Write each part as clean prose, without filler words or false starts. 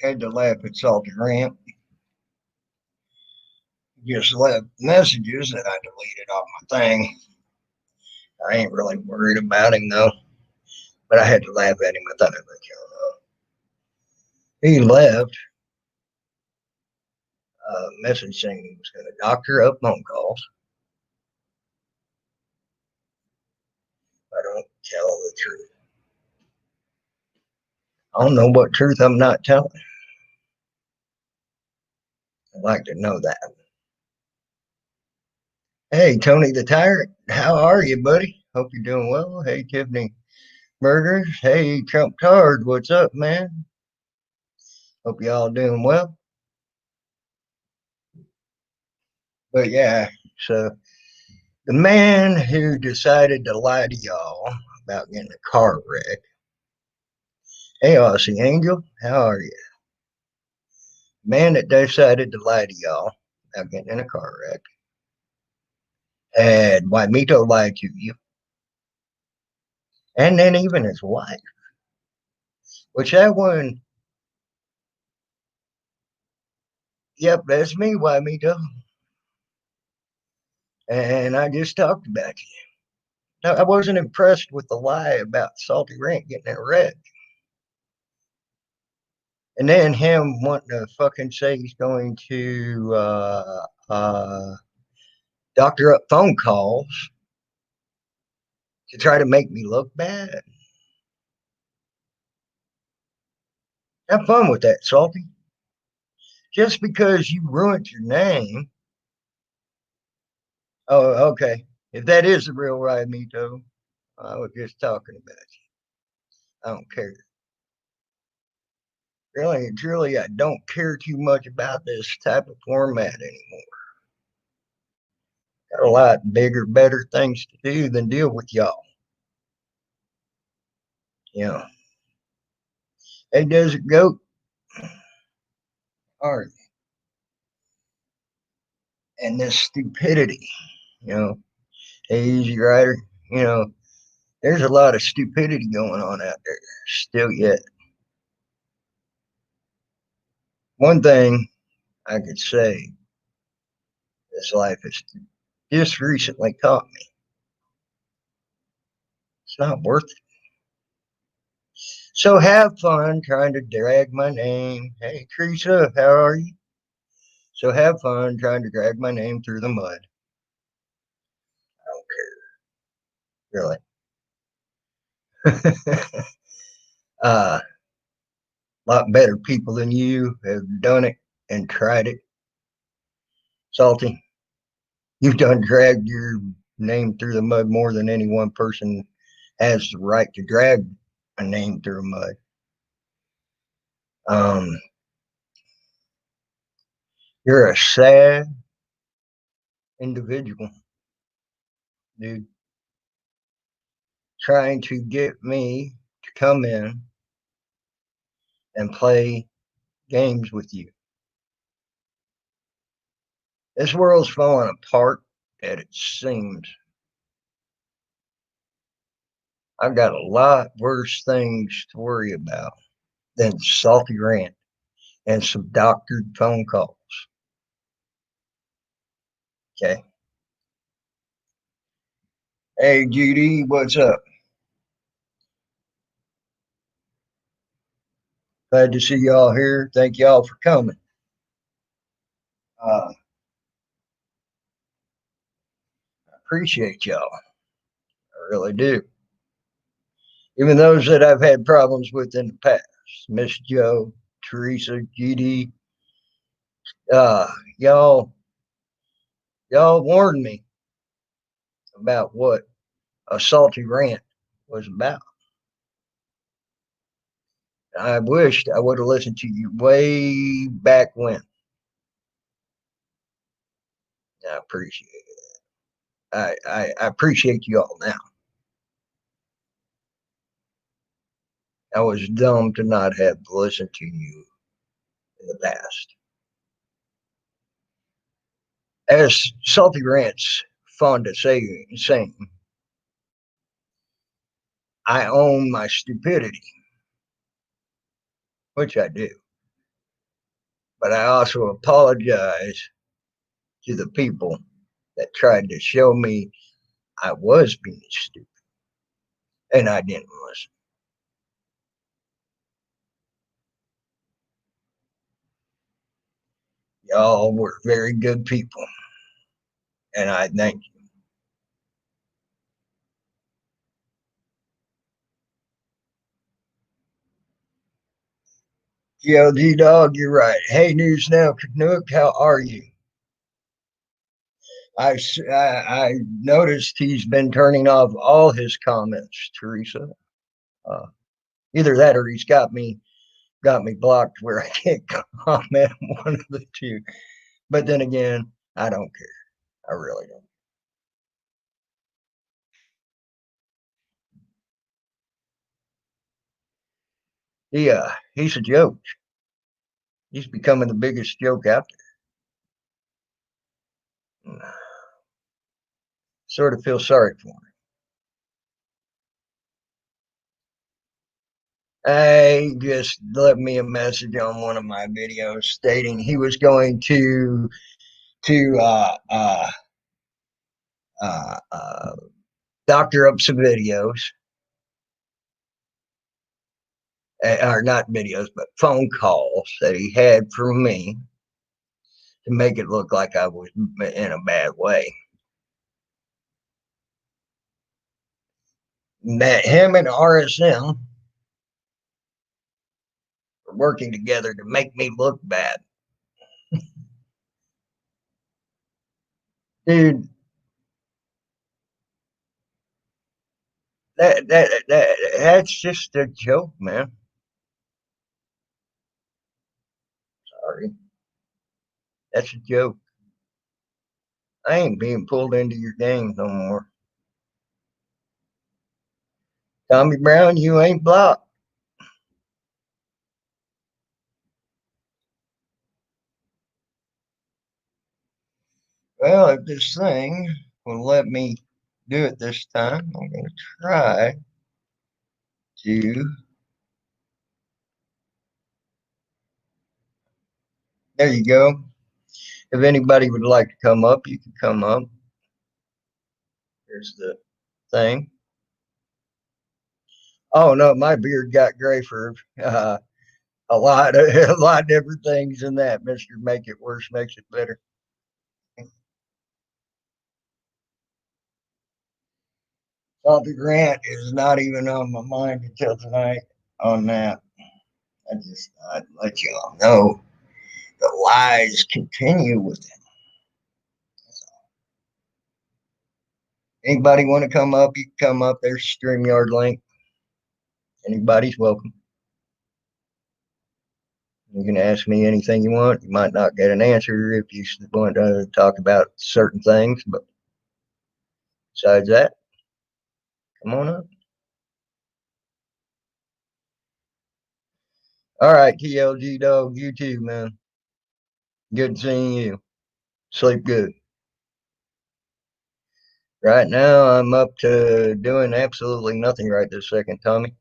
Had to laugh at Salty Rant. Just left messages that I deleted off my thing. I ain't really worried about him though, but I had to laugh at him. I thought I'd let you know. He left a message saying he was going to doctor up phone calls. I don't tell the truth. I don't know what truth I'm not telling. I'd like to know that. Hey, Tony the Tyrant, how are you, buddy? Hope you're doing well. Hey, Tiffany Murders. Hey, Trump Tard, what's up, man? Hope y'all doing well. But yeah, so the man who decided to lie to y'all about getting a car wreck. Hey, Aussie Angel, how are you? Man that decided to lie to y'all about getting in a car wreck. And Wymito lied to you. And then even his wife. Which that one, yep, that's me, Wymito. And I just talked about you. No, I wasn't impressed with the lie about Salty Rant getting it red. And then him wanting to fucking say he's going to doctor up phone calls to try to make me look bad. Have fun with that, Salty. Just because you ruined your name. Oh, okay. If that is the real Rymito, I was just talking about you. I don't care. Really and truly, I don't care too much about this type of format anymore. Got a lot bigger, better things to do than deal with y'all. You know. Hey, Desert Goat, are and this stupidity, you know. Hey, Easy Rider, you know, there's a lot of stupidity going on out there still yet. One thing I could say this life has just recently taught me. It's not worth it. So have fun trying to drag my name. Hey, Teresa, how are you? So have fun trying to drag my name through the mud. I don't care, really. A lot better people than you have done it and tried it. Salty, you've done dragged your name through the mud more than any one person has the right to drag a name through mud. Um, you're a sad individual, dude, trying to get me to come in and play games with you. This world's falling apart at it seems. I've got a lot worse things to worry about than Salty Rant and some doctored phone calls. Okay. Hey, Judy, what's up? Glad to see y'all here. Thank y'all for coming. I appreciate y'all. I really do. Even those that I've had problems with in the past. Miss Joe, Teresa, GD, uh, y'all, y'all warned me about what a salty rant was about. I wished I would have listened to you way back when. I appreciate it. I appreciate you all now. I was dumb to not have listened to you in the past. As Salty Rant's fond of saying, I own my stupidity, which I do. But I also apologize to the people that tried to show me I was being stupid and I didn't listen. Y'all were very good people, and I thank you. GLG dog, you're right. Hey, News Now, Canuck, how are you? I noticed he's been turning off all his comments, Teresa. Uh, Either that or he's got me blocked where I can't comment. One of the two. But then again, I don't care. I really don't. He's a joke. He's becoming the biggest joke out there. Sort of feel sorry for him. He just left me a message on one of my videos stating he was going to doctor up some videos, or not videos, but phone calls that he had from me to make it look like I was in a bad way. That him and RSM are working together to make me look bad. Dude, that's just a joke, man. Sorry. That's a joke. I ain't being pulled into your games no more. Tommy Brown, you ain't blocked. Well, if this thing will let me do it this time, I'm going to try to. There you go. If anybody would like to come up, you can come up. Here's the thing. Oh no, my beard got gray for a lot of a lot of different things in that. Mister Make It Worse makes it better. Father Grant is not even on my mind until tonight on that. I just I'd let y'all know the lies continue with it. Anybody want to come up? You can come up. There's a StreamYard link. Anybody's welcome. You can ask me anything you want. You might not get an answer if you want to talk about certain things, but besides that, come on up. All right, TLG dog, you too, man. Good seeing you. Sleep good. Right now, I'm up to doing absolutely nothing right this second, Tommy,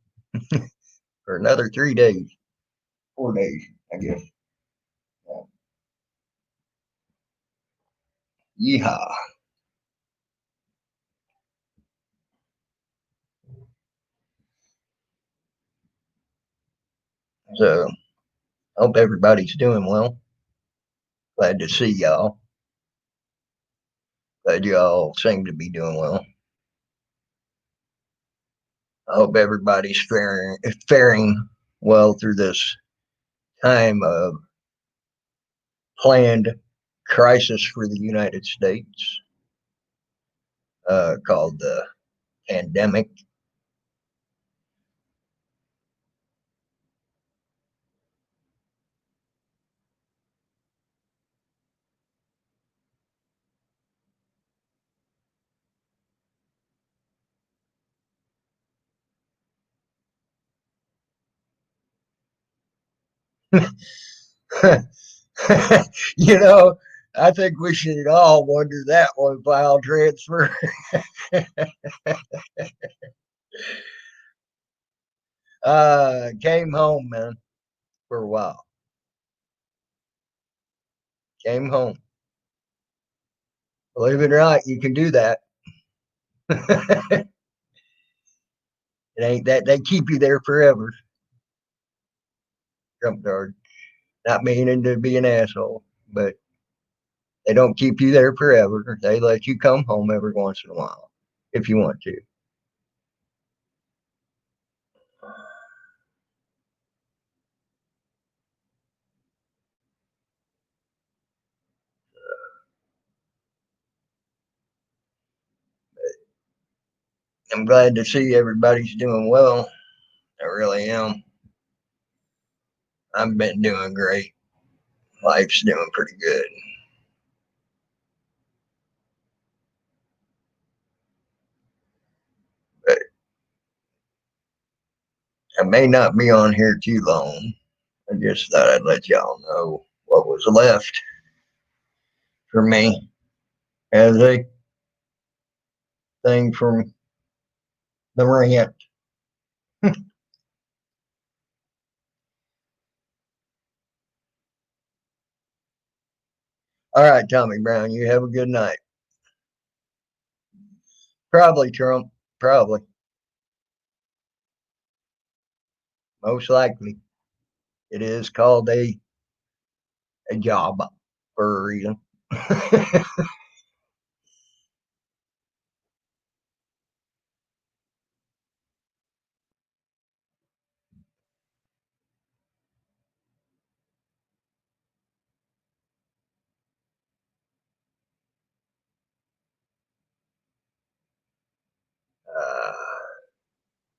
for another 3 days, 4 days, I guess. Yeehaw. So, hope everybody's doing well. Glad to see y'all. Glad y'all seem to be doing well. I hope everybody's faring well through this time of planned crisis for the United States, called the pandemic. you know, I think we should all wonder that one, file transfer. Came home, man, for a while. Came home. Believe it or not, you can do that. It ain't that they keep you there forever. Trump card. Not meaning to be an asshole, but they don't keep you there forever. They let you come home every once in a while if you want to. I'm glad to see everybody's doing well. I really am. I've been doing great. Life's doing pretty good. But I may not be on here too long. I just thought I'd let y'all know what was left for me as a thing from the rant. All right, Tommy Brown, you have a good night. Probably Trump. Probably. Most likely. It is called a job for a reason. uh,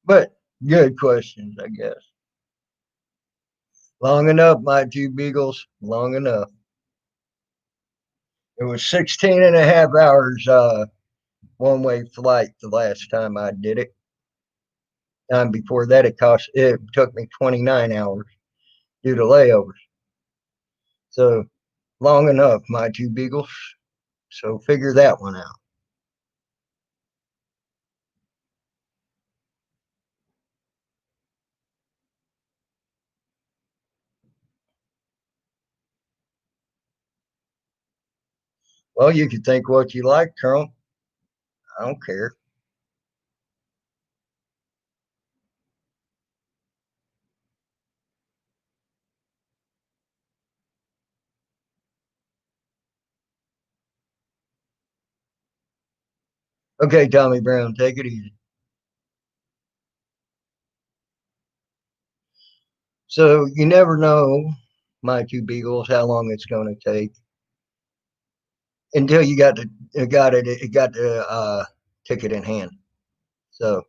but good questions, I guess. Long enough, my two beagles. Long enough. It was 16 and a half hours one way flight the last time I did it. Time before that, it took me 29 hours due to layovers. So long enough, my two beagles. So figure that one out. Well, you can think what you like, Trump. I don't care. Okay, Tommy Brown, take it easy. So you never know, my two beagles, how long it's going to take until you got the ticket in hand. So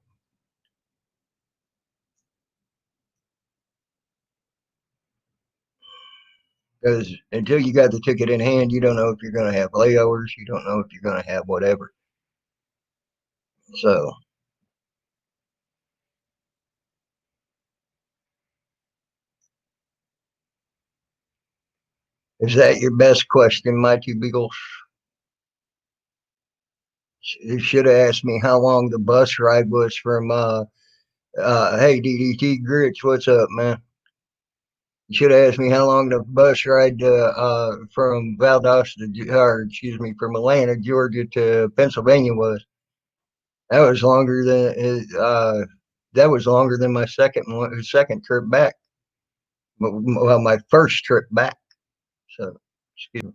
because until you got the ticket in hand, you don't know if you're going to have layovers. You don't know if you're going to have whatever. So is that your best question, my two beagles? You should have asked me how long the bus ride was from. Hey, DDT Grits, what's up, man? You should have asked me how long the bus ride from Valdosta, or excuse me, from Atlanta, Georgia to Pennsylvania was. That was longer than that was longer than my second trip back. Well, my first trip back. So, excuse me.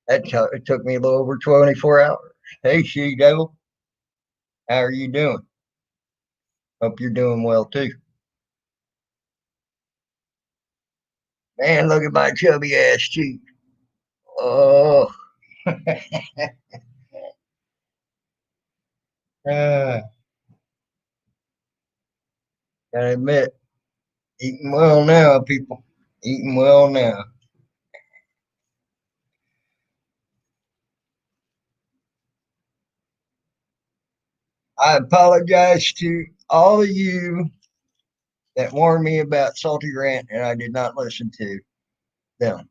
It took me a little over 24 hours. Hey, She Devil, how are you doing? Hope you're doing well too. Man, look at my chubby ass cheek. Oh, uh, gotta admit, eating well now, people. Eating well now. I apologize to all of you that warned me about Salty Rant and I did not listen to them.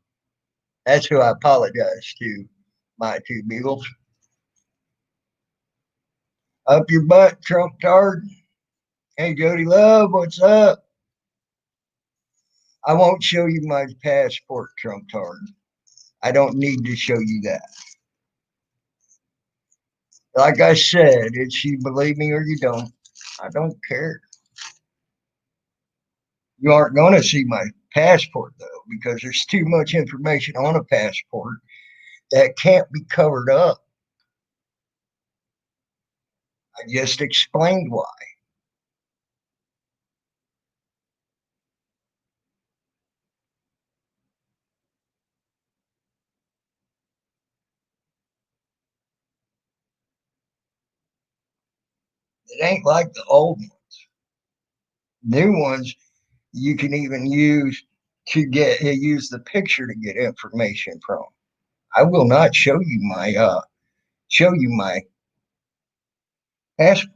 That's who I apologize to, my two beagles. Up your butt, Trump tard. Hey, Jody Love, what's up? I won't show you my passport, Trump card. I don't need to show you that. Like I said, it's you believe me or you don't. I don't care. You aren't going to see my passport though, because there's too much information on a passport that can't be covered up. I just explained why. It ain't like the old one. New ones you can even use to get use the picture to get information from. I will not show you my passport.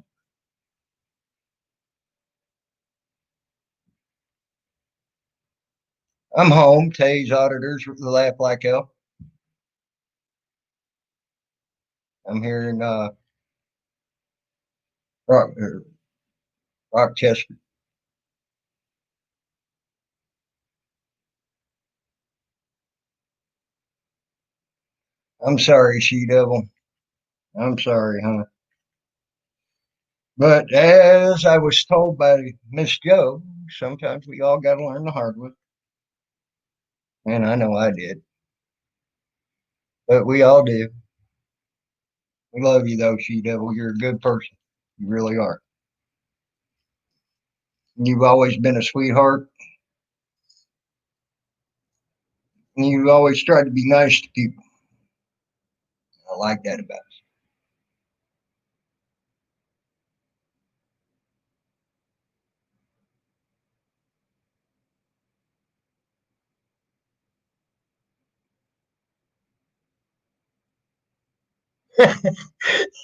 I'm home. Tay's auditors laugh like hell. I'm here in Rock, Rochester. I'm sorry, She Devil. I'm sorry, huh? But as I was told by Miss Joe, sometimes we all got to learn the hard way. And I know I did, but we all do. We love you, though, She Devil. You're a good person. You really are. You've always been a sweetheart. And you've always tried to be nice to people. I like that about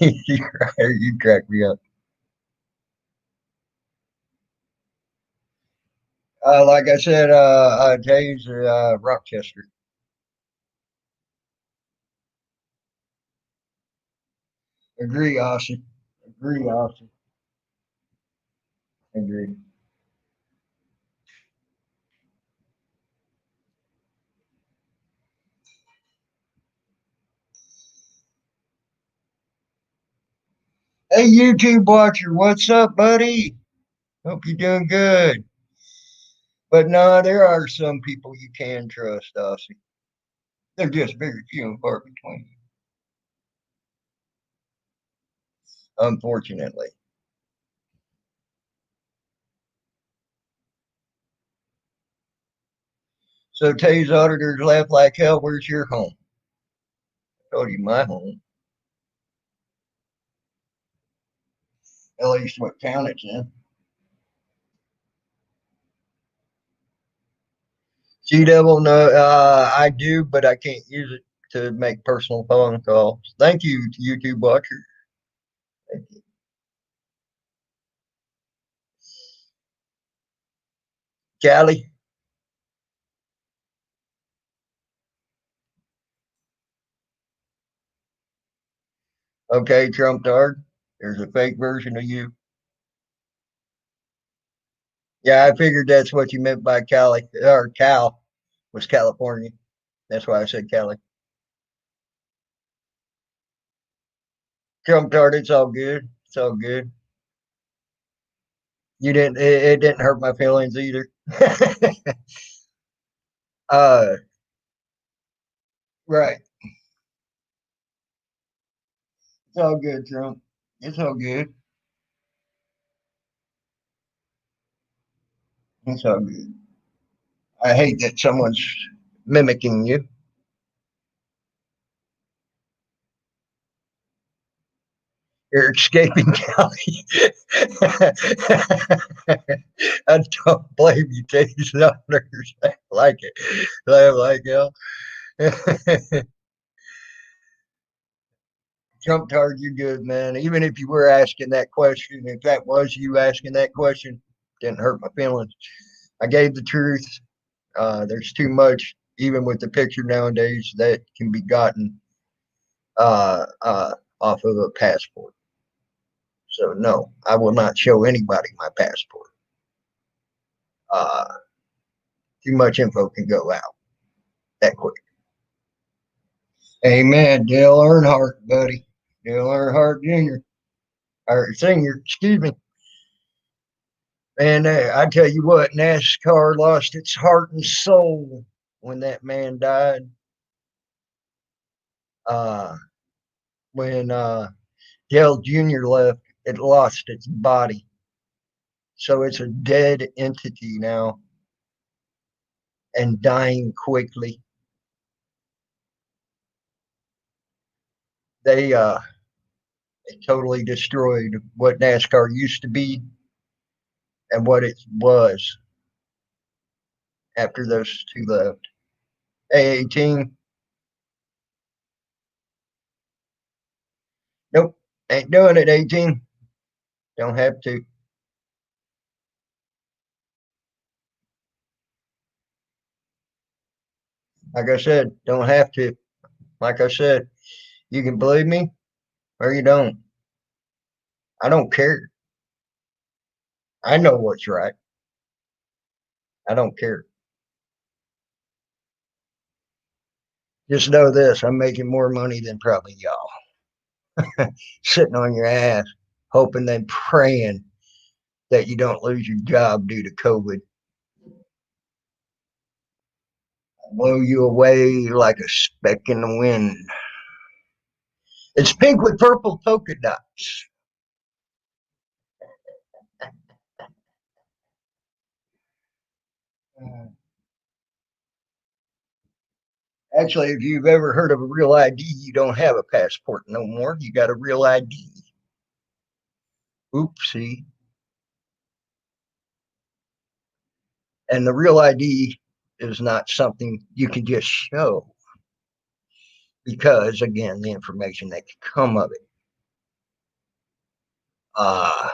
you. You crack me up. Like I said, Jay's Rochester. Agree, Austin. Agree, Austin. Agree. Hey, YouTube watcher, what's up, buddy? Hope you're doing good. But no, there are some people you can trust, Austin. They're just very few and far between, unfortunately. So Tay's auditors laugh like hell. Where's your home? I told you my home. At least what town it's in. Sea Devil, no, I do, but I can't use it to make personal phone calls. Thank you, YouTube watcher. Callie, okay, Trump Dard. There's a fake version of you. Yeah, I figured that's what you meant by Cali, or Cal was California. That's why I said Cali. Trump Dard, it's all good. It's all good. You didn't, it didn't hurt my feelings either. uh, right. It's all good, Trump. It's all good. It's all good. I hate that someone's mimicking you. You're escaping Cali. I don't blame you, Jason owners. I like it. I like it. Trump card, you good, man. Even if you were asking that question, if that was you asking that question, didn't hurt my feelings. I gave the truth. There's too much, even with the picture nowadays, that can be gotten off of a passport. So no, I will not show anybody my passport. Uh, Too much info can go out that quick. Amen. Dale Earnhardt, buddy. Dale Earnhardt Jr. or Senior, excuse me. And I tell you what, NASCAR lost its heart and soul when that man died. Uh, when Dale Jr. left, it lost its body. So it's a dead entity now and dying quickly. They totally destroyed what NASCAR used to be and what it was after those two left. Hey, 18. Nope, ain't doing it, 18. Don't have to. Like I said, don't have to. Like I said, you can believe me or you don't. I don't care. I know what's right. I don't care. Just know this, I'm making more money than probably y'all. Sitting on your ass, hoping and praying that you don't lose your job due to COVID. Blow you away like a speck in the wind. It's pink with purple polka dots. Actually, if you've ever heard of a real ID, you don't have a passport no more. You got a real ID. Oopsie. And the real ID is not something you can just show because, again, the information that can come of it. Uh,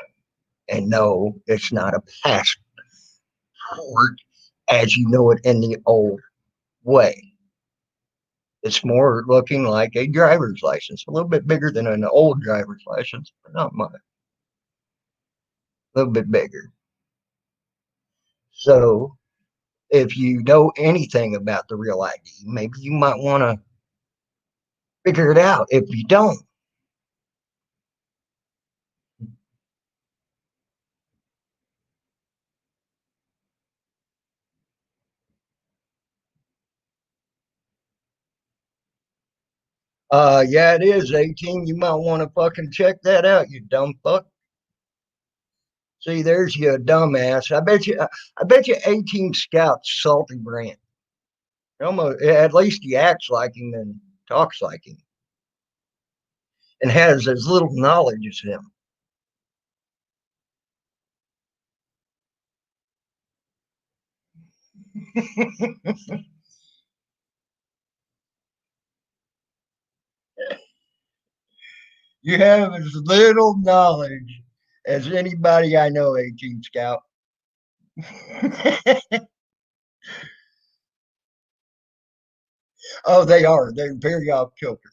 and no, it's not a passport as you know it in the old way. It's more looking like a driver's license, a little bit bigger than an old driver's license, but not much. A little bit bigger. So if you know anything about the real ID, maybe you might want to figure it out. If you don't, yeah, it is 18. You might want to fucking check that out, you dumb fuck. See, there's you, dumbass. I bet you 18 scouts salty brand. Almost, at least he acts like him and talks like him, and has as little knowledge as him. You have as little knowledge as anybody I know, 18 Scout. Oh, they are. They're very off kilter.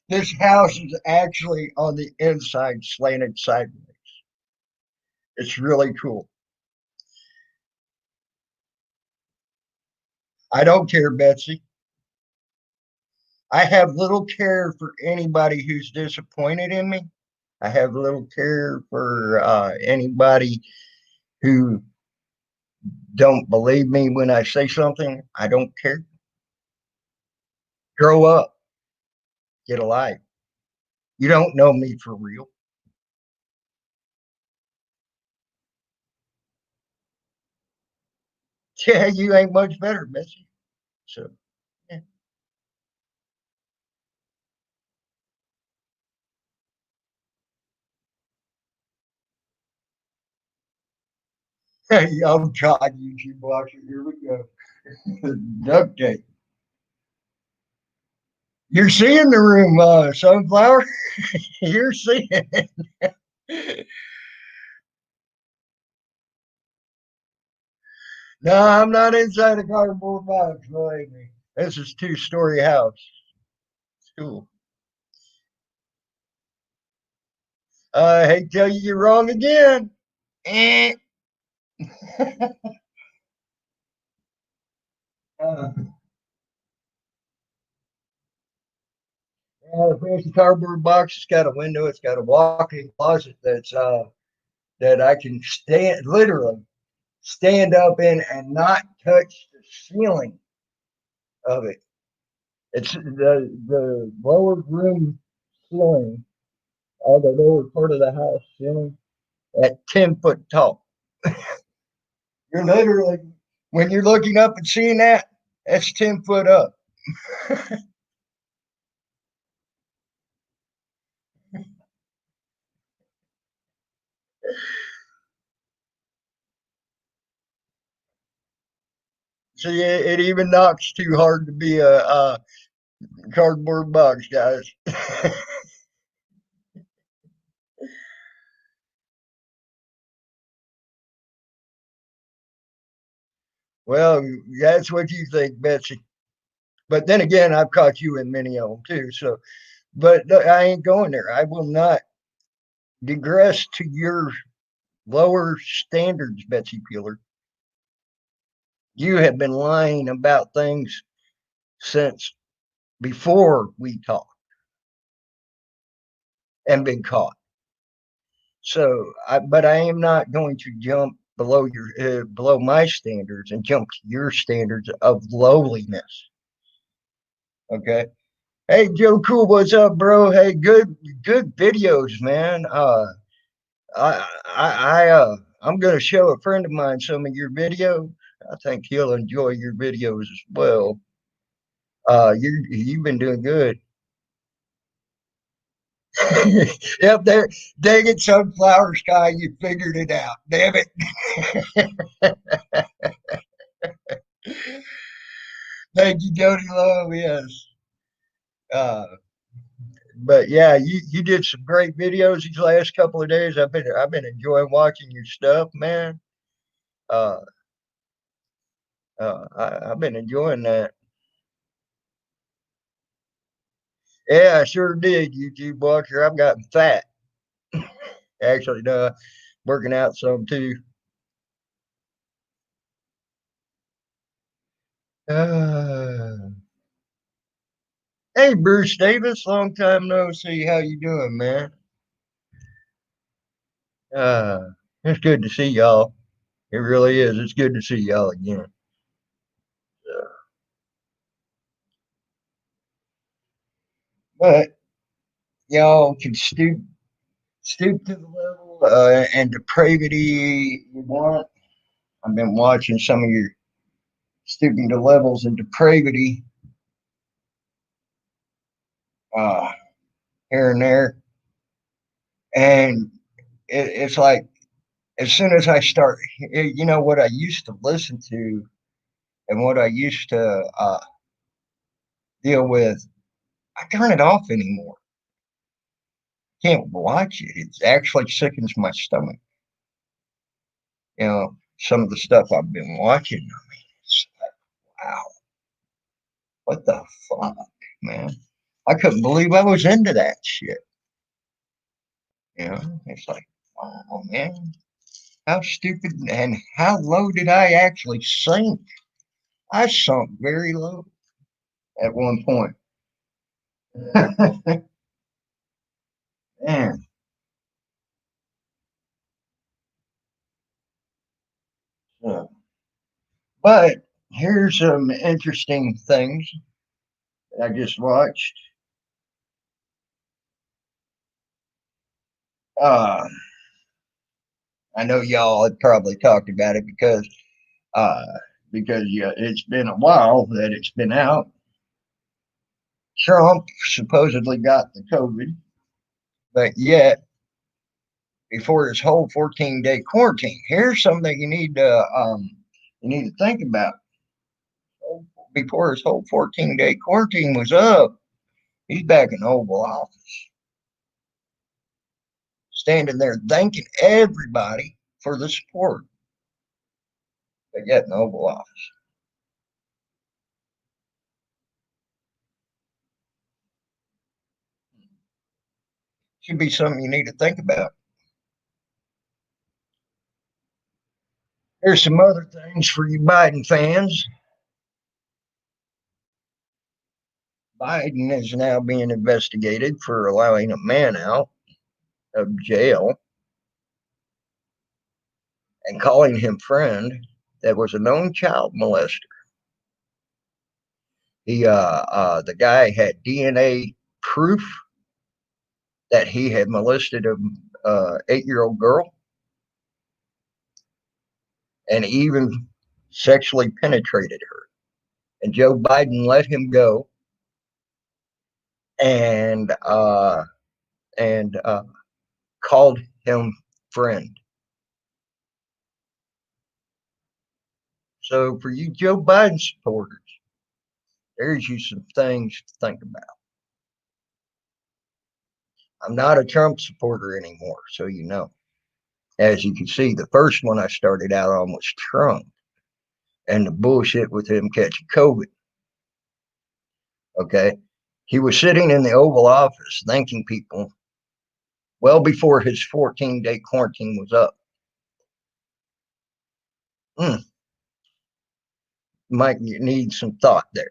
This house is actually on the inside, slanted sideways. It's really cool. I don't care, Betsy. I have little care for anybody who's disappointed in me. I have little care for anybody who don't believe me when I say something. I don't care. Grow up, get a life. You don't know me for real. Yeah, you ain't much better, Betsy. So, yeah. Hey, oh God, YouTube watcher, here we go. Duct tape. You're seeing the room, Sunflower. You're seeing it. No, I'm not inside a cardboard box, believe me. This is two-story house. It's cool. I hate to tell you you're wrong again. Eh. Uh, yeah, the fancy cardboard box. It's got a window. It's got a walk-in closet that I can stand literally stand up in and not touch the ceiling of it. It's the lower room ceiling, or the lower part of the house ceiling, at 10 foot tall. You're literally when you're looking up and seeing that, that's 10 foot up. See, it even knocks too hard to be a cardboard box, guys. Well, that's what you think, Betsy. But then again, I've caught you in many of them too. So, but no, I ain't going there. I will not digress to your lower standards, Betsy Peeler. You have been lying about things since before we talked and been caught. So, but I am not going to jump below your below my standards and jump to your standards of lowliness. Okay. Hey, Joe Cool, what's up, bro? Hey, good videos, man. I'm gonna show a friend of mine some of your video. I think he'll enjoy your videos as well. You've been doing good. Yep, there. Dang it, sunflower sky, you figured it out. Damn it. Thank you, Jody Love. Yes. Uh, but yeah, you did some great videos these last couple of days. I've been enjoying watching your stuff, man. Uh, I've been enjoying that. Yeah, I sure did, YouTube watcher. I've gotten fat. Actually, no, working out some too. Uh, hey, Bruce Davis, long time no see. How you doing, man? Uh, it's good to see y'all. It really is. It's good to see y'all again. But y'all can stoop to the level and depravity you want. I've been watching some of your stooping to levels and depravity uh, here and there, and it's like as soon as I start, what I used to listen to and what I used to deal with, I turn it off anymore. Can't watch it. It actually sickens my stomach. Some of the stuff I've been watching. I mean, it's like, wow, what the fuck, man? I couldn't believe I was into that shit. It's like, wow, man, how stupid and how low did I actually sink? I sunk very low at one point. Man, uh, but here's some interesting things I just watched. Uh, I know y'all had probably talked about it uh, because yeah, it's been a while that it's been out. Trump supposedly got the COVID, but yet before his whole 14-day quarantine, here's something you need to think about. Before his whole 14-day quarantine was up, he's back in Oval Office, standing there thanking everybody for the support. But yet in Oval Office should be something you need to think about. There's some other things for you Biden fans. Biden is now being investigated for allowing a man out of jail and calling him friend that was a known child molester. The guy had DNA proof that he had molested a 8-year-old girl and even sexually penetrated her. And Joe Biden let him go and called him friend. So for you Joe Biden supporters, there's you some things to think about. I'm not a Trump supporter anymore, so you know. As you can see, the first one I started out on was Trump and the bullshit with him catching COVID. Okay. He was sitting in the Oval Office thanking people well before his 14-day quarantine was up. Hmm, might need some thought there.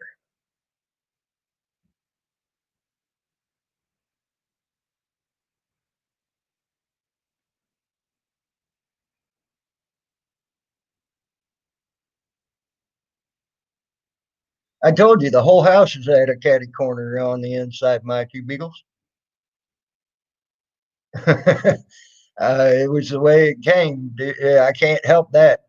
I told you the whole house is at a catty corner on the inside, my two beagles. It was the way it came. I can't help that.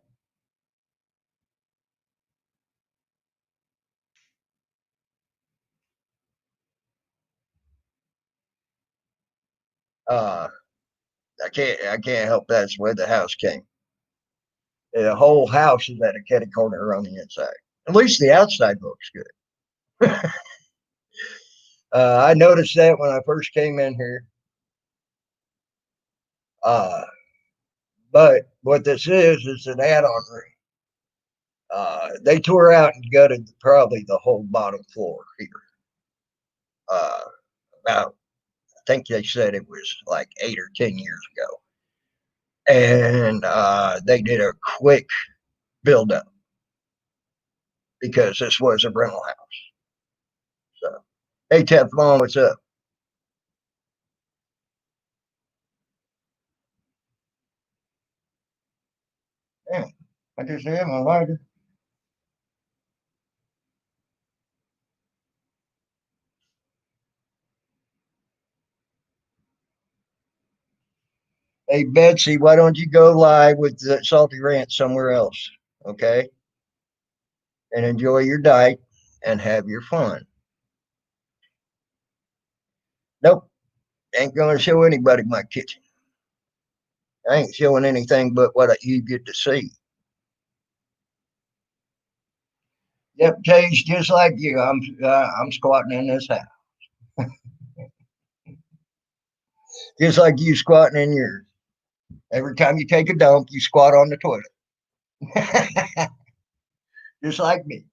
Uh, I can't help that's the way the house came. The whole house is at a catty corner on the inside. At least the outside looks good. I noticed that when I first came in here. Uh, but what this is an add-on room. They tore out and gutted probably the whole bottom floor here. Uh, about, I think they said it was like 8 or 10 years ago, and they did a quick build-up because this was a rental house. So, hey, Teflon, what's up? Damn, I just have my lighter. Hey, Betsy, why don't you go live with the Salty Ranch somewhere else? Okay, and enjoy your diet and have your fun. Nope, ain't gonna show anybody my kitchen. I ain't showing anything but what you get to see. Yep, Tage, just like you, I'm squatting in this house, just like you squatting in yours. Every time you take a dump, you squat on the toilet, just like me.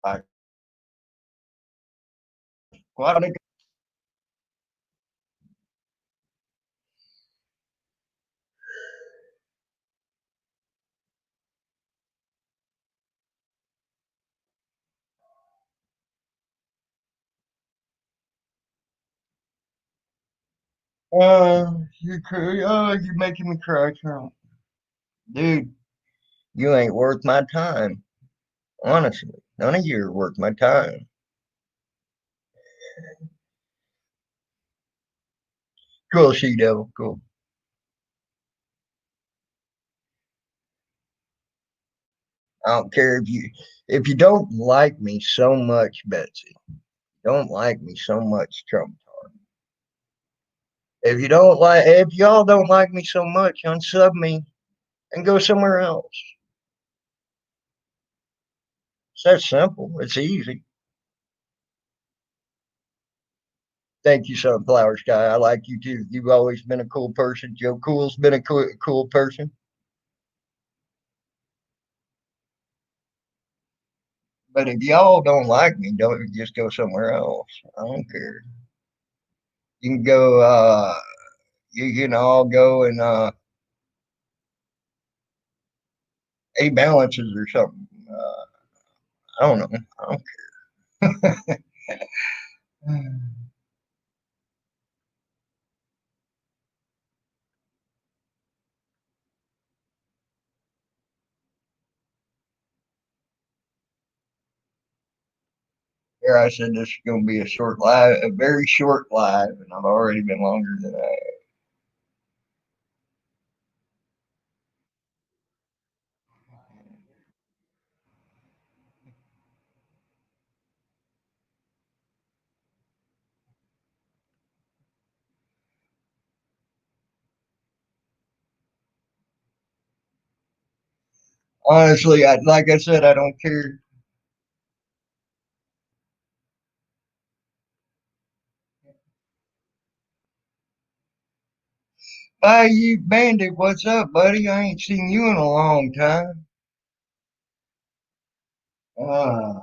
I squat on it. You're making me cry, Trump. Dude, you ain't worth my time. Honestly, none of you are worth my time. Cool, she devil. Cool. I don't care if you don't like me so much, Betsy. Don't like me so much, Trump. If y'all don't like me so much, unsub me and go somewhere else. It's that simple. It's easy. Thank you, Sunflower Sky. I like you too. You've always been a cool person. Joe Cool's been a cool person. But if y'all don't like me, don't just go somewhere else. I don't care. You can go. You can all go and A balances or something. I don't know. I don't. Here I said this is going to be a short live, a very short live, and I've already been longer than I. Honestly, like I said, I don't care. Hi, you bandit, what's up, buddy? I ain't seen you in a long time. Uh,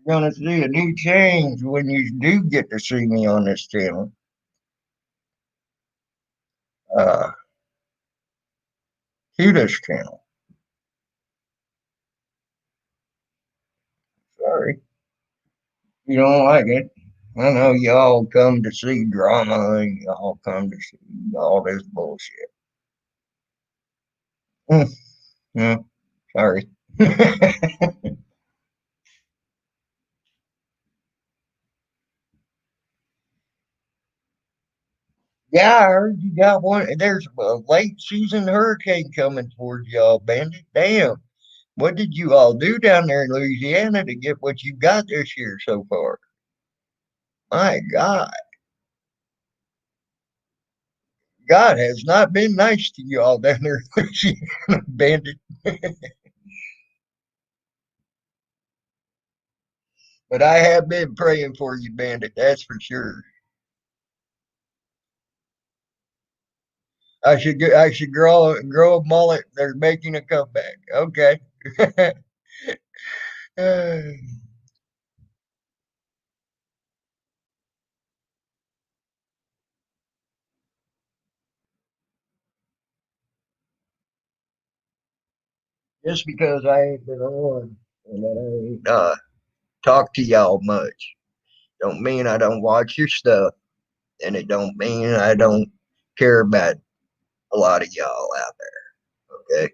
you're gonna see a new change when you do get to see me on this channel. Uh, to this channel. Sorry, you don't like it. I know y'all come to see drama and y'all come to see all this bullshit. Mm, mm, sorry. Yeah, I heard you got one. There's a late season hurricane coming towards y'all, Bandit. Damn. What did you all do down there in Louisiana to get what you got this year so far? My God. God has not been nice to you all down there in Louisiana, Bandit. But I have been praying for you, Bandit. That's for sure. I should grow a mullet. They're making a comeback. Okay. Just because I ain't been on and that I ain't talk to y'all much don't mean I don't watch your stuff, and it don't mean I don't care about a lot of y'all out there. Okay,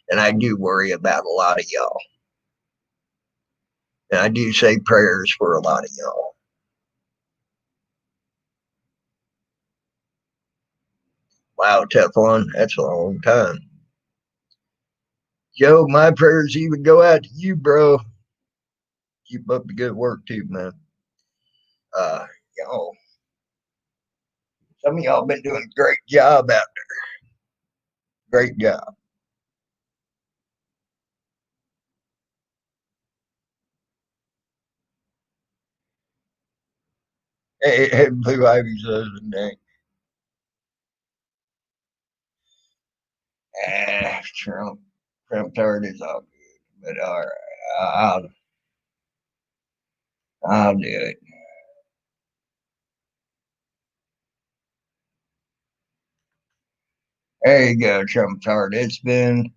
and I do worry about a lot of y'all, and I do say prayers for a lot of y'all. Wow, Teflon, that's a long time. Joe, my prayers even go out to you, bro. Keep up the good work too, man. Y'all, some of y'all been doing a great job out there. Great job. Hey, Blue Ivy's husband, dang. Trump. Trump turd is all good, but all right, I'll, I'll do it. There you go, Trump turd. It's been,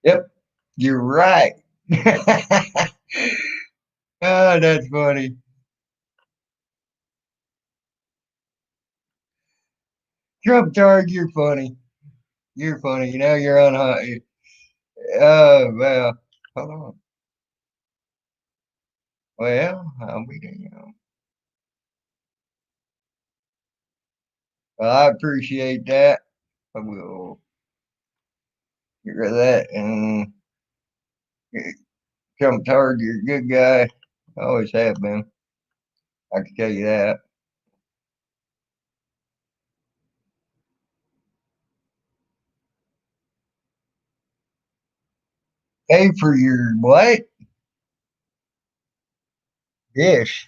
yep, you're right. Oh, that's funny. Trump turd, you're funny. You're funny. You know, you're on hot. Oh, well, hold on. Well, I'll be damned. Well, I appreciate that. I will get rid of that. And Trump turd, you're a good guy. Always have been. I can tell you that. Pay for your what? Dish.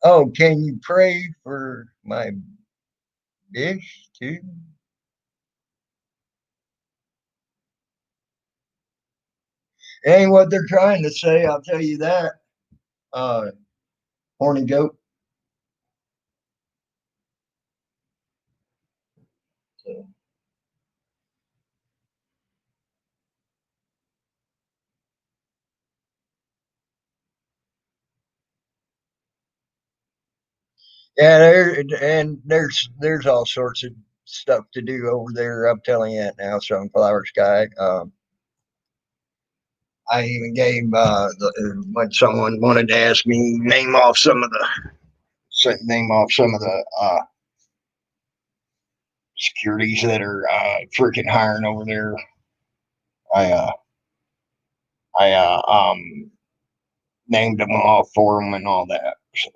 Oh, can you pray for my dish too? Ain't what they're trying to say, I'll tell you that. Uh, horny goat. So, yeah, there's all sorts of stuff to do over there. I'm telling you that now, Sunflower Sky. I even gave when someone wanted to ask me name off some of the securities that are freaking hiring over there. I uh, I named them off for them and all that. So,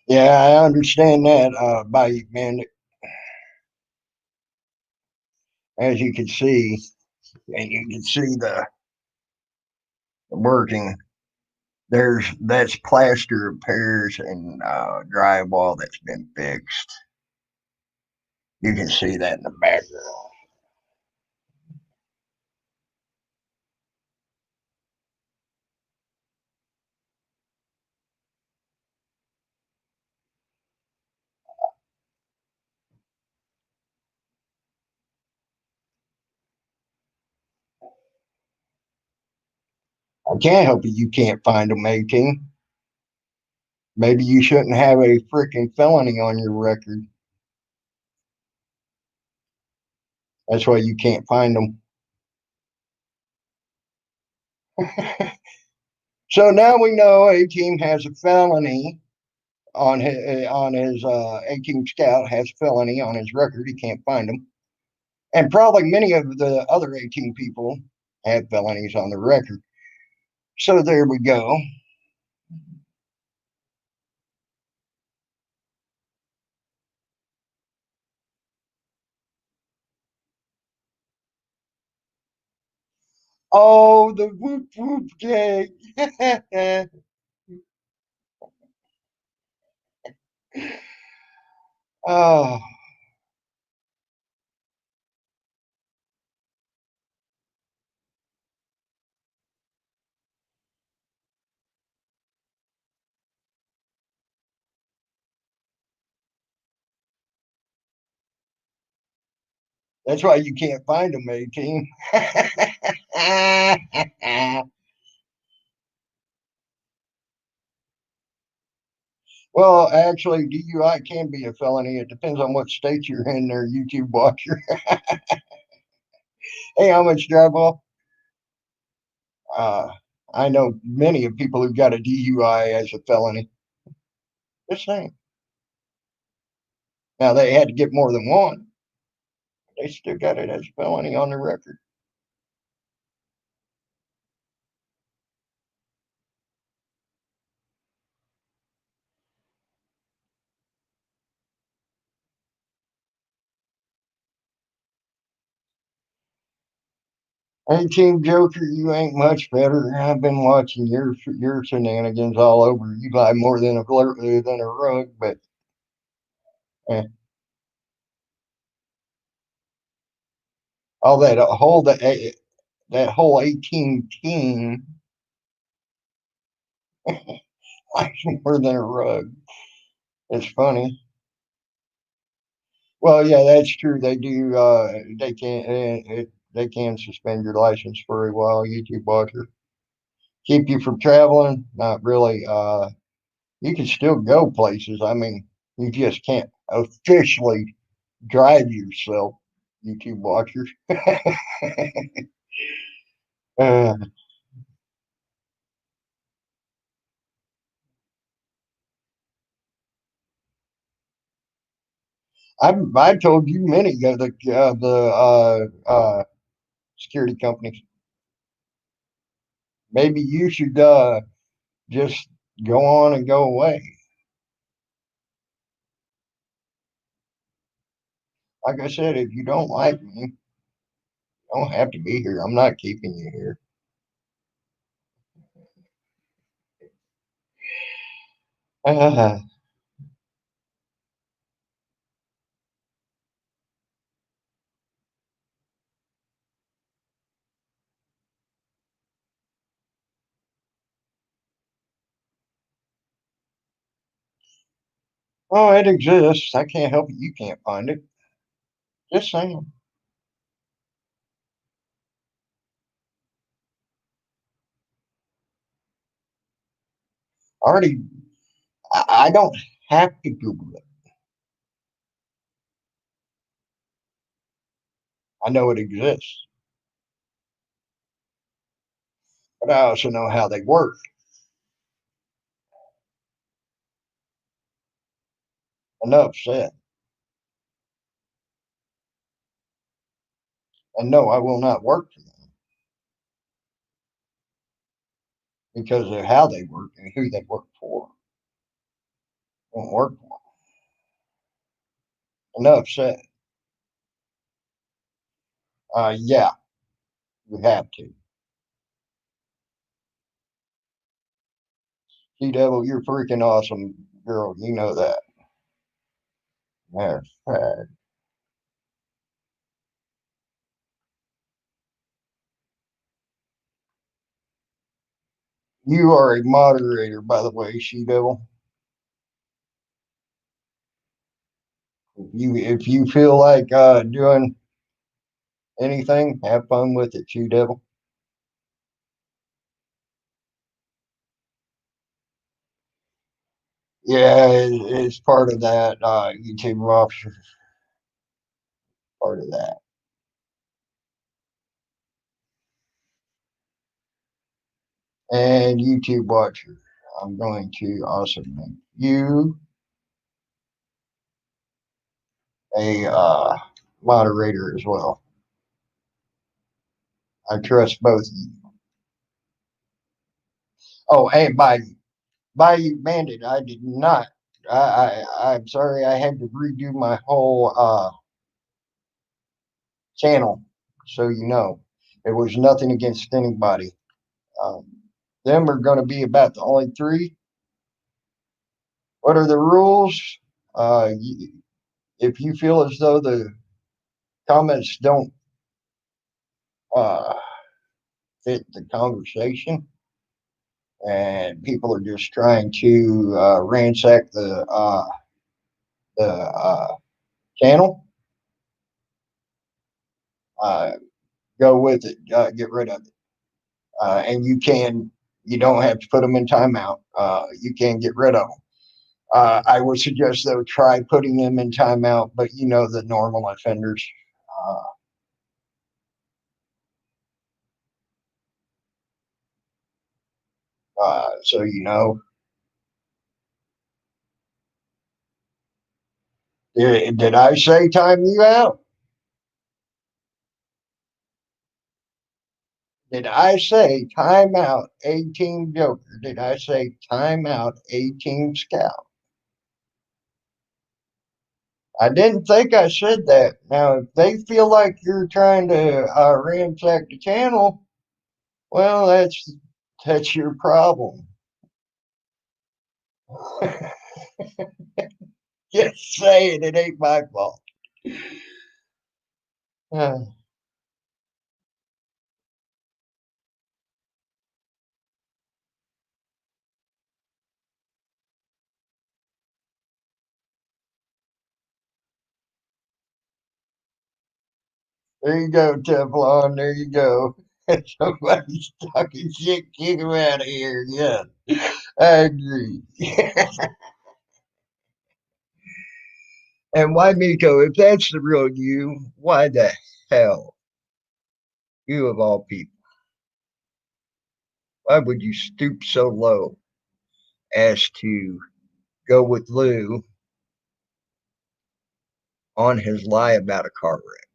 yeah, I understand that. By man, as you can see, and you can see the working. That's plaster repairs and drywall that's been fixed. You can see that in the background. I can't help you. You can't find them, 18. Maybe you shouldn't have a freaking felony on your record. That's why you can't find them. So now we know A Team has a felony on his A Team Scout has a felony on his record. He can't find them, and probably many of the other 18 people have felonies on the record. So there we go. Oh, the whoop whoop gang. Oh, that's why you can't find them, 18. Well, actually, DUI can be a felony. It depends on what state you're in there, YouTube watcher. Hey, how much drywall? Uh, I know many of people who got a DUI as a felony. Just saying. Now, they had to get more than one. They still got it as a felony on the record. 18 Joker, you ain't much better. I've been watching your shenanigans all over. You lie more than a rug, but eh, all that whole 18 team lies more than a rug. It's funny. Well, yeah, that's true. They do. They can suspend your license for a while. YouTube watcher keep you from traveling. Not really. You can still go places. I mean, you just can't officially drive yourself. YouTube watchers. uh, I told you many of the security companies. Maybe you should just go on and go away. Like I said, if you don't like me, you don't have to be here. I'm not keeping you here. Uh, Oh, it exists. I can't help it. You can't find it. Just saying. Already, I don't have to Google it. I know it exists, but I also know how they work. Enough said. And no, I will not work for them because of how they work and who they work for. Won't work for them. Enough said. Yeah, we have to. She Devil, you're freaking awesome, girl. You know that. Matter of fact, you are a moderator, by the way, She Devil. If you feel like doing anything, have fun with it, She Devil. Yeah, it's part of that YouTube officer, part of that. And YouTube watcher, I'm going to also make you a moderator as well. I trust both of you. Oh, and by you, Bandit, I did not. I'm sorry. I had to redo my whole channel, so you know, it was nothing against anybody. Um, them are going to be about the only three. What are the rules? If you feel as though the comments don't uh, fit the conversation, and people are just trying to ransack the channel, uh, go with it. Get rid of it, and you don't have to put them in timeout. You can get rid of them. I would suggest though try putting them in timeout, but you know the normal offenders. Uh, so you know, did I say time you out? Did I say time out 18 Joker? Did I say time out 18 Scout? I didn't think I said that. Now, if they feel like you're trying to ransack the channel, well, that's your problem. Just saying, it ain't my fault. Uh, there you go, Teflon. There you go. Somebody's talking shit. Kick him out of here. Yeah, I agree. And why Miko? If that's the real you, why the hell, you of all people, why would you stoop so low as to go with Lou on his lie about a car wreck?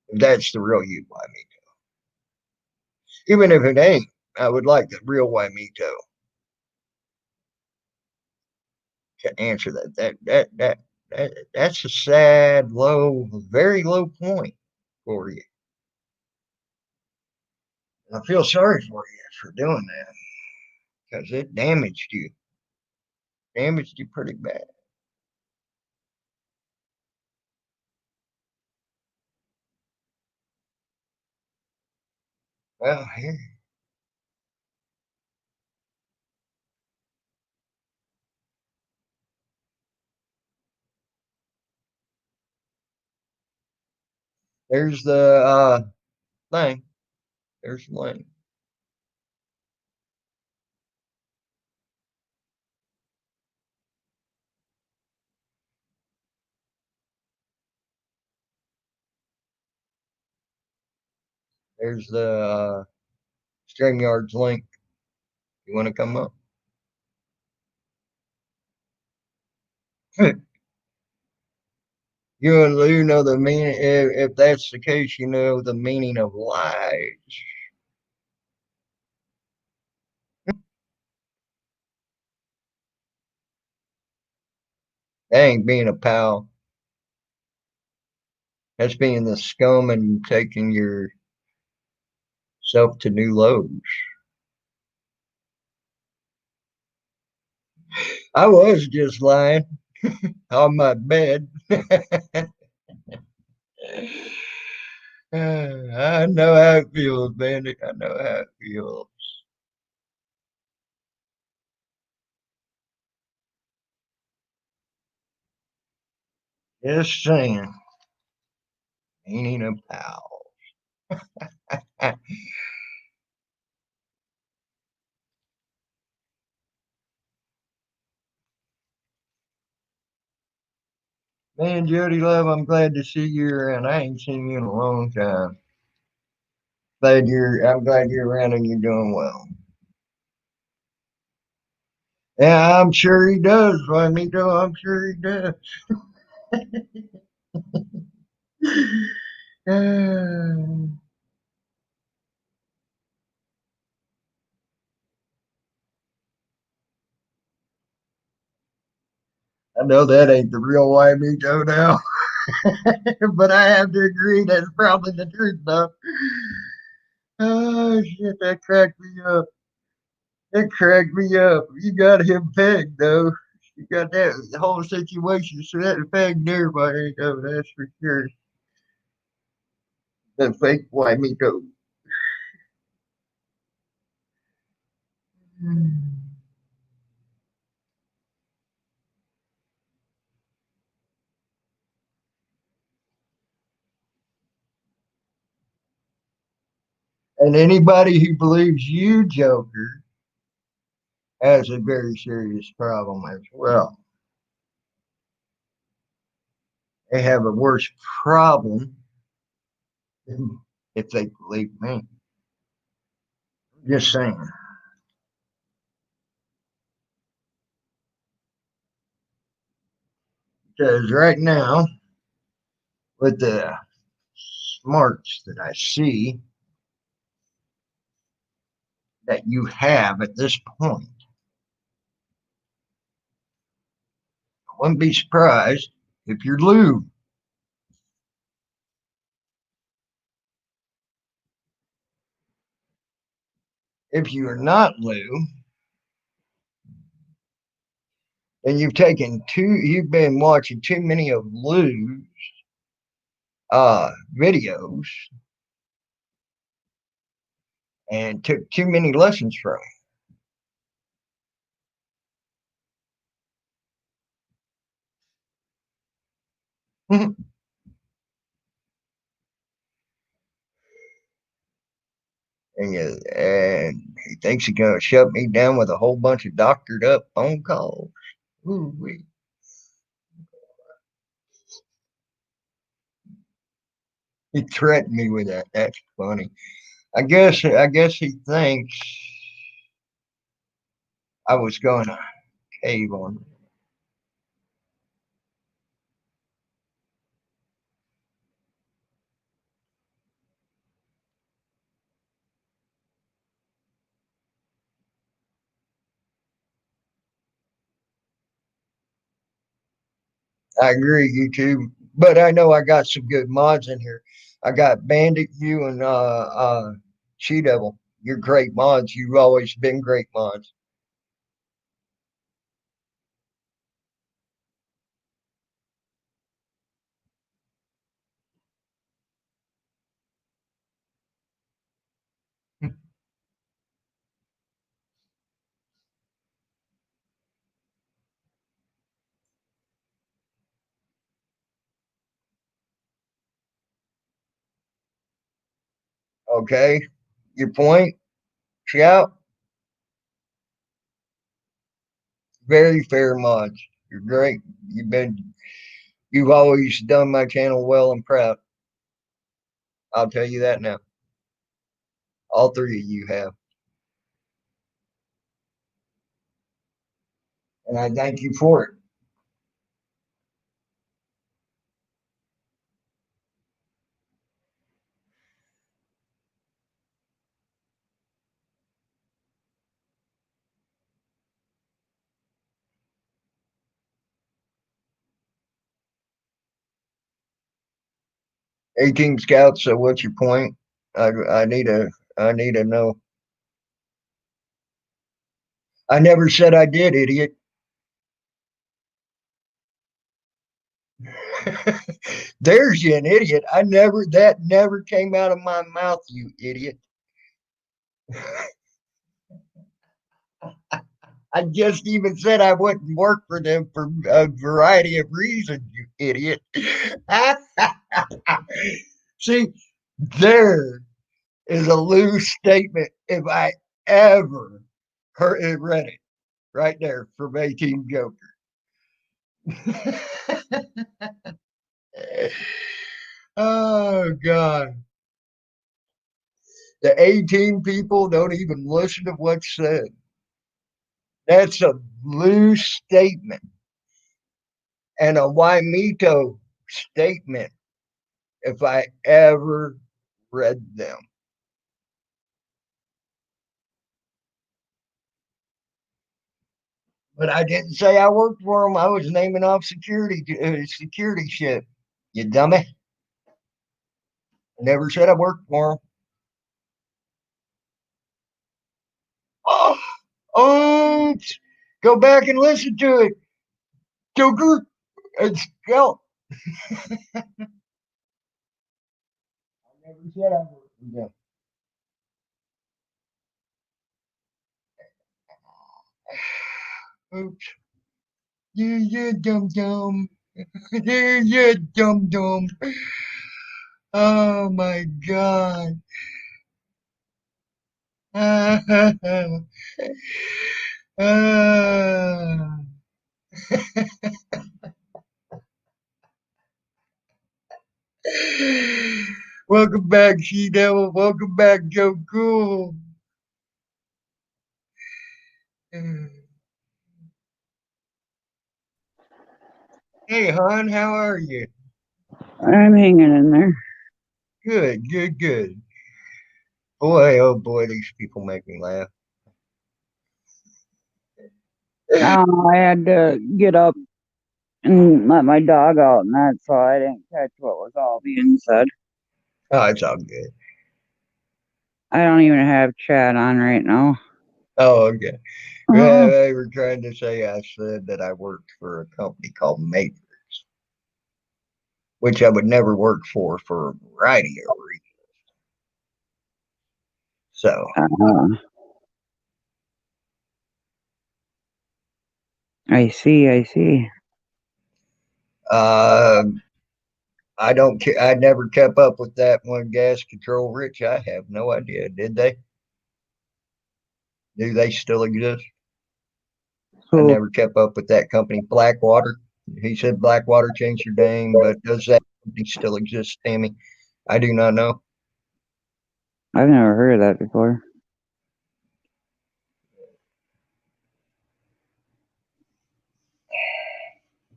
If that's the real you, why Miko? Even if it ain't, I would like the real Wymito to answer that. That's a sad, low, very low point for you. And I feel sorry for you for doing that because it damaged you pretty bad. Well, here, There's the thing. There's the link. There's the StreamYard's link. You want to come up? You and Lou know the meaning. If that's the case, you know the meaning of lies. That ain't being a pal. That's being the scum and taking yourself to new lows. I was just lying on my bed. I know how it feels, Bandit. I know how it feels. Just saying. Meaning of pal. Man, Jody Love, I'm glad to see you around. I ain't seen you in a long time. I'm glad you're around and you're doing well. Yeah, I'm sure he does, Juanito. I'm sure he does. I know that ain't the real Juanito now, but I have to agree that's probably the truth, though. Oh, shit, that cracked me up. That cracked me up. You got him pegged, though. You got that whole situation. So that pegged everybody, though. That's for sure. The fake Juanito. And anybody who believes you, Joker, has a very serious problem as well. They have a worse problem if they believe me. Just saying. Because right now, with the smarts that I see that you have at this point, I wouldn't be surprised if you're Lou. If you are not Lou, then you've been watching too many of Lou's videos and took too many lessons from him. And he thinks he's gonna shut me down with a whole bunch of doctored up phone calls. Ooh-wee. He threatened me with that. That's funny. I guess he thinks I was going to cave on him. I agree, YouTube, but I know I got some good mods in here. I got Bandit, you, and She Devil. You're great mods. You've always been great mods. Okay, your point, Shout. Very fair mods. You're great. You've always done my channel well and proud. I'll tell you that now. All three of you have. And I thank you for it. A-Team Scouts, so what's your point? I need to know. I never said I did, idiot. There's you an idiot. That never came out of my mouth, you idiot. I just even said I wouldn't work for them for a variety of reasons, you idiot. See, there is a loose statement if I ever heard it read it right there from A-Team Joker. Oh God. The A-Team people don't even listen to what's said. That's a loose statement and a Wymito statement if I ever read them. But I didn't say I worked for them. I was naming off security shit. You dummy. Never said I worked for them. Oh, oh, go back and listen to it. Joker and Scout. I never said I worked for them. Oops. Yeah, dum dum. Yeah, dum dum. Oh my God. Ah. Welcome back, She Devil. Welcome back, Joe Cool. Hey, hon, how are you? I'm hanging in there. Good, good, good. Boy, oh boy, these people make me laugh. I had to get up and let my dog out and that, so I didn't catch what was all being said. Oh, it's all good. I don't even have chat on right now. Oh, okay. Yeah, Oh, they were trying to say I said that I worked for a company called Matrix, which I would never work for a variety of reasons. So, I see, I see. uh, I don't. I never kept up with that one gas control rich. I have no idea. Did they? Do they still exist? I So never kept up with that company, Blackwater. He said Blackwater changed your name, but does that company still exist, Tammy? I do not know. I've never heard of that before.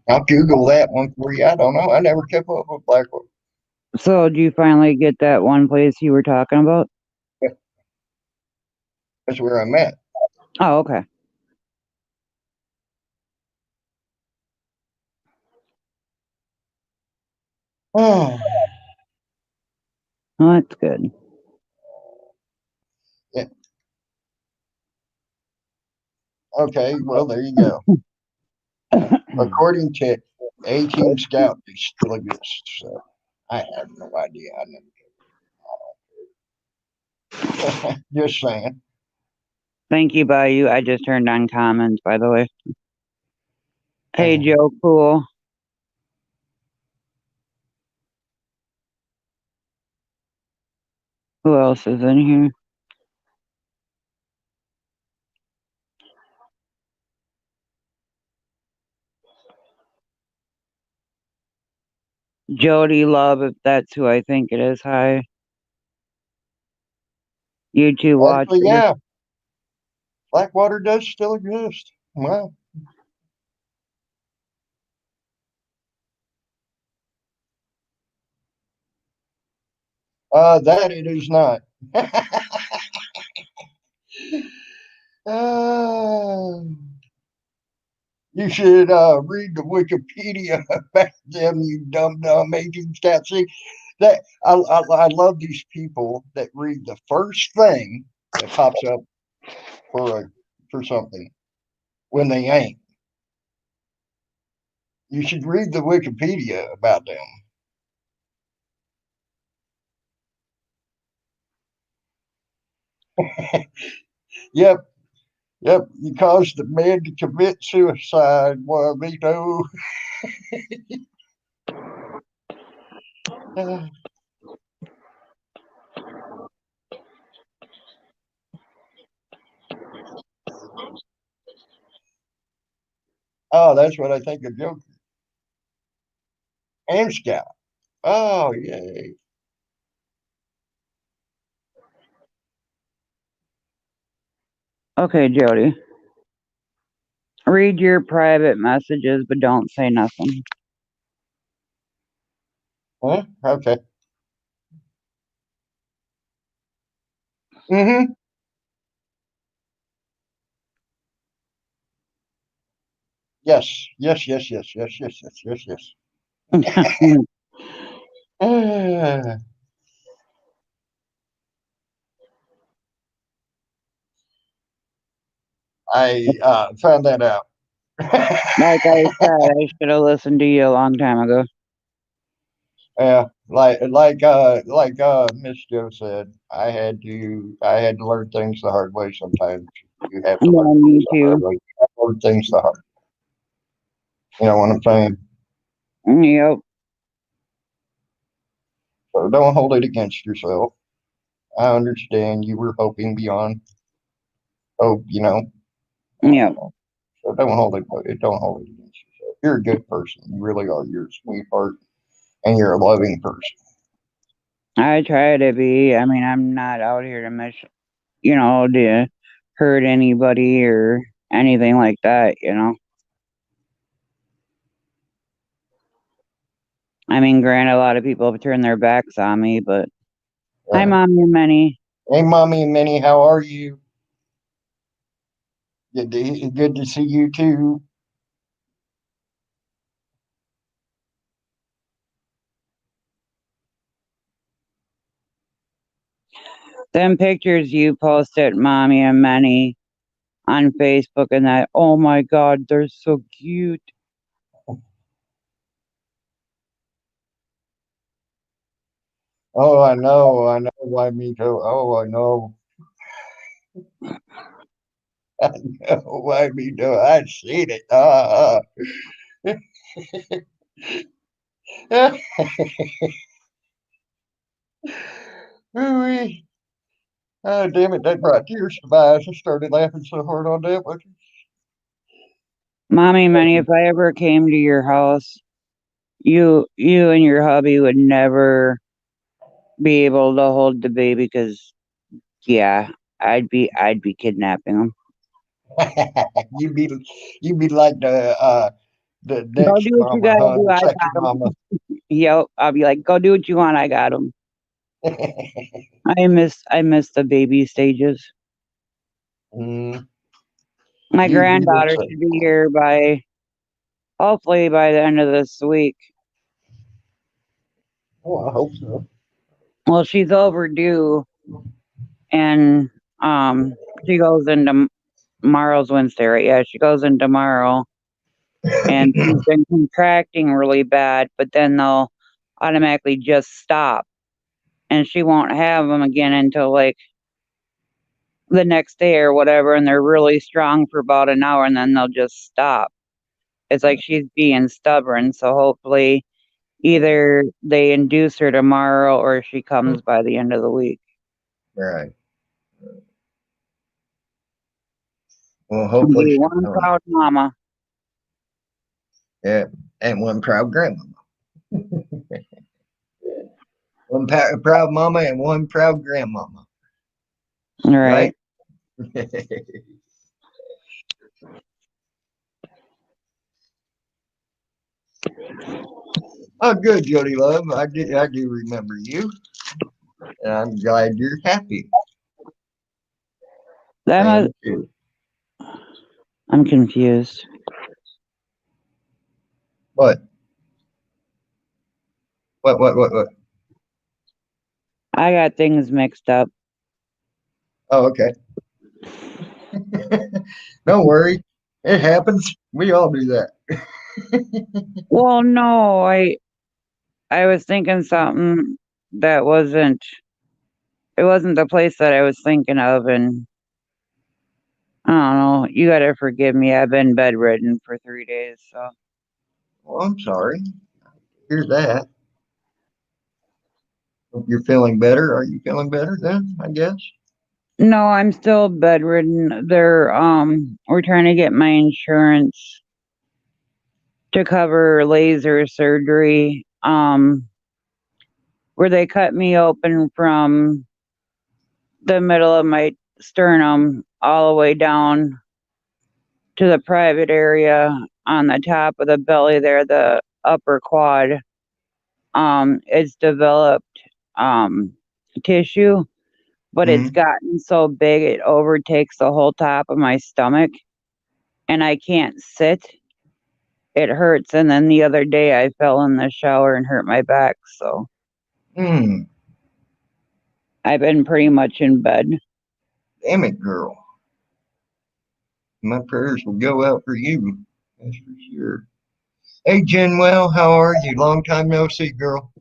I'll Google that one for you. I don't know. I never kept up with Blackwater. So, do you finally get that one place you were talking about? That's where I'm at. Oh, okay. Oh, Well, that's good. yeah. Okay. Well, there you go. According to A Team Scout, they still exist. So I have no idea. I never. Just saying. Thank you, Bayou. I just turned on comments, by the way. Hey, Oh, Joe, cool. Who else is in here? Jody Love, if that's who I think it is. Hi. You two Actually, watchers. yeah, Blackwater does still exist. Well, that it is not. uh, you should read the Wikipedia about them, you dumb agents cat. See that I love these people that read the first thing that pops up for for something when they ain't. You should read the Wikipedia about them. Yep, yep. You caused the man to commit suicide, Juanito. Oh, that's what I think of Joker and Scout. Oh, yay. Okay, Jody. Read your private messages, but don't say nothing. Huh? Okay. Mm-hmm. Yes. Yes. Yes. Yes. Yes. Yes. Yes. Yes. Yes. I found that out. Like I said, I should have listened to you a long time ago. Yeah, like Miss Joe said, I had to learn things the hard way. Sometimes you have to Yeah, learn things me the hard too. way. You have to learn things the hard. You know what I'm saying? Yep. So don't hold it against yourself. I understand you were hoping beyond hope. Yep. So don't hold it against yourself. You're a good person. You really are. You're a sweetheart, and you're a loving person. I try to be. I mean, I'm not out here to to hurt anybody or anything like that. I mean, granted, a lot of people have turned their backs on me, but I'm Yeah. on your many. Hey, mommy and Minnie, how are you? Good to see you too. Them pictures you posted, mommy and many, on Facebook and that, oh my God, they're so cute. Oh, I know why me too. Oh, I know, I know why me too. I've seen it. Ooh-wee. Oh, damn it, that brought tears to my eyes. I started laughing so hard on that one. Mommy and many, if I ever came to your house, you and your hubby would never be able to hold the baby because yeah, I'd be kidnapping him. you be you be like the Go next do what you mama, gotta huh? do. The I second got him. mama. Yep. I'll be like, go do what you want. I got him. I miss the baby stages. Mm, My you look granddaughter so should be cool. here by hopefully by the end of this week. Oh, I hope so. Well, she's overdue, and she goes into tomorrow's Wednesday, right? Yeah, she goes in tomorrow, and she's been contracting really bad, but then they'll automatically just stop, and she won't have them again until like the next day or whatever, and they're really strong for about an hour, and then they'll just stop. It's like she's being stubborn, so hopefully either they induce her tomorrow or she comes by the end of the week. Right. Well, And hopefully be she one will. proud mama. Yeah. And one proud grandma. One proud mama and one proud grandmama. Right? Right. Oh, good, Jody Love. I do remember you, and I'm glad you're happy. That I must, am too. I'm confused. What? What? I got things mixed up. Oh, okay. Don't worry. It happens. We all do that. Well, no, I was thinking something that wasn't it wasn't the place that I was thinking of, and I don't know. You gotta forgive me. I've been bedridden for 3 days, so Well, I'm sorry. Hear that. Hope you're feeling better. Are you feeling better then? I guess. no, I'm still bedridden. We're trying to get my insurance to cover laser surgery. Where they cut me open from the middle of my sternum all the way down to the private area on the top of the belly there, the upper quad. It's developed um tissue, but it's Hmm. gotten so big it overtakes the whole top of my stomach and I can't sit. It hurts. And then the other day I fell in the shower and hurt my back. So Hmm. I've been pretty much in bed. Damn it, girl. My prayers will go out for you. That's for sure. Hey, Jenwell, how are you? Long time no see, girl.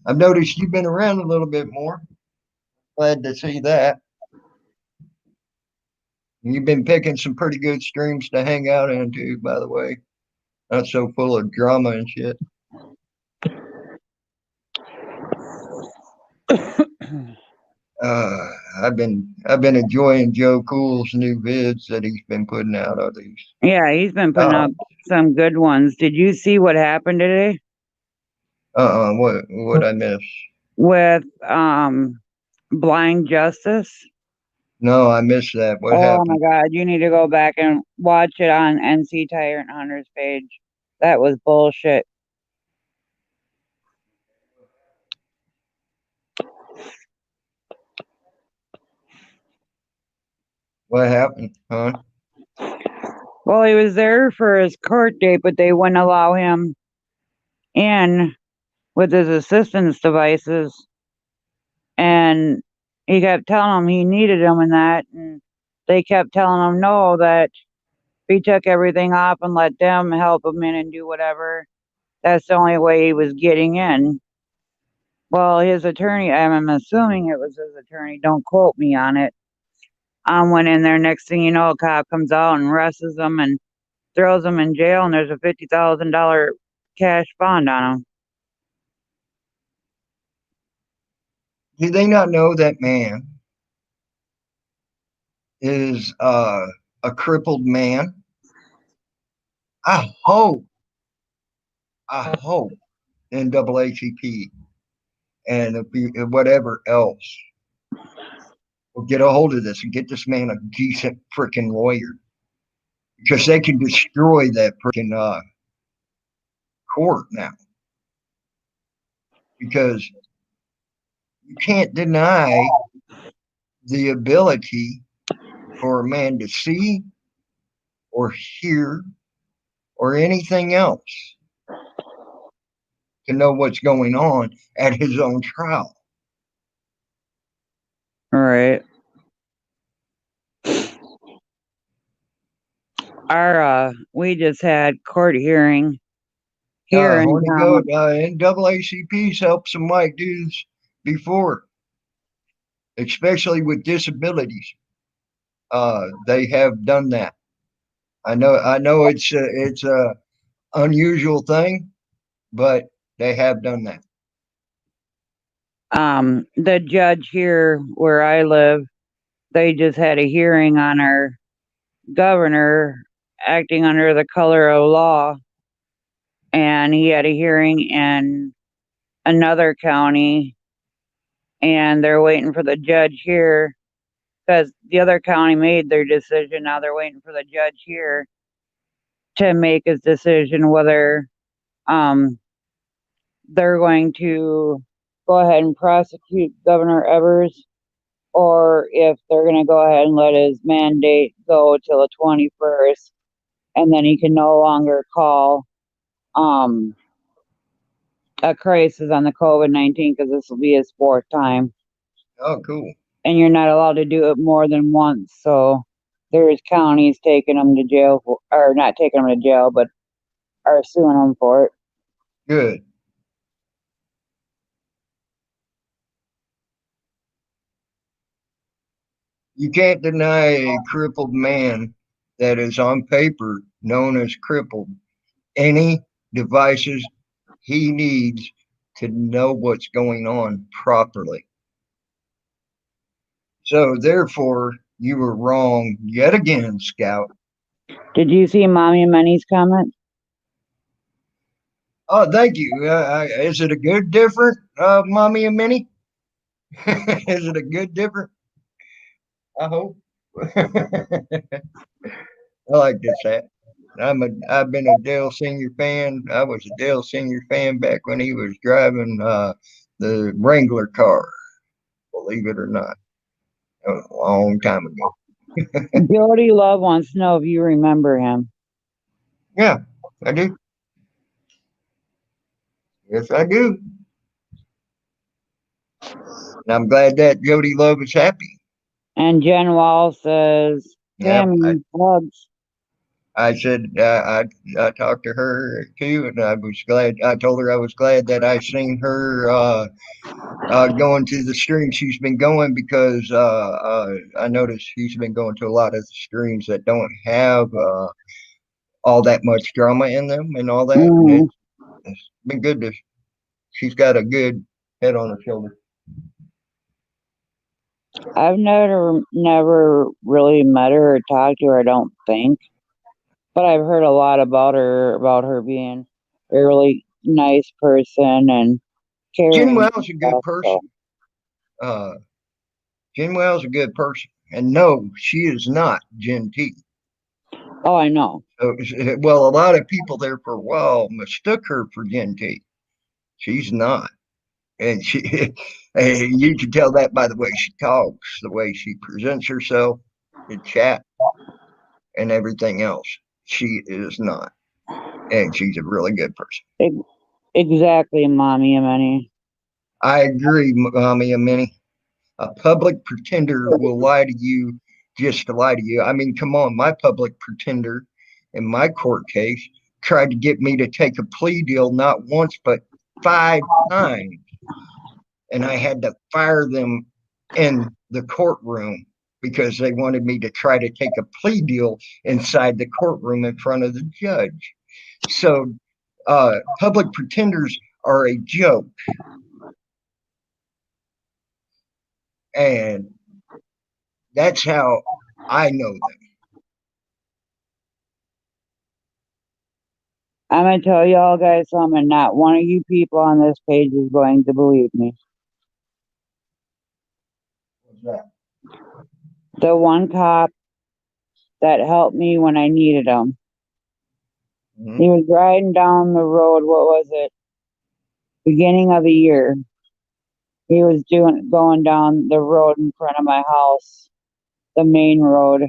I've noticed you've been around a little bit more. Glad to see that. You've been picking some pretty good streams to hang out into, by the way. Not so full of drama and shit. Uh, I've been enjoying Joe Cool's new vids that he's been putting out of these. Yeah, he's been putting Uh, up some good ones. Did you see what happened today what I miss? with Blind Justice? No, I missed that. What Oh my happened? God, you need to go back and watch it on NC Tyrant Hunter's page. That was bullshit. What happened, huh? Well, he was there for his court date, but they wouldn't allow him in with his assistance devices. And he kept telling him he needed them and that. And they kept telling him no, that if he took everything off and let them help him in and do whatever, that's the only way he was getting in. Well, his attorney, I'm assuming it was his attorney, don't quote me on it. Went in there. Next thing you know, a cop comes out and arrests him and throws him in jail, and there's a $50,000 cash bond on him. Do they not know that man is a crippled man? I hope, I hope NAACP and whatever else will get a hold of this and get this man a decent freaking lawyer because they can destroy that freaking court now because you can't deny the ability for a man to see or hear or anything else to know what's going on at his own trial. All right. We just had court hearing here in Horny town. goat, NAACP's helped some white dudes before, especially with disabilities. They have done that. I know it's a unusual thing, but they have done that. The judge here where I live, they just had a hearing on our governor acting under the color of law, and he had a hearing in another county, and they're waiting for the judge here because the other county made their decision. Now they're waiting for the judge here to make his decision whether um, they're going to go ahead and prosecute Governor Evers or if they're going to go ahead and let his mandate go till the 21st, and then he can no longer call um, a crisis on the COVID-19 because this will be his fourth time. Oh, cool. And you're not allowed to do it more than once. So there's counties taking them to jail, or not taking them to jail, but are suing them for it. Good. You can't deny a crippled man that is on paper known as crippled any devices he needs to know what's going on properly. So, therefore, you were wrong yet again, Scout. Did you see Mommy and Minnie's comment? Oh, thank you. Is it a good different, Mommy and Minnie? Is it a good different? I hope. I like this hat. I've been a Dale Senior fan. I was a Dale Senior fan back when he was driving the Wrangler car. Believe it or not, that was a long time ago. Jody Love wants to know if you remember him. Yeah, I do. Yes, I do. And I'm glad that Jody Love is happy. And Jen Wall says, Yeah, Tammy, hugs. I said I talked to her too, and I was glad. I told her I was glad that I seen her going to the stream she's been going because I noticed she's been going to a lot of streams that don't have all that much drama in them and all that, and Mm, it's been good to. She's got a good head on her shoulder. I've never really met her or talked to her, I don't think. But I've heard a lot about her being a really nice person and Jen caring and Wells a good stuff. So, person. Uh, Jen Wells a good person, and no, she is not Gen T. oh, I know. So, well, a lot of people there for a while mistook her for Gen T. She's not. And you can tell that by the way she talks, the way she presents herself, the chat, and everything else. She is not. And she's a really good person. Ex- exactly, Mommy and Minnie. I agree, Mommy and Minnie. A public pretender will lie to you just to lie to you. I mean, come on, my public pretender in my court case tried to get me to take a plea deal not once, but 5 times. And I had to fire them in the courtroom because they wanted me to try to take a plea deal inside the courtroom in front of the judge. So, public pretenders are a joke. And that's how I know them. I'm going to tell y'all guys something. Not one of you people on this page is going to believe me. What's that? The one cop that helped me when I needed him. Mm-hmm. He was riding down the road. What was it? Beginning of the year. He was going down the road in front of my house, the main road,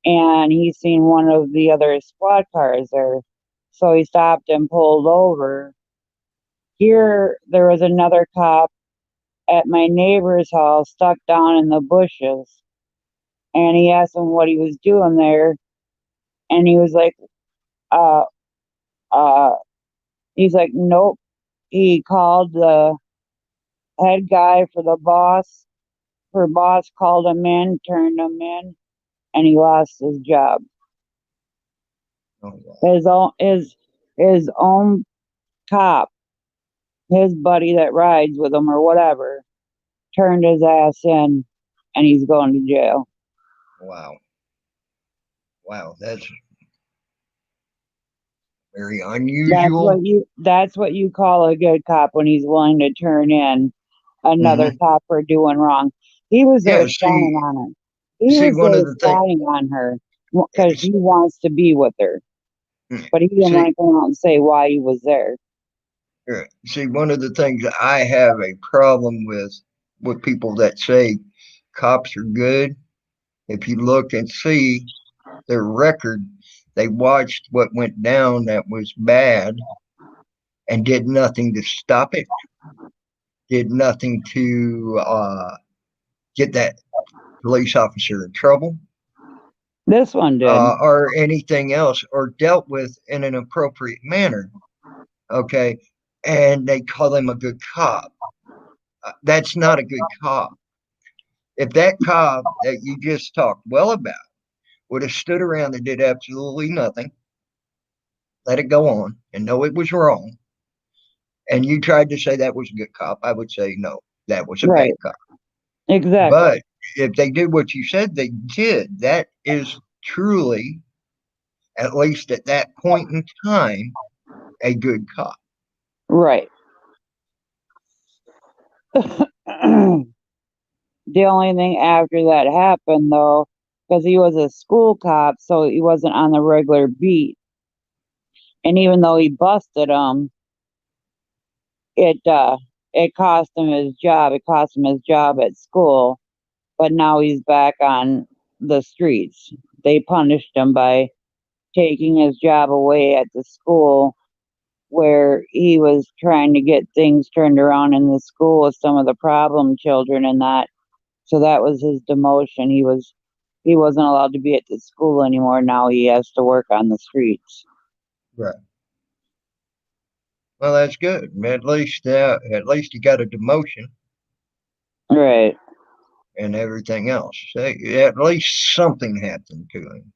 and he seen one of the other squad cars there. So he stopped and pulled over. Here, there was another cop at my neighbor's house stuck down in the bushes. And he asked him what he was doing there. And he was like, uh, uh, he's like, nope. He called the head guy for the boss. Her boss called him in, turned him in, and he lost his job. Oh, wow. His own cop his buddy that rides with him or whatever turned his ass in, and he's going to jail. Wow. Wow. That's very unusual. That's what you call a good cop when he's willing to turn in another Hmm. cop for doing wrong. He was Yeah. there spying on her. He See, was one there of the things, spying on her because he wants to be with her. But he didn't want see, to come out and say why he was there. see, one of the things that I have a problem with people that say cops are good. If you look and see their record, they watched what went down that was bad and did nothing to stop it, did nothing to get that police officer in trouble, This one did. or anything else, or dealt with in an appropriate manner. Okay. And they call him a good cop. That's not a good cop. If that cop that you just talked well about would have stood around and did absolutely nothing, let it go on, and know it was wrong, and you tried to say that was a good cop, I would say no, that was a bad Right. cop. Exactly. But if they did what you said they did, that is truly, at least at that point in time, a good cop. Right. The only thing after that happened, though, because he was a school cop, so he wasn't on the regular beat. And even though he busted him, it cost him his job. It cost him his job at school. But now he's back on the streets. They punished him by taking his job away at the school where he was trying to get things turned around in the school with some of the problem children and that. So that was his demotion. He wasn't allowed to be at the school anymore. Now he has to work on the streets. Right. Well, that's good. At least you got a demotion Right. and everything else. At least something happened to him.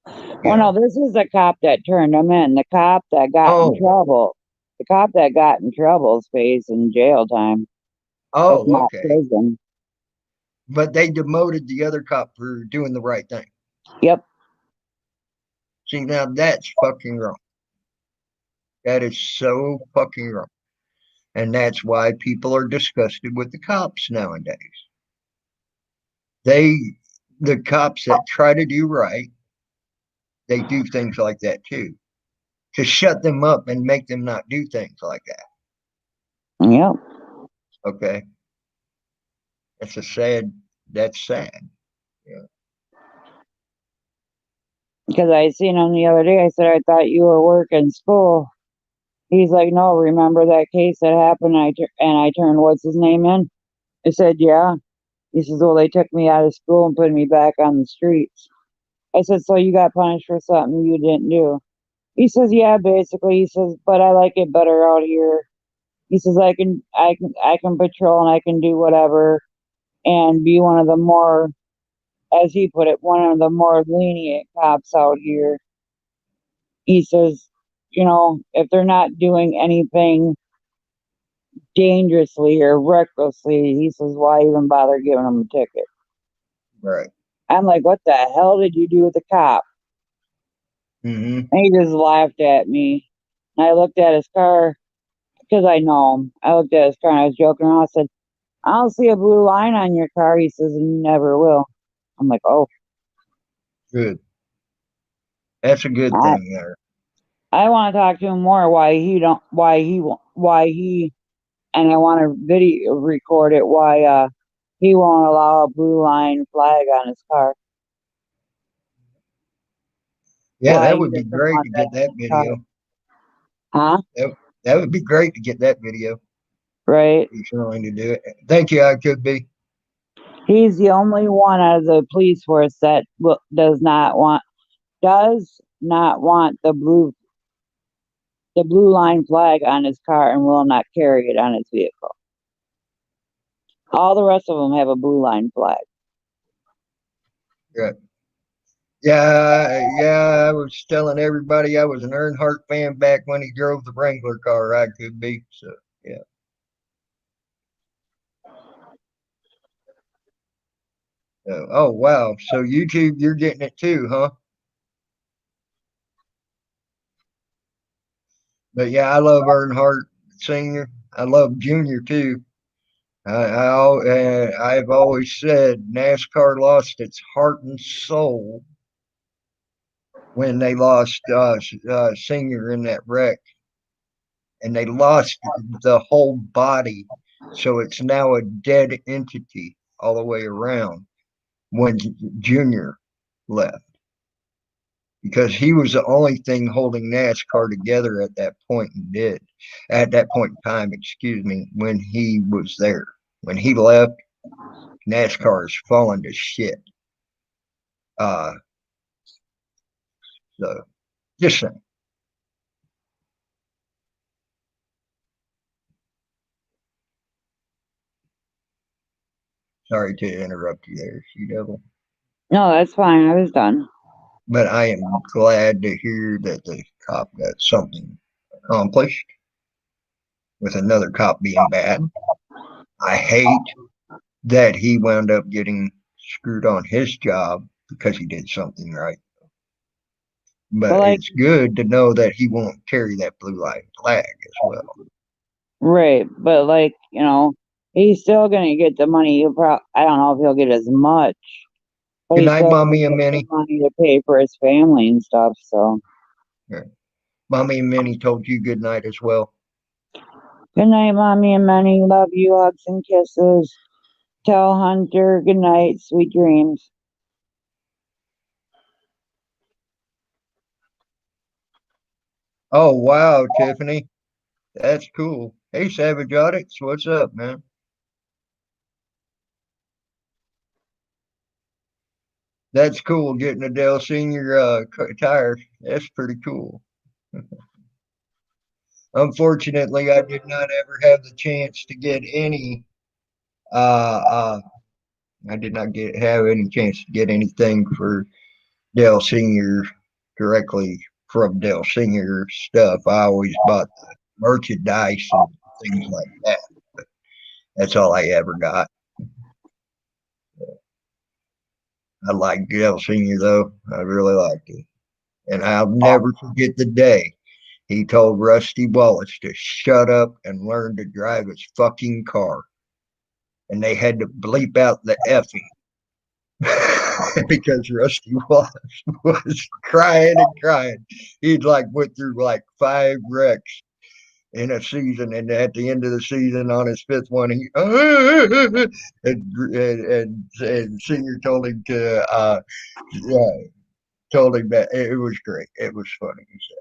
You Well, no, know. this is the cop that turned him in. The cop that got in Oh, trouble. The cop that got in trouble is facing jail time. That's oh, not okay. prison. But they demoted the other cop for doing the right thing. Yep. See, now that's fucking wrong. That is so fucking wrong. And that's why people are disgusted with the cops nowadays. They, the cops that try to do right, they do things like that too, to shut them up and make them not do things like that. Yep. Okay. That's a sad, that's sad. Yeah. Because I seen him the other day. I said, I thought you were working school. He's like, no, remember that case that happened? And I turned, what's his name in? I said, yeah. He says, well, they took me out of school and put me back on the streets. I said, so you got punished for something you didn't do? He says, yeah, basically. He says, but I like it better out here. He says, I can patrol and I can do whatever and be one of the more, as he put it, one of the more lenient cops out here. He says, if they're not doing anything dangerously or recklessly, he says, why even bother giving them a ticket? Right. I'm like, what the hell did you do with the cop? Mm-hmm. And he just laughed at me. And I looked at his car because I know him. I looked at his car and I was joking around. I said, I don't see a blue line on your car. He says, and you never will. I'm like, oh, Good. That's a good I, thing there. I want to talk to him more. Why he, and I want to video record it. Why he won't allow a blue line flag on his car. Yeah, Why that he would be doesn't great want to that get on that his car. video. Huh? That would be great to get that video. Right. He's willing to do it. Thank you. I could be. He's the only one out of the police force that does not want the blue line flag on his car and will not carry it on his vehicle. All the rest of them have a blue line flag. Yeah. Yeah. I was telling everybody I was an Earnhardt fan back when he drove the Wrangler car. I could be. So Yeah. Oh wow. So YouTube, you're getting it too, huh? But yeah, I love Earnhardt Senior. I love Junior too. I've always said NASCAR lost its heart and soul when they lost Senior in that wreck, and they lost the whole body. So it's now a dead entity all the way around when Junior left because he was the only thing holding NASCAR together at that point and did at that point in time, excuse me, when he was there. When he left, NASCAR is falling to shit. Uh, so just saying. Sorry to interrupt you there, She Devil. No, that's fine. I was done. But I am glad to hear that the cop got something accomplished with another cop being bad. I hate that he wound up getting screwed on his job because he did something right. But But like, it's good to know that he won't carry that blue line flag as well. right, but like, he's still gonna get the money. I don't know if he'll get as much, but Good he's night, still gonna Mommy and get the Minnie. money to pay for his family and stuff. So, Yeah. Mommy and Minnie told you good night as well. good night, mommy and Manny. Love you, hugs and kisses. Tell Hunter good night, sweet dreams. Oh, wow, Tiffany. That's cool. Hey, Savage Audits, what's up, man? That's cool getting a Dell Senior tire. That's pretty cool. Unfortunately, I did not ever have the chance to get any. Uh, uh, I did not get have any chance to get anything for Dell Senior directly from Dell Senior stuff. I always bought the merchandise and things like that. That's all I ever got. I liked Dell Senior though. I really liked it, and I'll never forget the day he told Rusty Wallace to shut up and learn to drive his fucking car. And they had to bleep out the effing because Rusty Wallace was crying and crying. He'd like went through like 5 wrecks in a season, and at the end of the season, on his fifth one, he and Senior told him to told him that it was great. It was funny. So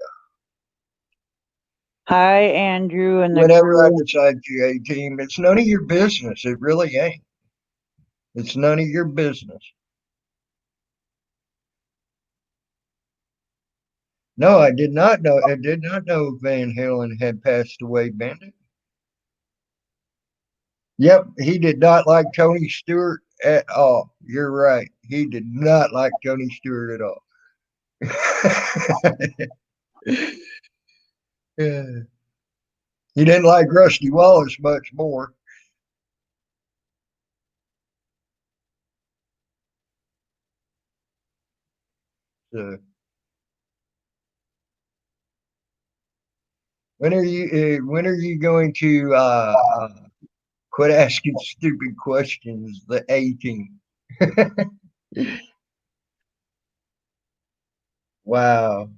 Hi, Andrew and the whenever I crew. decide to a team, it's none of your business. It really ain't. It's none of your business. No, I did not know. I did not know Van Halen had passed away, Bandit. Yep, he did not like Tony Stewart at all. You're right. He did not like Tony Stewart at all. Yeah. He didn't like Rusty Wallace much more. So when are you going to quit asking stupid questions? The A team. Wow.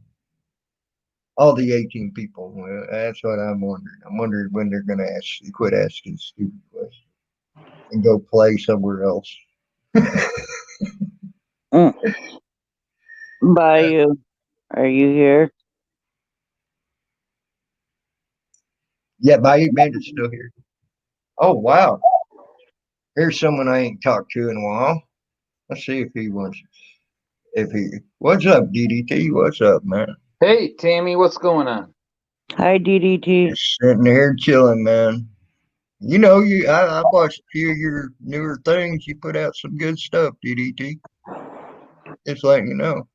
All the 18 people. Well, that's what I'm wondering. I'm wondering when they're going to quit asking stupid questions and go play somewhere else. Mm, Bayou, are you here? Yeah, my 8 Bandit's still here. Oh, wow. Here's someone I ain't talked to in a while. Let's see if he wants, if he, what's up, DDT? What's up, man? Hey, Tammy, what's going on? Hi, DDT. Just sitting here chilling, man. You know, I watched a few of your newer things. You put out some good stuff, DDT. Just letting you know.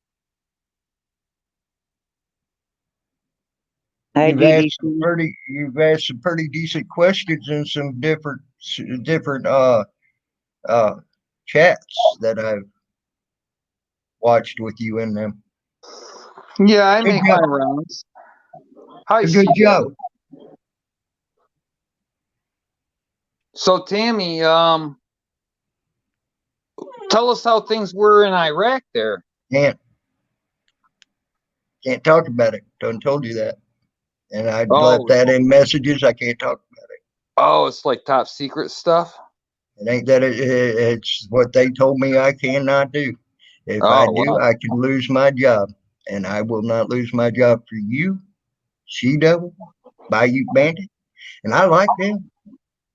Hi, DDC. You've asked some pretty decent questions in some different uh chats that I've watched with you in them. Yeah, I Good make my job. rounds. Hi, A good C job. Devil. So, Tammy, tell us how things were in Iraq there. Can't can't talk about it. Done told you that. And I left Oh, that in messages. I can't talk about oh, it's like top secret stuff. it. It ain't that it's what they told me I cannot do. If I Oh, do, wow. I can lose my job. And I will not lose my job for you, She Devil, Bayou Bandit. And I like them.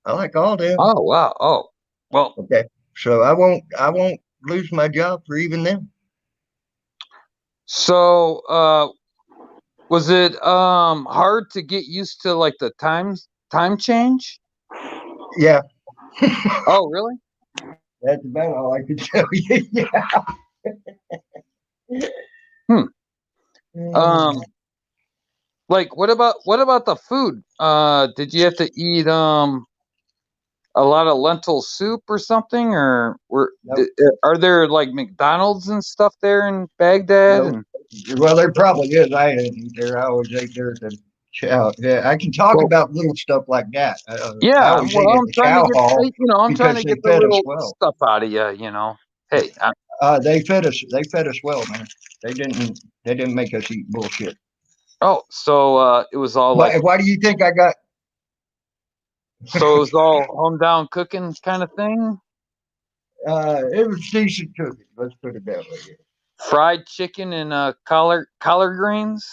I like all them. Oh, wow. Oh, well, Okay. So I won't lose my job for even them. so, was it hard to get used to like the time change? Yeah. Oh, really? That's about all I can tell you. Yeah. Hmm. Mm. Um, like what about the food? Did you have to eat a lot of lentil soup or something, or Nope. are there like McDonald's and stuff there in Baghdad? Nope. And Well, there probably is. I didn't eat there. I always ate there at the chow. Yeah, I can talk well, about little stuff like that. I yeah, always ate well, at I'm the trying to chow get hall I'm trying because to they get the fed us little well. stuff out of you. Hey, They fed us. They fed us well, man. They didn't. They didn't make us eat bullshit. oh, so it was all like Why do you think I got? so it was all home down cooking kind of thing. It was decent cooking. Let's put it that way. Fried chicken and collard greens.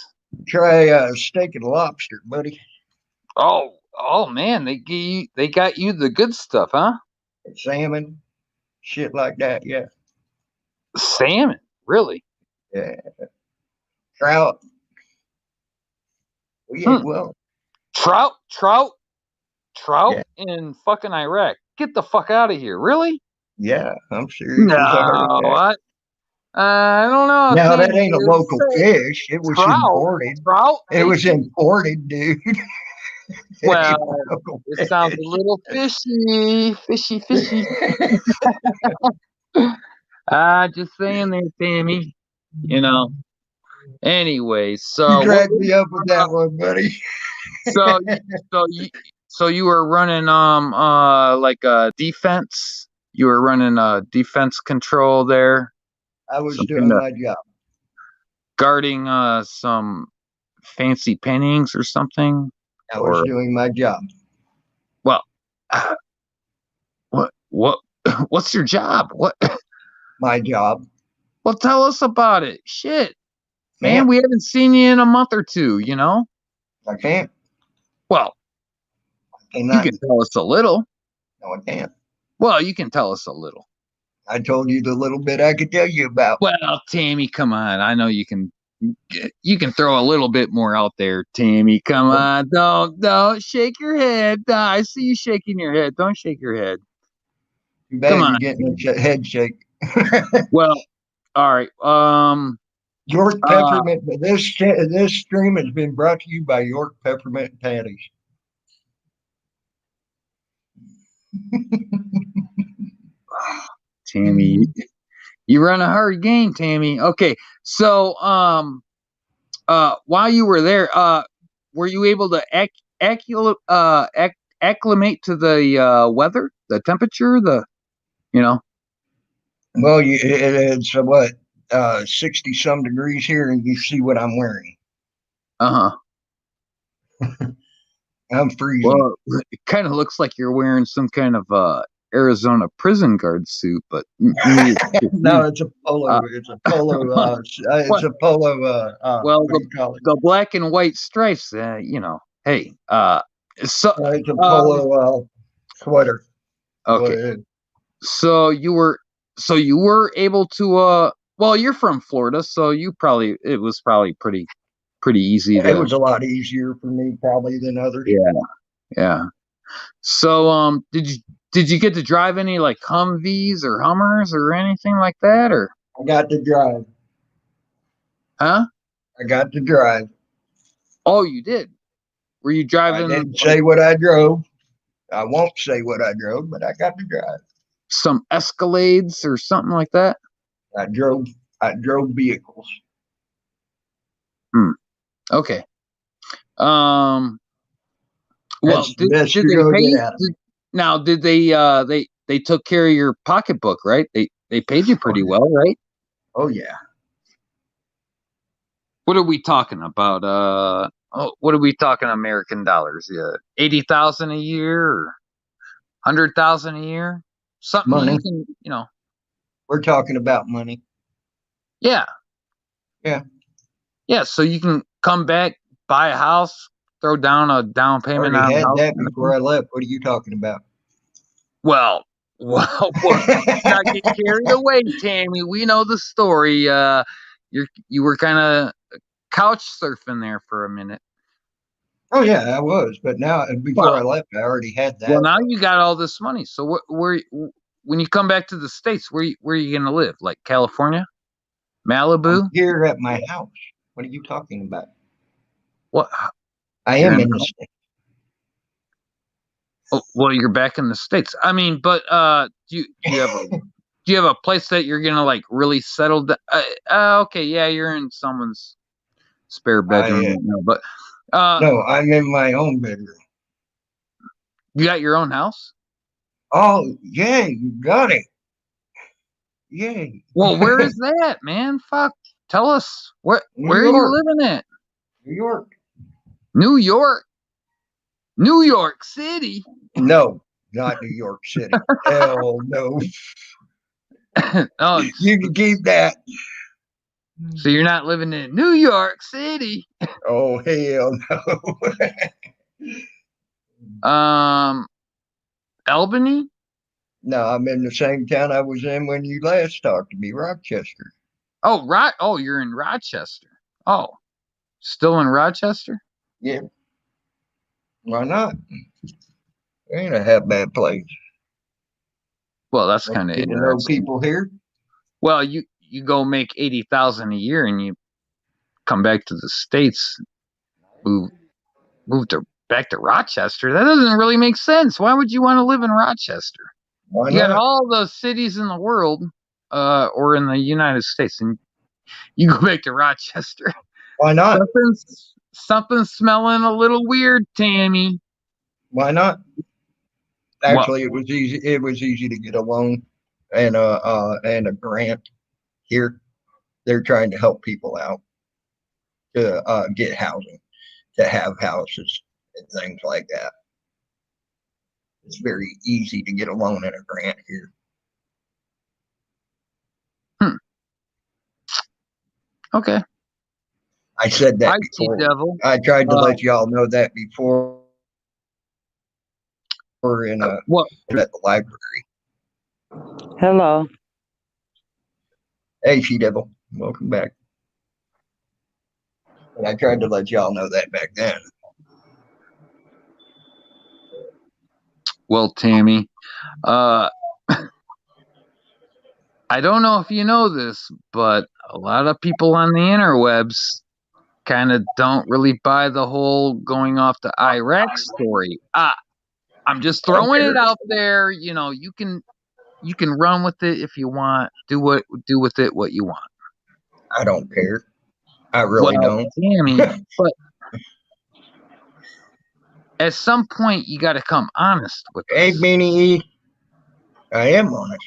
Try steak and lobster, buddy. Oh man, they got you the good stuff, huh? Salmon, shit like that. Yeah, Salmon, really? yeah. Trout. We ate Hmm. well. Trout, trout, trout Yeah, in fucking Iraq. Get the fuck out of here, really? yeah. I'm serious No, as a heart attack. I don't know, Now that Tammy. ain't a local fish. It was Trout, imported. trout It was tasted imported, dude. It ain't well. local It sounds a fish. little fishy. Just saying there, Tammy. You know. Anyway, You so cracked me up with that one, buddy. so you, so you, so you were running like a defense. You were running a defense control there. I was Some kind doing of my job. guarding some fancy paintings or something. I was Or doing my job. well, what what's your job? What? My job. Well, tell us about it. Shit, man, Can't. we haven't seen you in a month or two. You know. I can't. Well, you Cannot. can tell us a little. No, I can't. Well, you can tell us a little. I told you the little bit I could tell you about. Well, Tammy, come on. I know you can. You can throw a little bit more out there, Tammy. Come on, don't shake your head. I see you shaking your head. Don't shake your head. Too Come bad on. you're getting a head shake. Well, all right. York Uh, peppermint. This stream has been brought to you by York peppermint patties. Tammy, you run a hard game, Tammy. Okay, so while you were there, were you able to acclimate to the weather, the temperature, you know? Well, it's what 60 some degrees here, and you see what I'm wearing. Uh huh. I'm freezing. Well, it kind of looks like you're wearing some kind of Arizona prison guard suit, but maybe No, it's a polo. uh, It's a polo. It's what? a polo. Well, What do you call it? the black and white stripes. Hey. So It's a um, polo sweater. okay. Well, So you were able to well, you're from Florida, so it was probably pretty easy it to was a lot easier for me probably than others. yeah, yeah. So did you get to drive any like Humvees or Hummers or anything like that, or I got to drive. huh? I got to drive. Oh, you did. Were you I driving didn't say what I drove. I won't say what I drove, but I got to drive. some Escalades or something like that? I drove. I drove vehicles. Okay. Um. Well, That's the best did you're they gonna pay get you? out of me. Now, did they took care of your pocketbook, right? They paid you Oh pretty yeah. well, right? Oh yeah. What are we talking about? What are we talking American dollars? Yeah, 80,000 a year or 100,000 a year? Something you Money. can, We're talking about money. yeah, Yeah. yeah. So you can come back, buy a house, throw down a down payment Already on a had house. that Kind of before thing. I left. What are you talking about? Well, well, not get carried away, Tammy. We know the story. You were kind of couch surfing there for a minute. Oh yeah, I was. But now, before I Well, left, I already had well, that. now Though. you got all this money. So when you come back to the States, where are you gonna live? Like California, I'm Malibu? here at my house. What are you talking about? What? I You're am in? in the state. Oh, well, you're back in the States. I mean, but do you have a place that you're gonna like really settle down? Okay, yeah, you're in someone's spare bedroom I right now, but uh, no, I'm in my own bedroom. you got your own house. Oh yeah, you got it. Yay. Well, where is that, man? Fuck, tell us New where are you York. living at? New York. New York, New York City. No, not New York City. Hell no. Oh, You can keep that. so you're not living in New York City. Oh hell no. Um, Albany. No, I'm in the same town I was in when you last talked to me, Rochester. Oh, right. Oh, you're in Rochester. Oh, still in Rochester? Yeah, why not? Ain't a half bad place. Well, that's Want kind of to get to know interesting. people here? Well, you go make 80,000 a year and you come back to the States, move move to back to Rochester. That doesn't really make sense. Why would you want to live in Rochester? Why You got not? all the cities in the world, or in the United States, and you go back to Rochester. Why not? Something's smelling a little weird, Tammy. Why not? Well, Actually, it was easy. It was easy to get a loan and a grant here. They're trying to help people out to get housing, to have houses and things like that. It's very easy to get a loan and a grant here. hmm, okay. I said Hi, that T before. Devil. I tried to Uh, let y'all know that before in what? at the library. Hello. Hey, She Devil, welcome back. And I tried to let y'all know that back then. Well, Tammy. Uh, I don't know if you know this, but a lot of people on the interwebs kind of don't really buy the whole going off to Iraq story. I'm just I don't throwing it care. out there. You can run with it if you want. Do with it what you want. I don't care. I really Well, don't. Tammy, but at some point you got to come honest with Hey, us. Beanie, I am honest.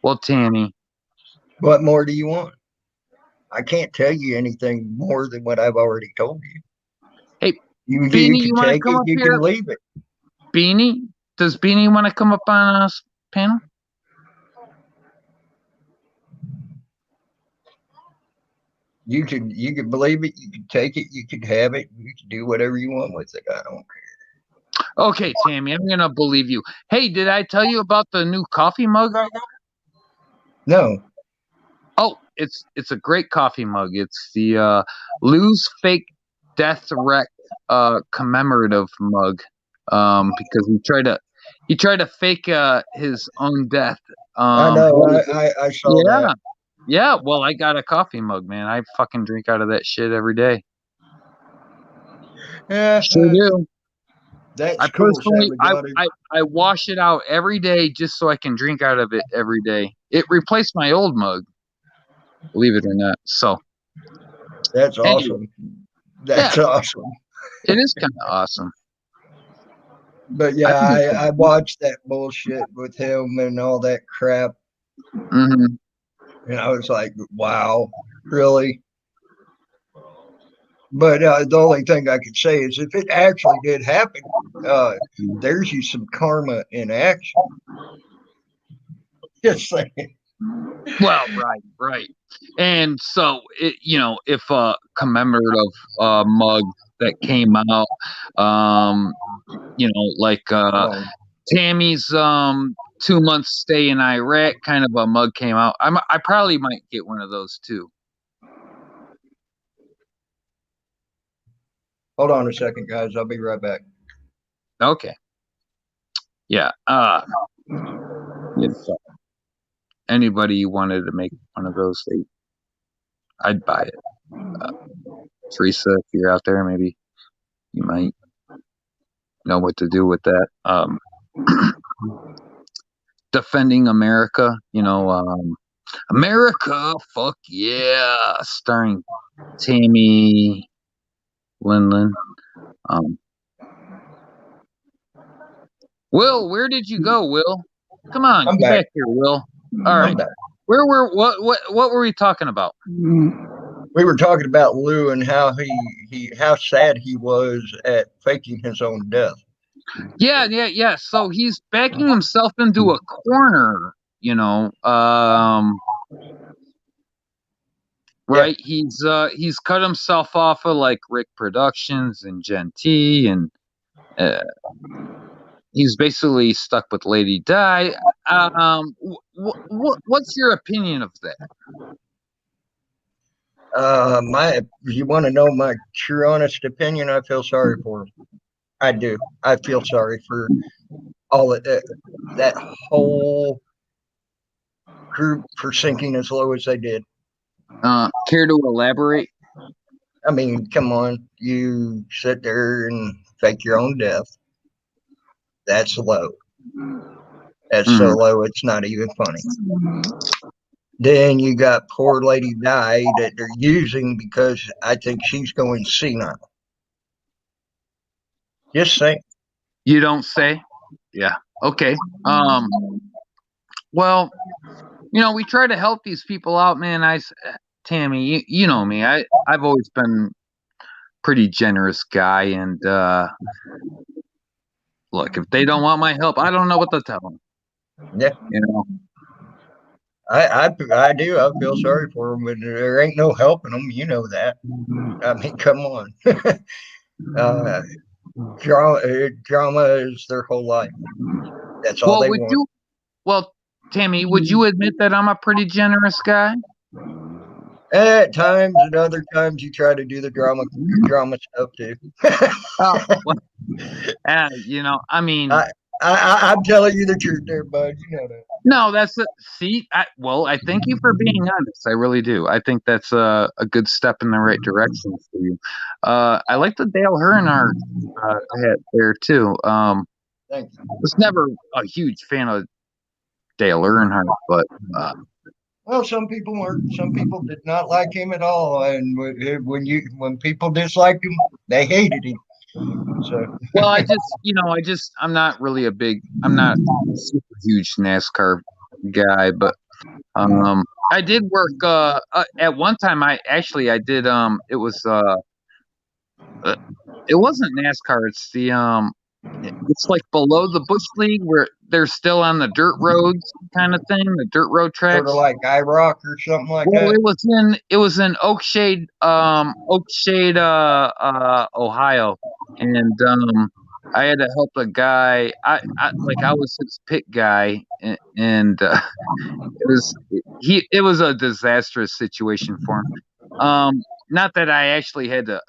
Well, Tammy, What more do you want? I can't tell you anything more than what I've already told you. hey, You Beanie, you can want to take come it, up you here? can leave it. Beanie, does Beanie want to come up on us panel? You can believe it, you can take it, you can have it, you can do whatever you want with it. I don't care. Okay, Tammy, I'm gonna believe you. Hey, did I tell you about the new coffee mug I got? No. Oh, it's a great coffee mug. It's the Lose Fake Death Wreck commemorative mug. Because he tried to fake his own death. I know, Well, I saw that. yeah, yeah. Well, I got a coffee mug, man. I fucking drink out of that shit every day. Yeah, Sure do. that's I cool, personally, Savage Otter. I wash it out every day just so I can drink out of it every day. It replaced my old mug, believe it or not. So That's anyway, awesome. yeah, That's awesome. it is kind of awesome. But I yeah, think it's I watched that bullshit with him and all that crap, mm-hmm. and I was like, wow, really? But the only thing I could say is if it actually did happen, uh, there's you some karma in action. Just saying. Well, right. And so, if a commemorative mug that came out, um, like Oh, Tammy's 2 month stay in Iraq kind of a mug came out. I probably might get one of those too. hold on a second, guys. I'll be right back. Okay. Yeah. If anybody wanted to make one of those, I'd buy it. Teresa, if you're out there, maybe you might know what to do with that. Defending America, America, fuck yeah, starring Tammy Linlin. Um, Will, where did you go, Will? Come on, I'm get back. back here, Will. All I'm right, back. what were we talking about? We were talking about Lou and how how sad he was at faking his own death. Yeah. So he's backing himself into a corner, Yeah. right? He's cut himself off of like Rick Productions and Gen T, and uh, he's basically stuck with Lady Di. What's your opinion of that? You want to know my true, honest opinion? I feel sorry for him. I do. I feel sorry for all of that whole group for sinking as low as they did. Care to elaborate? I mean, come on, you sit there and fake your own death. That's low. That's so Mhm. low, it's not even funny. Then you got poor Lady Di that they're using because I think she's going senile. Just saying. You don't say? Yeah. Okay. Well, we try to help these people out, man. Tammy, you know me. I've always been pretty generous guy, and look, if they don't want my help, I don't know what to tell them. Yeah, You know. I do. I feel sorry for them, but there ain't no helping them. You know that. I mean, come on. uh, drama is their whole life. That's all Well, they would want. you? Well, Tammy, would you admit that I'm a pretty generous guy? At times, and other times, you try to do the drama stuff too. Oh, well, I mean, I, I'm telling you the truth, there, bud. You know that. no, that's it. See, I thank you for being honest. I really do. I think that's a good step in the right direction for you. I like the Dale Earnhardt hat there too. Thank you. Was never a huge fan of Dale Earnhardt, but Well, some people weren't. Some people did not like him at all, and when people disliked him, they hated him. So well, I'm not a super huge NASCAR guy, but I did work at one time. I did uh, it wasn't NASCAR. It's like below the Bush League where they're still on the dirt roads kind of thing, the dirt road sort of tracks. like IROC or something like Well, that. it was in Oakshade, Ohio, and I had to help a guy. I was his pit guy, and it was a disastrous situation for him. Not that I actually had to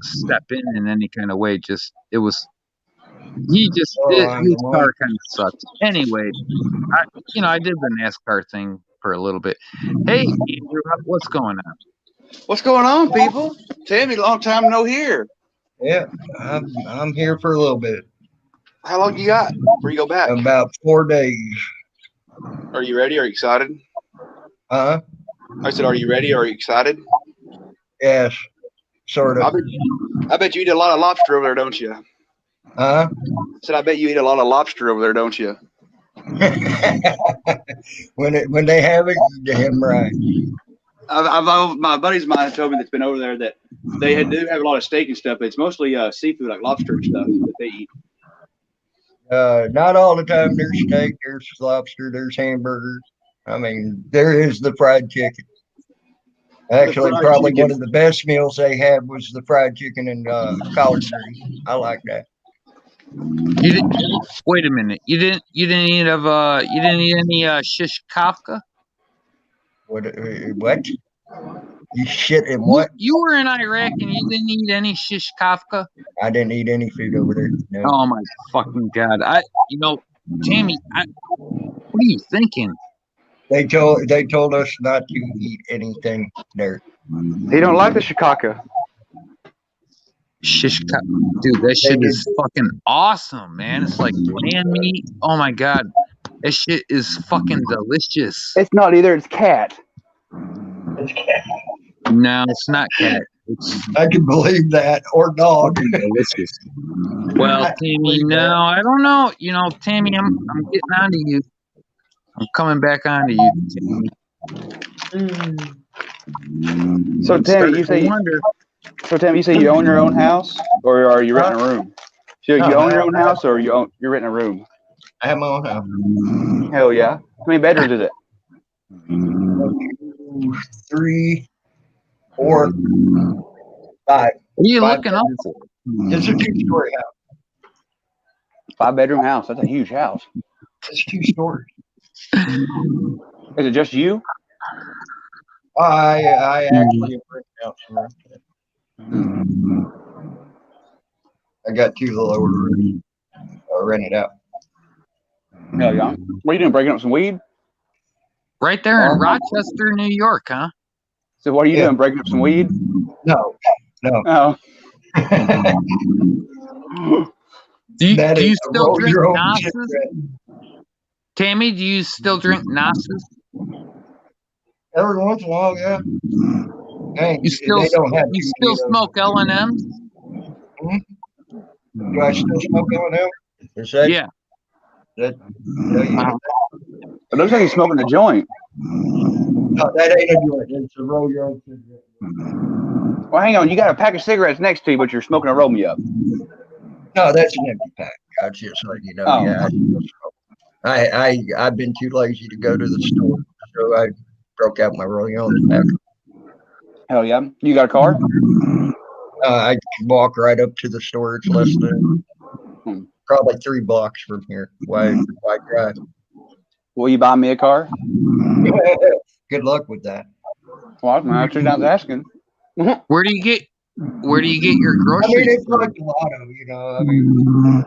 step in any kind of way. Just it was Oh, I'm the his car one. kind of sucked. Anyway, I did the NASCAR thing for a little bit. Hey, Andrew, what's going on? What's going on, people? Tammy, long time no hear. Yeah, I'm here for a little bit. How long you got before you go back? About 4 days. Are you ready? Are you excited? Huh? I said, are you ready? Are you excited? Yes, sort of. I bet you eat a lot of lobster over there, don't you? Huh? I said, I bet you eat a lot of lobster over there, don't you? when they have it, you damn right. My buddies of mine have told me that's been over there that they do have a lot of steak and stuff, but it's mostly seafood like lobster and stuff that they eat. Not all the time. There's steak, there's lobster, there's hamburgers. I mean, there is the fried chicken. The Actually, fried probably chicken. one of the best meals they had was the fried chicken and collard greens. I like that. You did, wait a minute. You didn't eat any shish kafka? What? You shit in You what? you were in Iraq and you didn't eat any shish kafka? I didn't eat any food over there. No. Oh my fucking god! Tammy, what are you thinking? They told us not to eat anything there. He don't like the shikaka. Shish kafka, dude, that They shit did. is fucking awesome, man. It's like lamb meat. Oh my god, that shit is fucking delicious. It's not either. It's cat. No, it's not cat. It's I can believe that. Or dog. fucking delicious. Well, I can Tammy, believe no, that. I don't know. Tammy, I'm getting onto you. I'm coming back onto you, Tammy. So Tammy, Starting you to say wonder. you own your own house, or are you renting a room? So No, you own your no, own house, or you're renting a room? I have my own house. Hell yeah! How many bedrooms is it? 2, 3, 4, 5. What are you 5 looking up bedrooms. for? It's a 2-story house. 5-bedroom house. That's a huge house. It's 2 stories. Is it just you? I actually have rented out some rooms. I got 2 lower rooms rented out. Hell yeah! What are you doing? Breaking up some weed? Right there in Rochester, New York, huh? So what are you Yeah. doing? Breaking up some weed? No. Oh. Do you That is still roll drink your own Nasses? cigarette. Tammy, do you still drink Nasses? Every once in a while, yeah. Hey, You still they don't have you too still many of those. smoke L&M's? Do I still smoke L&M? Is that Yeah. that? No, you know, It looks like he's smoking a joint. no, that ain't a joint. It's a roll your own cigarette. Well, hang on. You got a pack of cigarettes next to you, but you're smoking a roll me up. No, that's an empty pack. I just let you know. Oh. Yeah, I still smoke. I've been too lazy to go to the store, so I broke out my roll your own pack. Hell yeah! You got a car? I can walk right up to the store. It's less than probably 3 blocks from here. Why drive? Will you buy me a car? Good luck with that. Well, I'm sure not asking. Where do you get your I groceries? mean, it's like a lotto, you know. I mean,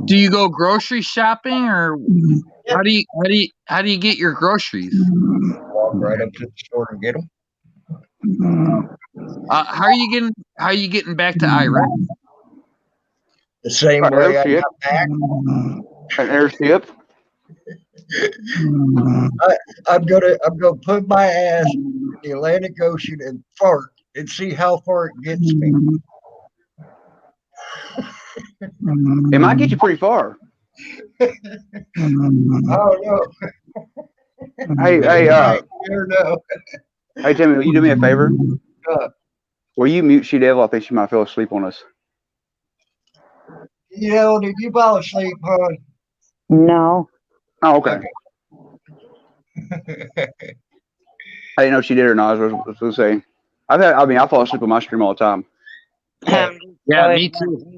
Do you go grocery shopping, or how do you get your groceries? walk right up to the store and get them. How are you getting back to Iraq? The same An way I airship. got back. An airship. I'm gonna put my ass in the Atlantic Ocean and fart and see how far it gets me. It might get you pretty far. I don't know. Hey, I never know. hey, Timmy, will you do me a favor? Uh, Will you mute She Devil? I think she might fell asleep on us. You know, did you fall asleep, hon? No. Oh, okay. I didn't know if she did or not. I was going to say. I fall asleep on my stream all the time. Yeah. Yeah, me too.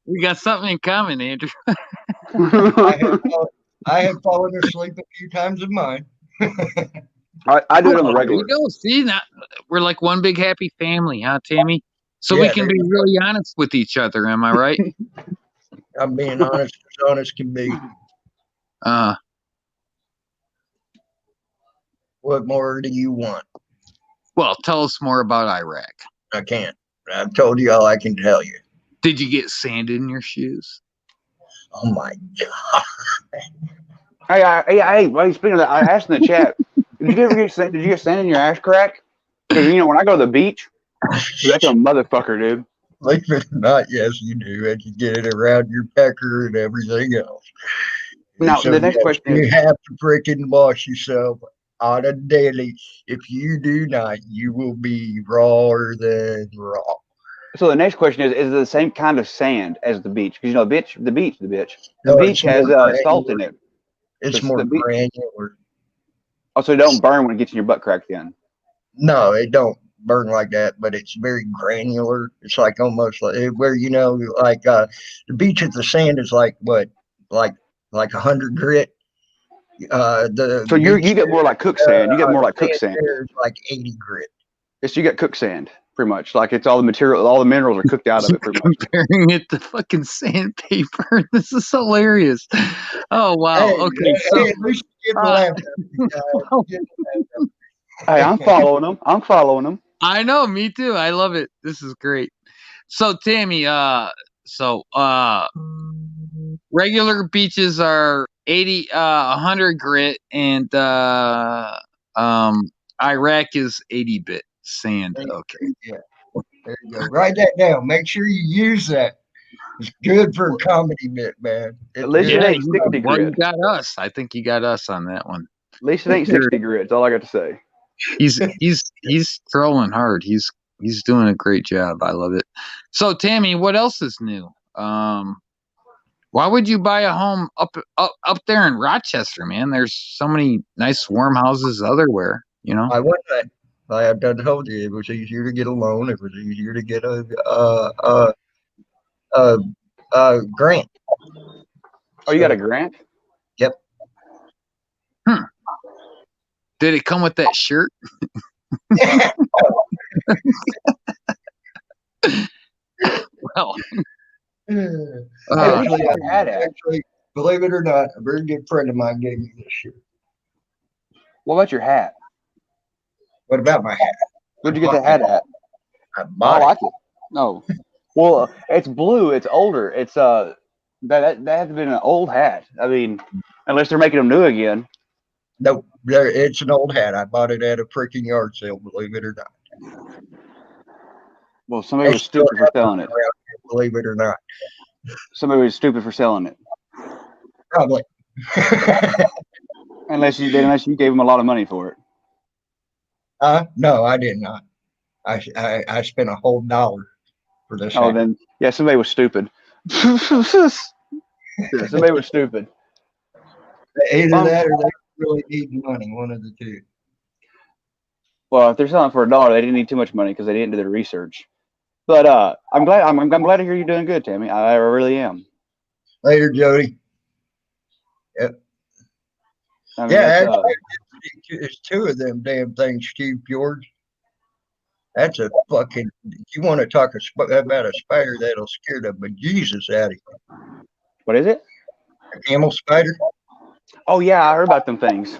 We got something in common, Andrew. I have fallen asleep a few times in mine. I do it on the There regular. you go. See, now we're like one big happy family, huh, Tammy? So Yeah, we can there be you go. really honest with each other. Am I right? I'm being honest as honest can be. What more do you want? Well, tell us more about Iraq. I can't. I've told you all I can tell you. Did you get sand in your shoes? Oh my god! Hey, well, speaking of that, I asked in the chat, did you ever get sand? Did you get sand in your ass crack? Because when I go to the beach, that's a motherfucker, dude. Believe it or not, yes, you do, and you get it around your pecker and everything else. Now So the next yes, question you is, have to freaking wash yourself on a daily. If you do not, you will be rawer than raw. so the next question is it the same kind of sand as the beach? Because the No, beach it's more has salt granular. in it. It's The more beach, granular. oh, so it don't burn when it gets in your butt crack then. No, it don't burn like that, but it's very granular. It's like almost like where like the beach at the sand is like what, like 100 grit. The So you beach get more like cook sand. You get on more the like cook sand sand. there is like 80 grit. It's you get cook sand pretty much. Like it's all the material, all the minerals are cooked out of it pretty much. Comparing it to fucking sandpaper. This is hilarious. Oh wow. Hey, Okay, so hey, at least you get the uh, laugh out of me, guys. Get the Hey, laugh I'm following them. I'm following them. I know, me too. I love it. This is great. So Tammy, regular beaches are 100 grit, and Iraq is 80 bit sand. Okay. Yeah, there you go. Write that down. Make sure you use that. It's good for a comedy bit, man. At It's least it good. Yeah, ain't 60 well, you grit. got us. I think you got us on that one. At least it ain't 60 grit. That's all I got to say. He's trolling hard. He's doing a great job. I love it. So Tammy, what else is new? Why would you buy a home up there in Rochester, man? There's so many nice warm houses everywhere, you know? I went that. I have done told you it was easier to get a loan. It was easier to get a uh, grant. Oh, you got a So, grant? yep. Hmm. Did it come with that shirt? Well, Actually, Where'd you get your hat at? actually, believe it or not, a very good friend of mine gave me this shirt. What about your hat? What about my hat? Where'd you get the hat at? I I bought it. like it. No. Well, it's blue. It's older. It's that has been an old hat. I mean, unless they're making them new again. No, it's an old hat. I bought it at a freaking yard sale. Believe it or not. Well, somebody They was still stupid for have them selling it. around here, believe it or not. Somebody was stupid for selling it. Probably. Unless you gave them a lot of money for it. No, I did not. I spent a whole $1 for this Oh, hat. then yeah, somebody was stupid. Somebody was stupid. Either that or they really need money. One of the two. Well, if they're selling for $1, they didn't need too much money because they didn't do their research. But I'm glad. I'm glad to hear you're doing good, Tammy. I really am. Later, Jody. Yep. I mean, Yeah, that's, actually, it's two of them damn things, Steve George. That's a fucking. You want to talk about a spider that'll scare the bejesus out of you? what is it? A camel spider. Oh yeah, I heard about them things.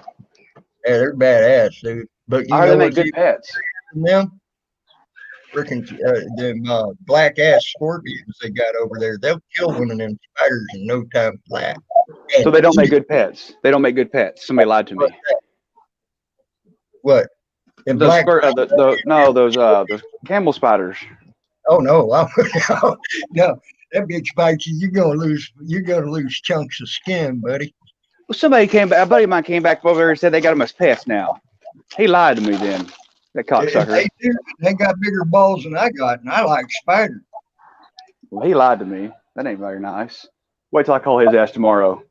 Yeah, they're badass, dude. But I you heard they know make what's good even pets. from them? Freaking them black ass scorpions they got over there. They'll kill one of them spiders in no time flat. So And they don't eat make it. good pets. They don't make good pets. Somebody lied to me. What? And Those black. those camel spiders. Oh no, no, that bitch bites you. You're gonna lose. You're gonna lose chunks of skin, buddy. Well, somebody came back. A buddy of mine came back over there and said they got them as pets now. He lied to me then. That If cocksucker. they do, they got bigger balls than I got, and I like spiders. Well, he lied to me. That ain't very nice. Wait till I call his ass tomorrow.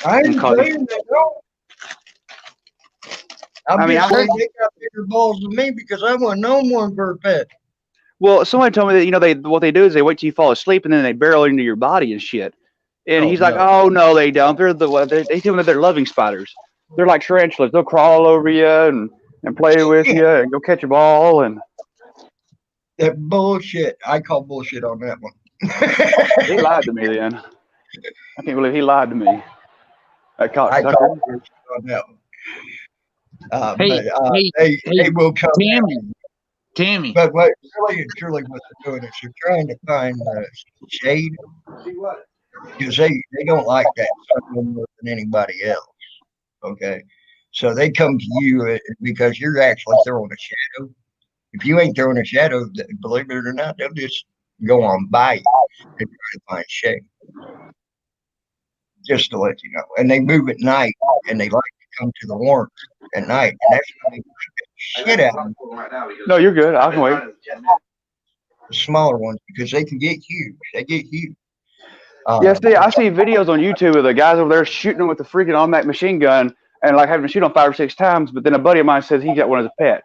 I And ain't call him. saying they don't. I'm I mean, just I heard. saying they got bigger balls than me because I want no one for a pet. Well, somebody told me that what they do is they wait till you fall asleep and then they barrel into your body and shit. And Oh, he's like, no. "Oh no, they don't. They tell me that they're loving spiders. They're like tarantulas. They'll crawl all over you and play with you and go catch a ball and." That bullshit. I call bullshit on that one. He lied to me then. I can't believe he lied to me. That I cocksucker. call bullshit on that one. Hey, But hey, they hey, will come back. Tammy. Tammy. But what really and truly what they're doing is they're trying to find shade because they don't like that sun more than anybody else. Okay, so they come to you because you're actually throwing a shadow. If you ain't throwing a shadow, believe it or not, they'll just go on by you and try to find shade. Just to let you know, and they move at night, and they like to come to the warmth at night, and that's when they like the shit out of them, No, you're good. I can wait. the smaller ones because they can get huge. They get huge. Yeah, see, I see videos on YouTube of the guys over there shooting them with the freaking automatic machine gun and like having to shoot them 5 or 6 times. But then a buddy of mine says he got one as a pet.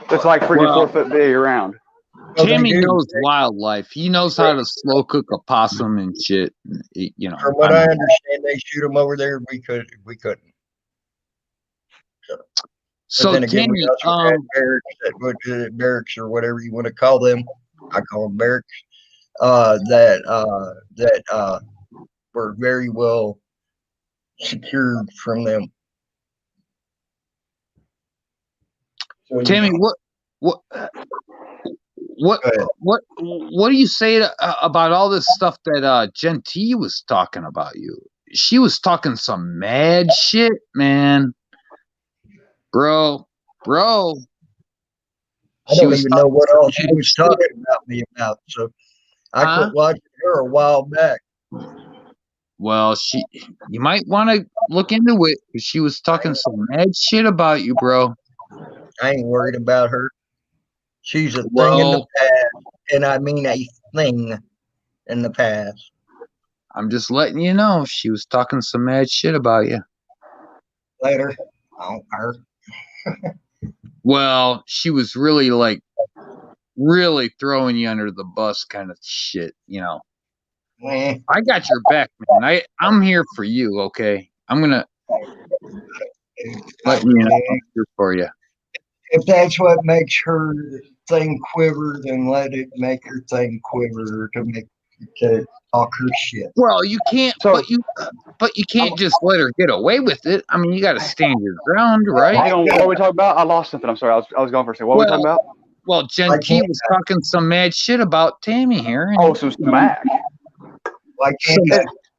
That's like freaking 4 foot big around. Well, they Tammy do. knows wildlife. He knows how to slow cook a possum and shit. You know. From what I understand, they shoot them over there. We couldn't. So But then again, Tammy, we also had barracks or whatever you want to call them. I call them barracks. That were very well secured from them. So, Tammy, what do you say about all this stuff that Gentee was talking about you? She was talking some mad shit, man. Bro. I don't even know what all she was talking about me about. So I quit watching her a while back. Well, you might want to look into it because she was talking some mad shit about you, bro. I ain't worried about her. She's a thing in the past, and I mean a thing in the past. I'm just letting you know she was talking some mad shit about you. Later, I don't care. Well, she was really throwing you under the bus kind of shit, you know. I got your back, man. I'm here for you, okay? I'm gonna let you know I'm here for you. If that's what makes her thing quiver, then let it make her thing quiver to talk her shit. Well, you can't, but you can't just let her get away with it. I mean, you got to stand your ground, right? Hang on, what are we talking about? I lost something. I'm sorry. I was gone for a second. What are we talking about? Well, Gentee was talking some mad shit about Tammy here. Oh, some smack.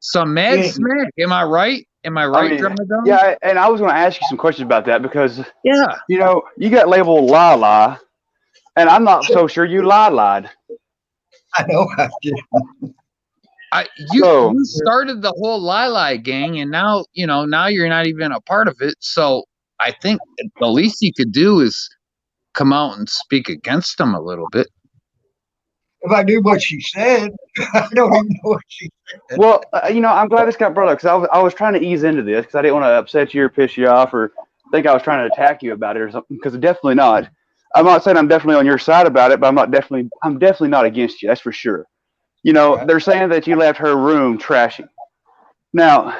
Some mad smack. Am I right? Am I right, Drummadome? Yeah, and I was going to ask you some questions about that because, yeah, you know, you got labeled lie, and I'm not so sure you lied. I know I did. You started the whole lie gang, and now you're not even a part of it. So I think the least you could do is come out and speak against them a little bit. If I knew what she said, I don't even know what she said. Well, I'm glad this got brought up because I was trying to ease into this because I didn't want to upset you or piss you off or think I was trying to attack you about it or something, because definitely not. I'm not saying I'm definitely on your side about it, but I'm definitely not against you. That's for sure. You know, they're saying that you left her room trashy. Now,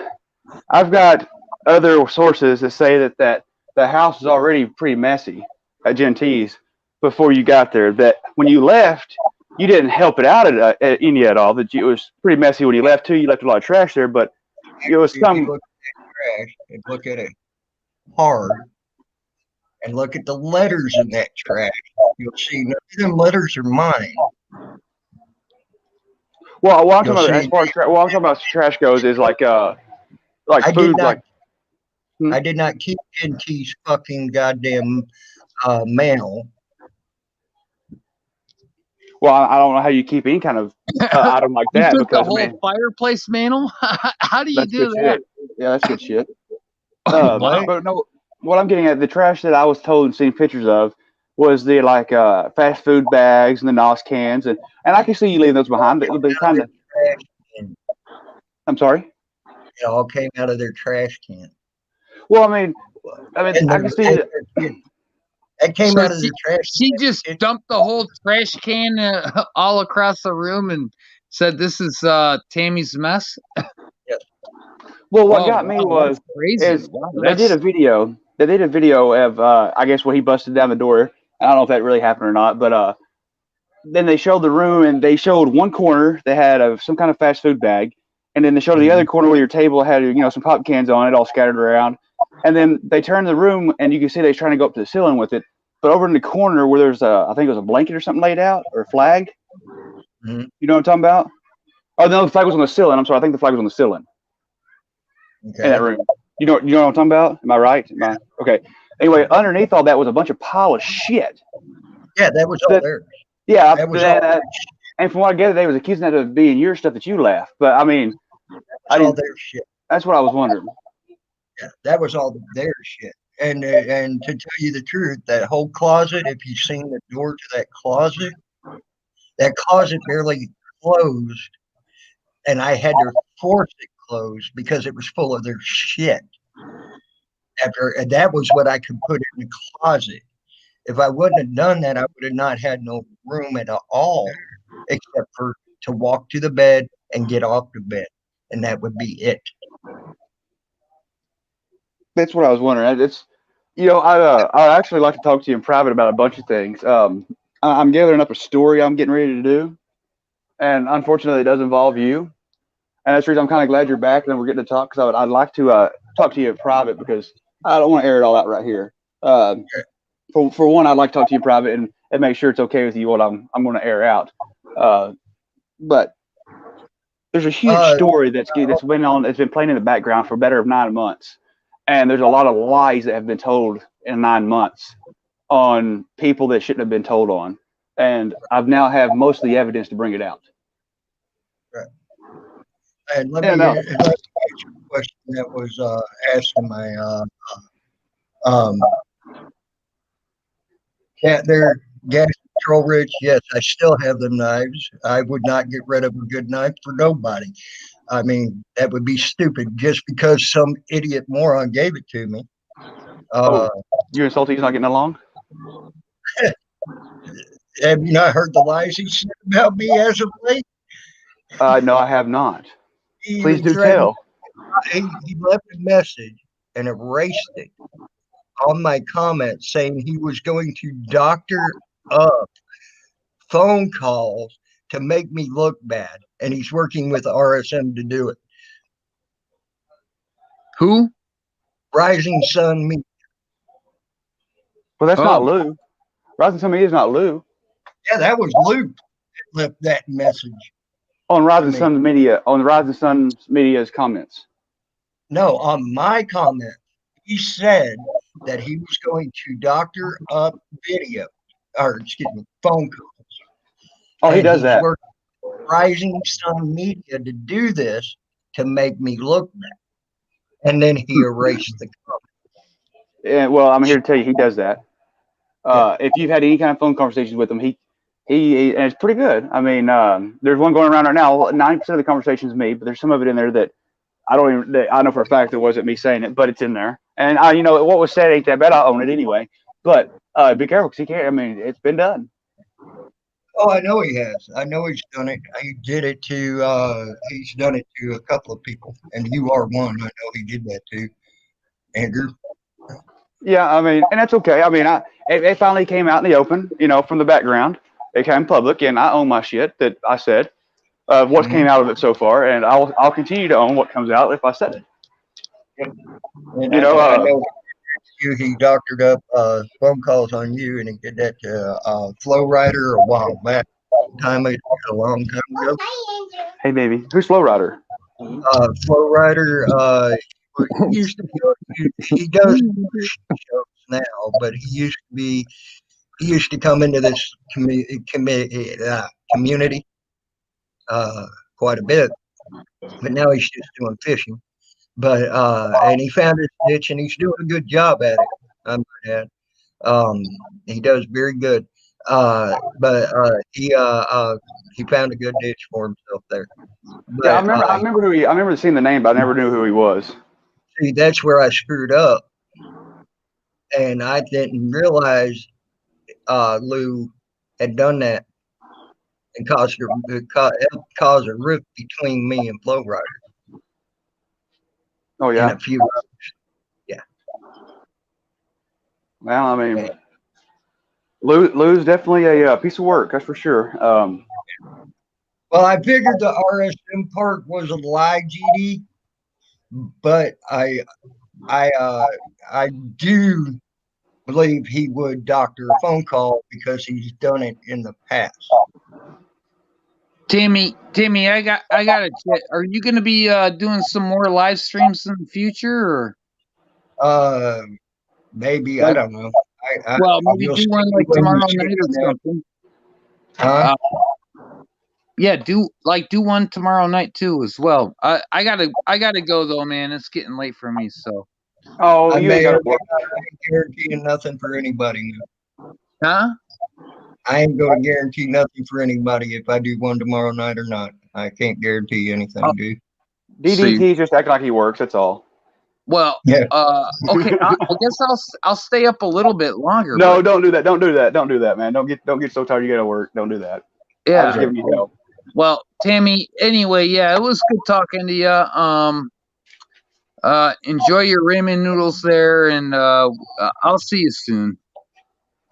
I've got other sources that say that the house is already pretty messy at Gentee's before you got there. That when you left, you didn't help it out at any at all. That it was pretty messy when you left too. You left a lot of trash there, but it was some. Look at that trash and look at it hard, and look at the letters in that trash. You'll see none of them letters are mine. Well, what I'm talking about trash goes is like food. I did not keep Gentee's fucking goddamn mail. Well, I don't know how you keep any kind of item like that. You took the whole fireplace mantle? How do you do that? Shit. Yeah, that's good shit. But no, what I'm getting at, the trash that I was told and seen pictures of was the fast food bags and the NOS cans, and I can see you leaving those behind. They kind of. I'm sorry. It all came out of their trash can. Well, I mean, I can see that. It came out of the trash. She just dumped the whole trash can all across the room and said, "This is Tammy's mess." Yes. Well, what got me was crazy. They did a video. They did a video of I guess when he busted down the door. I don't know if that really happened or not, but then they showed the room and they showed one corner they had some kind of fast food bag, and then they showed the other corner where your table had some pop cans on it all scattered around, and then they turned the room and you can see they're trying to go up to the ceiling with it, But over in the corner where there's I think it was a blanket or something laid out or a flag. Mhm. You know what I'm talking about? Oh no, the flag was on the ceiling. I'm sorry, I think the flag was on the ceiling in Okay. that room. You know what I'm talking about? Am I right? Am I okay? Anyway, underneath all that was a bunch of pile of shit. Yeah, that was all That there. yeah, That was all. and from what I gathered, they was accusing that of being your stuff that you left. But I mean, I That's all didn't. their shit. That's what I was wondering. Yeah, that was all their shit. And to tell you the truth, that whole closet, if you've seen the door to that closet barely closed, and I had to force it closed because it was full of their shit. And that was what I could put in the closet. If I wouldn't have done that, I would have not had no room at all, except for to walk to the bed and get off the bed, and that would be it. That's what I was wondering. It's I actually like to talk to you in private about a bunch of things. I'm gathering up a story I'm getting ready to do, and unfortunately, it does involve you. And that's the reason I'm kind of glad you're back and then we're getting to talk because I'd like to talk to you in private because I don't want to air it all out right here. Uh, for one, I'd like to talk to you in private and make sure it's okay with you what I'm going to air out. But there's a huge Uh, story that's been on. It's been playing in the background for better of 9 months, and there's a lot of lies that have been told in 9 months on people that shouldn't have been told on. And I've now have most of the evidence to bring it out. right. And Yeah, let no. me answer a question that was asked in my um, cat there. Gas control, Rich. Yes, I still have them knives. I would not get rid of a good knife for nobody. I mean, that would be stupid just because some idiot moron gave it to me. Oh, Uh, you and Salty's not getting along? have you not heard the lies he said about me as of late? No, I have not. He Please even do threatened. tell. He left a message and erased it on my comment saying he was going to doctor up phone calls to make me look bad, and he's working with RSM to do it. Who? Rising Sun Me. Well, that's not Oh, Lou. Rising Sun Media is not Lou. Yeah, that was Luke that left that message On to Rising me. Sun Media, on Rising Sun Media's comments. No, on my comment, he said that he was going to doctor up video, or excuse me, phone calls, Oh, he and does he's that. working with Rising Sun Media to do this to make me look bad. And then he erased the comment. Yeah, well, I'm here to tell you he does that. Yeah. If you've had any kind of phone conversations with him, and it's pretty good. I mean, there's one going around right now. 90% of the conversation is me, but there's some of it in there that I don't even. That I know for a fact it wasn't me saying it, but it's in there. And what was said ain't that bad. I own it anyway. But be careful because he can't. I mean, it's been done. Oh, I know he has. I know he's done it. He did it to. He's done it to a couple of people, and you are one. I know he did that to Andrew. Yeah, I mean, and that's okay. I mean, it finally came out in the open, from the background. It came public, and I own my shit that I said. What Mm-hmm. came out of it so far, and I'll continue to own what comes out if I said it. Yep. And You know, I know he doctored up phone calls on you, and he did that to Flow Rider a while back. A long time ago. hey baby, who's Slow Rider? Flow Rider. He used to be. He does shows now, but he used to be. He used to come into this community quite a bit, but now he's just doing fishing. But and he found his niche, and he's doing a good job at it. I might add. Um, he does very good. But he found a good niche for himself there. Yeah, I But remember. I remember seeing the name, but I never knew who he was. see, that's where I screwed up, and I didn't realize Lou had done that and helped cause a rift between me and Flow Rider Oh and yeah. a few others. Yeah. Well, I mean, And, Lou's definitely a piece of work, that's for sure. well, I figured the RSM part was a lie, GD, but I do believe he would doctor a phone call because he's done it in the past. Timmy, I got a check. Are you going to be doing some more live streams in the future, or Maybe I don't know. well, maybe You'll do see one like when tomorrow you see night or it now. something. Huh? Yeah, do one tomorrow night too as well. I gotta go though, man. It's getting late for me. So, Oh, I you ain't may got or to may work. not. I ain't guaranteeing nothing for anybody now. huh? I ain't going to guarantee nothing for anybody if I do one tomorrow night or not. I can't guarantee anything, dude. So you, DDT's just acting like he works. That's all. well, Yeah. okay. I guess I'll stay up a little bit longer. No, but don't do that. Don't do that. Don't do that, man. Don't get so tired you gotta work. Don't do that. I'm yeah. just giving you hell. Well, Tammy. Anyway, yeah, it was good talking to you. Enjoy your ramen noodles there, and I'll see you soon.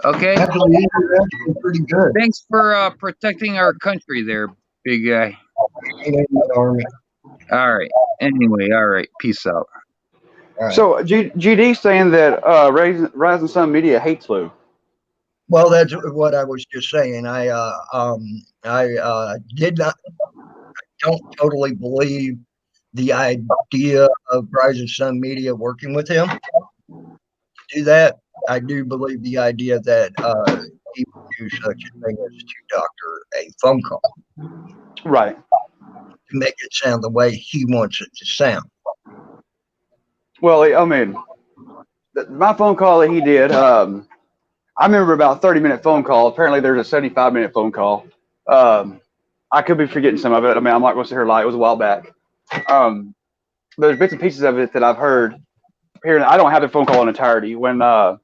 Okay. Actually, you're actually pretty good. Thanks for protecting our country there, big guy. Ain't in the army. All right. Anyway, all right. Peace out. All right. So GD's saying that Rising Sun Media hates Lou. Well, that's what I was just saying. I don't totally believe the idea of Rise of Sun Media working with him to do that. I do believe the idea that he would do such a thing as to doctor a phone call Right. to make it sound the way he wants it to sound. Well, I mean, my phone call that he did, I remember about a 30-minute phone call. Apparently, there's a 75-minute phone call. I could be forgetting some of it. I mean, I'm not going to sit here and lie. It was a while back. There's bits and pieces of it that I've heard here. I don't have the phone call in entirety. When I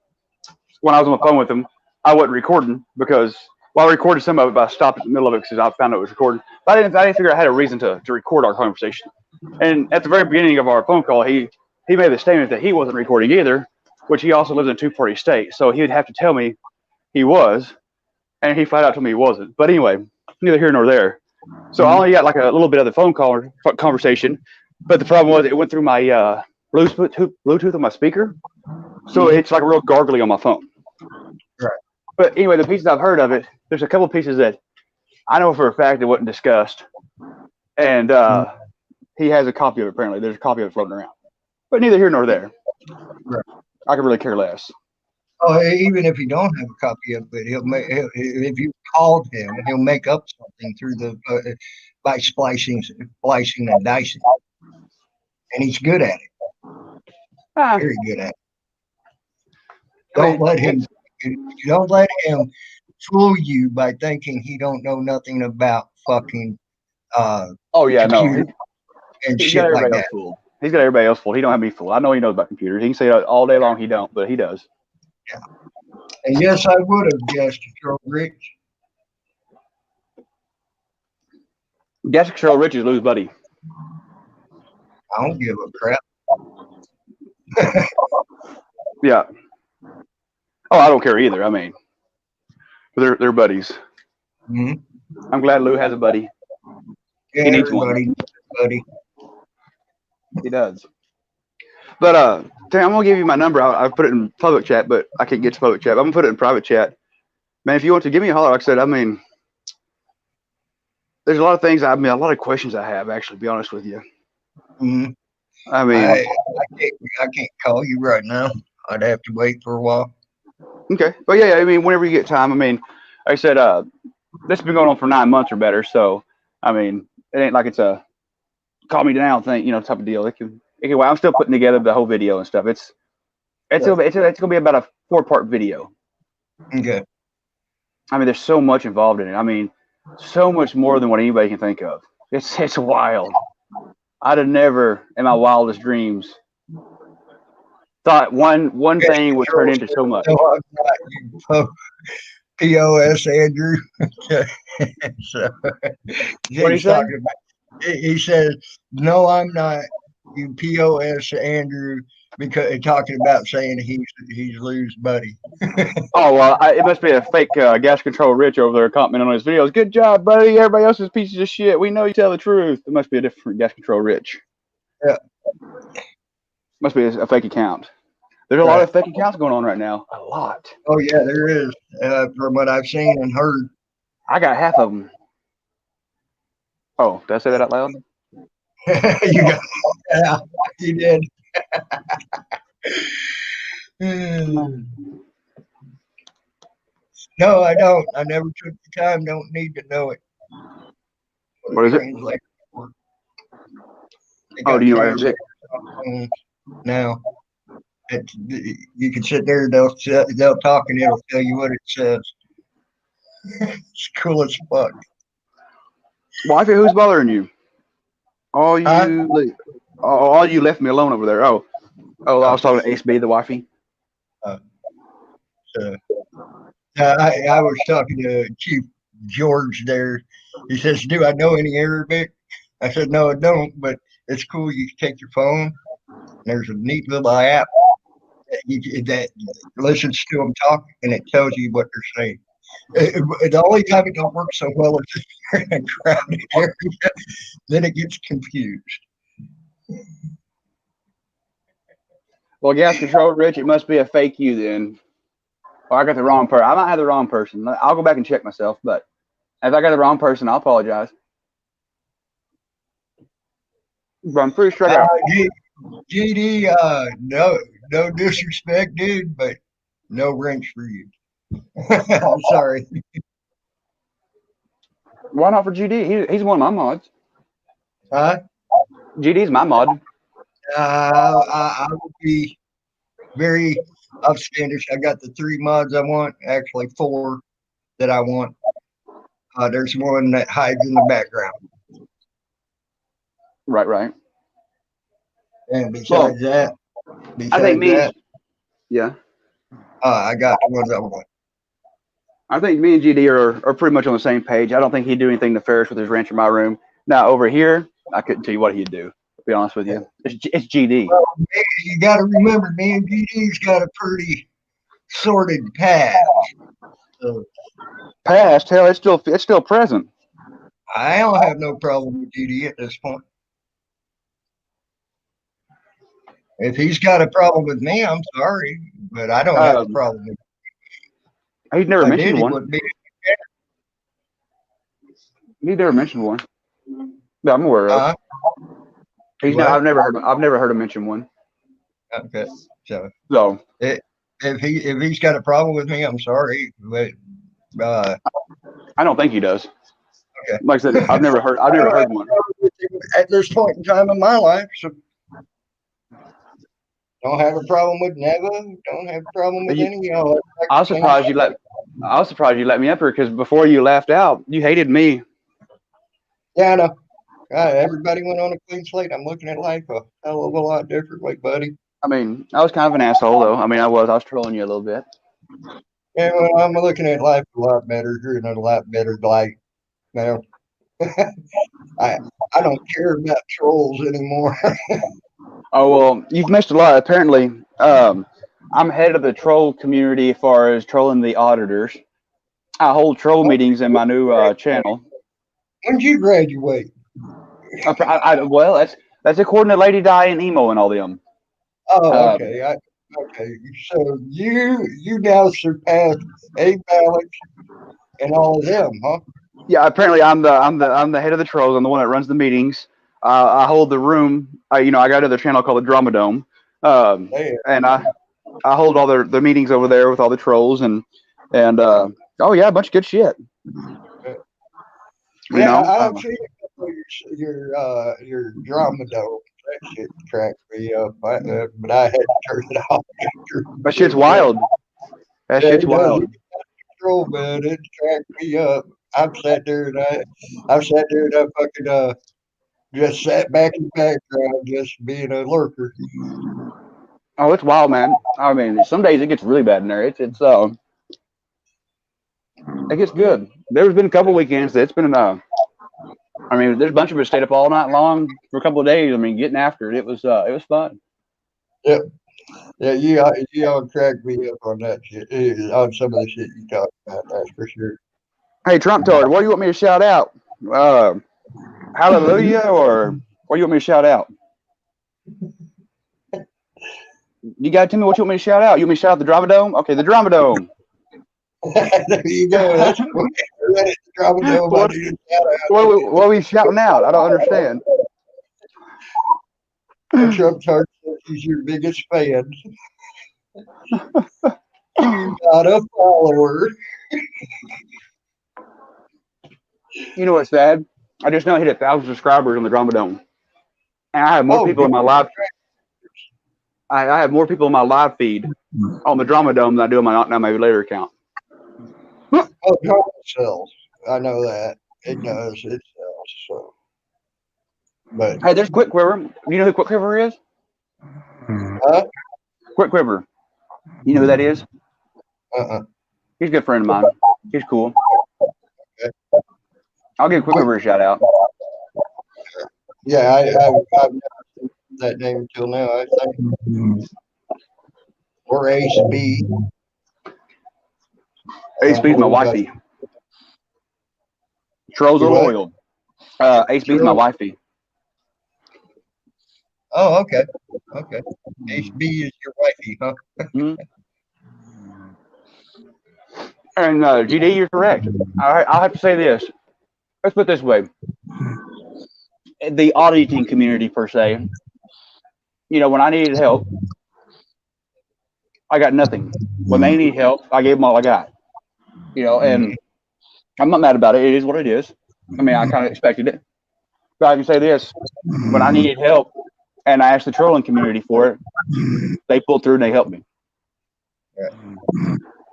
was on the phone with him, I wasn't recording because, well, I recorded some of it, but I stopped in the middle of it because I found out it was recorded. But I didn't figure I had a reason to record our conversation. And at the very beginning of our phone call, he made the statement that he wasn't recording either, which he also lives in a two-party state. So he would have to tell me he was, and he flat out told me he wasn't. But anyway, neither here nor there. So I only got like a little bit of the phone call conversation, but the problem was it went through my Bluetooth on my speaker, so it's like a real gargly on my phone. Right. But anyway, the pieces I've heard of it, there's a couple pieces that I know for a fact it wasn't discussed, and he has a copy of it. Apparently, there's a copy of it floating around, but neither here nor there. Right. I could really care less. Oh, even if he don't have a copy of it, if you called him, he'll make up something through the by splicing and dicing, and he's good at it. Very good at it. Don't let him fool you by thinking he don't know nothing about fucking Oh yeah, no. computer and He's got shit like everybody that. else fooled. He's got everybody else fooled. He don't have me fooled. I know he knows about computers. He can say it all day long he don't, but he does. Yeah. And yes, I would have guessed Joe Rich. Gas Control Rich is Lou's buddy. I don't give a crap. Yeah. Oh, I don't care either. I mean, they're buddies. Mm-hmm. I'm glad Lou has a buddy. Yeah, He needs one. everybody needs a buddy. He does. But Tim, I'm gonna give you my number. I put it in public chat, but I can't get to public chat. I'm gonna put it in private chat. Man, if you want to give me a holler, like I said, I mean, there's a lot of things. I mean, a lot of questions I have. Actually, to be honest with you. Mm-hmm. I mean, I can't call you right now. I'd have to wait for a while. Okay, but yeah, I mean, whenever you get time. I mean, like I said, this has been going on for 9 months or better. So, I mean, it ain't like it's a call me now thing, type of deal. It can. Well, I'm still putting together the whole video and stuff. It's gonna be about a 4-part video. Okay. I mean, there's so much involved in it. I mean, so much more than what anybody can think of. It's wild. I'd have never, in my wildest dreams, thought one thing would turn into so much. No, I'm not you POS Andrew. So, What he say? He says, no, I'm not you POS Andrew, because talking about saying he's Lou's buddy. Oh, well, it must be a fake gas control Rich over there commenting on his videos. Good job, buddy. Everybody else is pieces of shit. We know you tell the truth. It must be a different gas control Rich. Yeah. Must be a fake account. There's a lot Right. of fake accounts going on right now. A lot. Oh yeah, there is. From what I've seen and heard. I got half of them. Oh, did I say that out loud? You got yeah, you did. Hmm. No, I don't. I never took the time. Don't need to know it. What is it? Translate. They Oh, got do you know what translators on now. You can sit there. They'll talk and it'll tell you what it says. It's cool as fuck. Wifey, who's bothering you? All Huh? you left me alone over there. Oh, I was talking to Ace B, the wifey. Uh, so, I was talking to Chief George there. He says, "Do I know any Arabic?" I said, "No, I don't, but it's cool. You can take your phone. And there's a neat little app that listens to them talk, and it tells you what they're saying. The only time it don't work so well is if you're in a crowded area. Then it gets confused." Well, gas control, Rich. It must be a fake you then. Or I got the wrong person. I might have the wrong person. I'll go back and check myself. But if I got the wrong person, I'll apologize. But I'm pretty sure I got. GD, no disrespect, dude, but no wrench for you. I'm sorry. Why not for GD? He's one of my mods. Huh? GD's my mod. I would be very upstandish. I got the 3 mods I want, actually 4 that I want. There's one that hides in the background. Right. And Well, I think me. Yeah. I got the ones I want. I think me and GD are pretty much on the same page. I don't think he'd do anything nefarious with his ranch in my room. Now, over here, I couldn't tell you what he'd do, to be honest with you. It's GD. Well, you got to remember, me and GD's got a pretty sorted past. So Past, hell, it's still present. I don't have no problem with GD at this point. If he's got a problem with me, I'm sorry, but I don't have a problem with him. He'd never If I mentioned did, he one. wouldn't be. He'd never mentioned one. That I'm aware of. I've never heard him mention one. Okay, so if he's got a problem with me, I'm sorry, but I don't think he does. Okay. Like I said, I've never heard one at this point in time in my life. So don't have a problem with Neva. Don't have a problem with any of y'all. I was surprised you let me up here because before you laughed out, you hated me. Yeah, I know. Everybody went on a clean slate. I'm looking at life a hell of a lot differently, buddy. I mean, I was kind of an asshole though. I mean, I was trolling you a little bit. Yeah, well, I'm looking at life a lot better, in a lot better light. Now, I don't care about trolls anymore. Oh well, you've missed a lot. Apparently, I'm head of the troll community as far as trolling the auditors. I hold troll meetings in my new channel. When did you graduate? Well, that's according to Lady Di and Emo and all them. Oh, okay. Okay. So you now surpassed Alex and all of them, huh? Yeah. Apparently, I'm the head of the trolls. I'm the one that runs the meetings. I hold the room. I got another channel called the Drama Dome, and I hold all the meetings over there with all the trolls and oh yeah, a bunch of good shit. I've seen a couple of your Drama Dome. That shit cracked me up, but I had to turn it off. That shit's wild. That shit's wild. Troll, man, it cracked me up. I've sat there and I fucking just sat back in the background, just being a lurker. Oh, it's wild, man. I mean, some days it gets really bad in there. It gets good. There's been a couple weekends that it's been I mean, there's a bunch of us stayed up all night long for a couple of days. I mean, getting after it. It was fun. Yep. Yeah, you all cracked me up on that shit. On some of the shit you talked about, that's for sure. Hey, Trump Toad, what do you want me to shout out? Hallelujah, or what do you want me to shout out? You gotta tell me what you want me to shout out. You want me to shout out the Drama Dome? Okay, the Drama Dome. There you go. That's what the drama dome. I What, need a shout out. what are we shouting out? I don't understand. Trump Tart says he's your biggest fan. Not a follower. You know what's sad? I just now hit 1,000 subscribers on the Drama Dome, and I have more Oh, people in my live. I have more people in my live feed on the Drama Dome than I do on my later account. oh, drama sells. I know that. It does. It sells. So, but Hey, there's Quick Quiver. You know who Quick Quiver is? huh? Quick Quiver. You know who that is? He's a good friend of mine. He's cool. I'll give Quick Quiver a shout out. Yeah, I've never seen that name until now. I think or Ace B. Ace B's my wifey. Trolls You are what? loyal. Ace B's my wifey. Oh, okay. Okay. Ace B is your wifey, huh? Mhm. And GD, you're correct. I'll have to say this. Let's put it this way. The auditing community, per se, you know, when I needed help, I got nothing. When they need help, I gave them all I got. You know, and I'm not mad about it. It is what it is. I mean, I kind of expected it. But I can say this. When I needed help and I asked the trolling community for it, they pulled through and they helped me.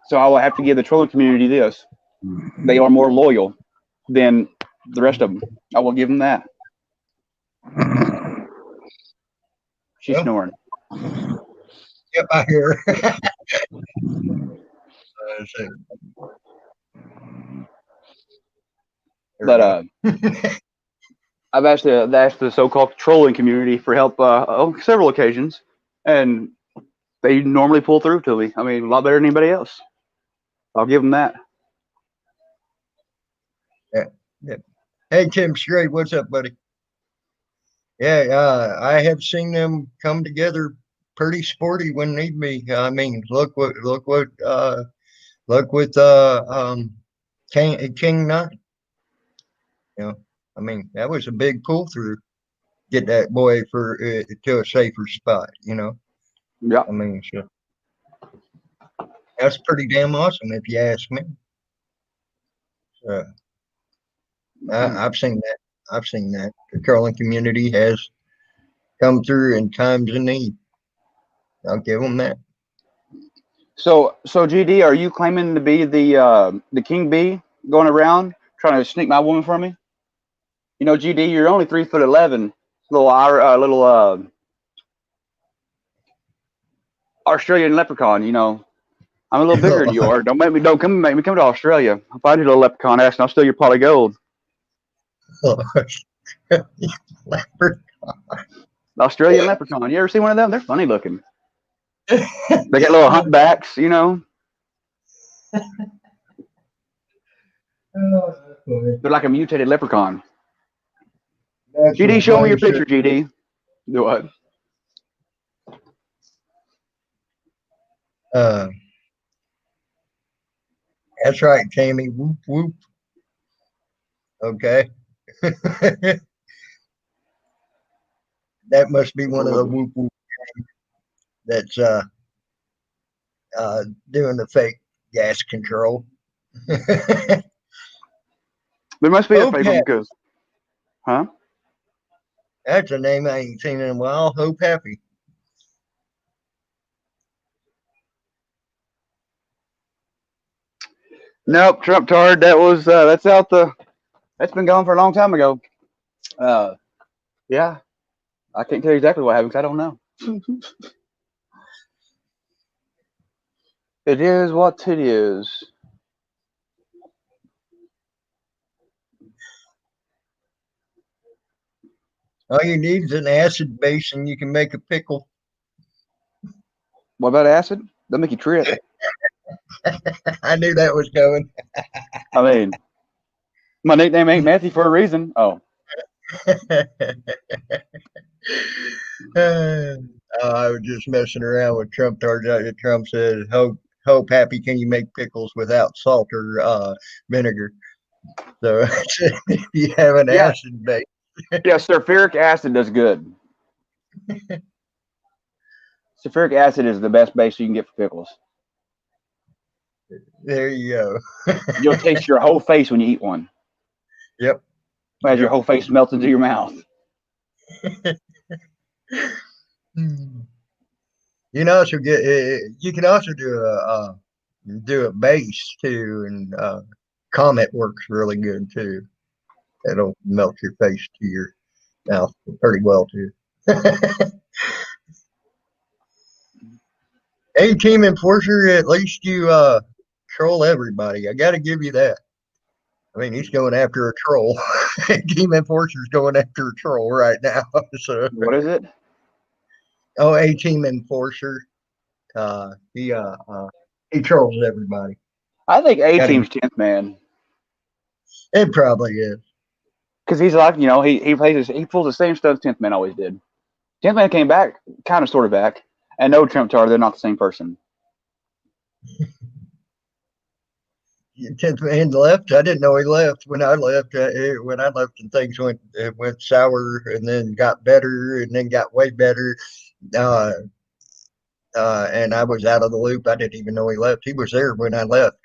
So I will have to give the trolling community this. They are more loyal than the rest of them. I will give them that. She's Well, snoring. Yep, I hear her. But I've asked the so-called trolling community for help on several occasions, and they normally pull through to me. I mean, a lot better than anybody else. I'll give them that. Yeah. Hey, Tim Straight, what's up, buddy? Yeah, I have seen them come together pretty sporty when need be. I mean, look with King Nine. You know, I mean, that was a big pull through. Get that boy for to a safer spot. You know, Yeah. I mean, so that's pretty damn awesome if you ask me. I've seen that. I've seen that. The curling community has come through in times of need. I'll give them that. So GD, are you claiming to be the king bee going around trying to sneak my woman from me? You know, GD, you're only 3'11", little Australian leprechaun. You know, I'm a little bigger than you are. Don't make me come to Australia. If I did a leprechaun ass, I'll steal your pot of gold. Australian leprechaun. You ever see one of them? They're funny looking. They got little humpbacks, you know. They're like a mutated leprechaun. GD, show me your picture, GD. Do what? That's right, Tammy. Whoop whoop. Okay. That must be one of the whoop whoop that's doing the fake gas control. There must be a fake one because, huh? That's a name I ain't seen in a while. Hope Happy. Nope, Trump Tard. That's been gone for a long time ago. Yeah, I can't tell you exactly what happened because I don't know. It is what it is. All you need is an acid base and you can make a pickle. What about acid? That'll make you trip. I knew that was coming. I mean, my nickname ain't Matthew for a reason. Oh. I was just messing around with Trump tards. Trump said, "Hope, happy, can you make pickles without salt or vinegar?" So if you have an Yeah, acid base, yeah. Sulfuric acid does good. Sulfuric acid is the best base you can get for pickles. there you go. You'll taste your whole face when you eat one, Yep, as your yep. whole face melts into your mouth. You can also you can also do a base too, and Comet works really good too. It'll melt your face to your mouth pretty well too. Hey, Team Enforcer, at least you troll everybody. I got to give you that. I mean, he's going after a troll. Team Enforcer's going after a troll right now. So, What is it? oh, a Team Enforcer, uh, he uh, uh, he trolls everybody. I think A Got him. Team's 10th man. It probably is. Because he's like, he pulls the same stuff 10th man always did. 10th man came back, kind of sort of back, and no Trump Tower, they're not the same person. 10th man left. I didn't know he left when I left. When I left, and things went sour, and then got better, and then got way better. Uh, and I was out of the loop. I didn't even know he left. He was there when I left.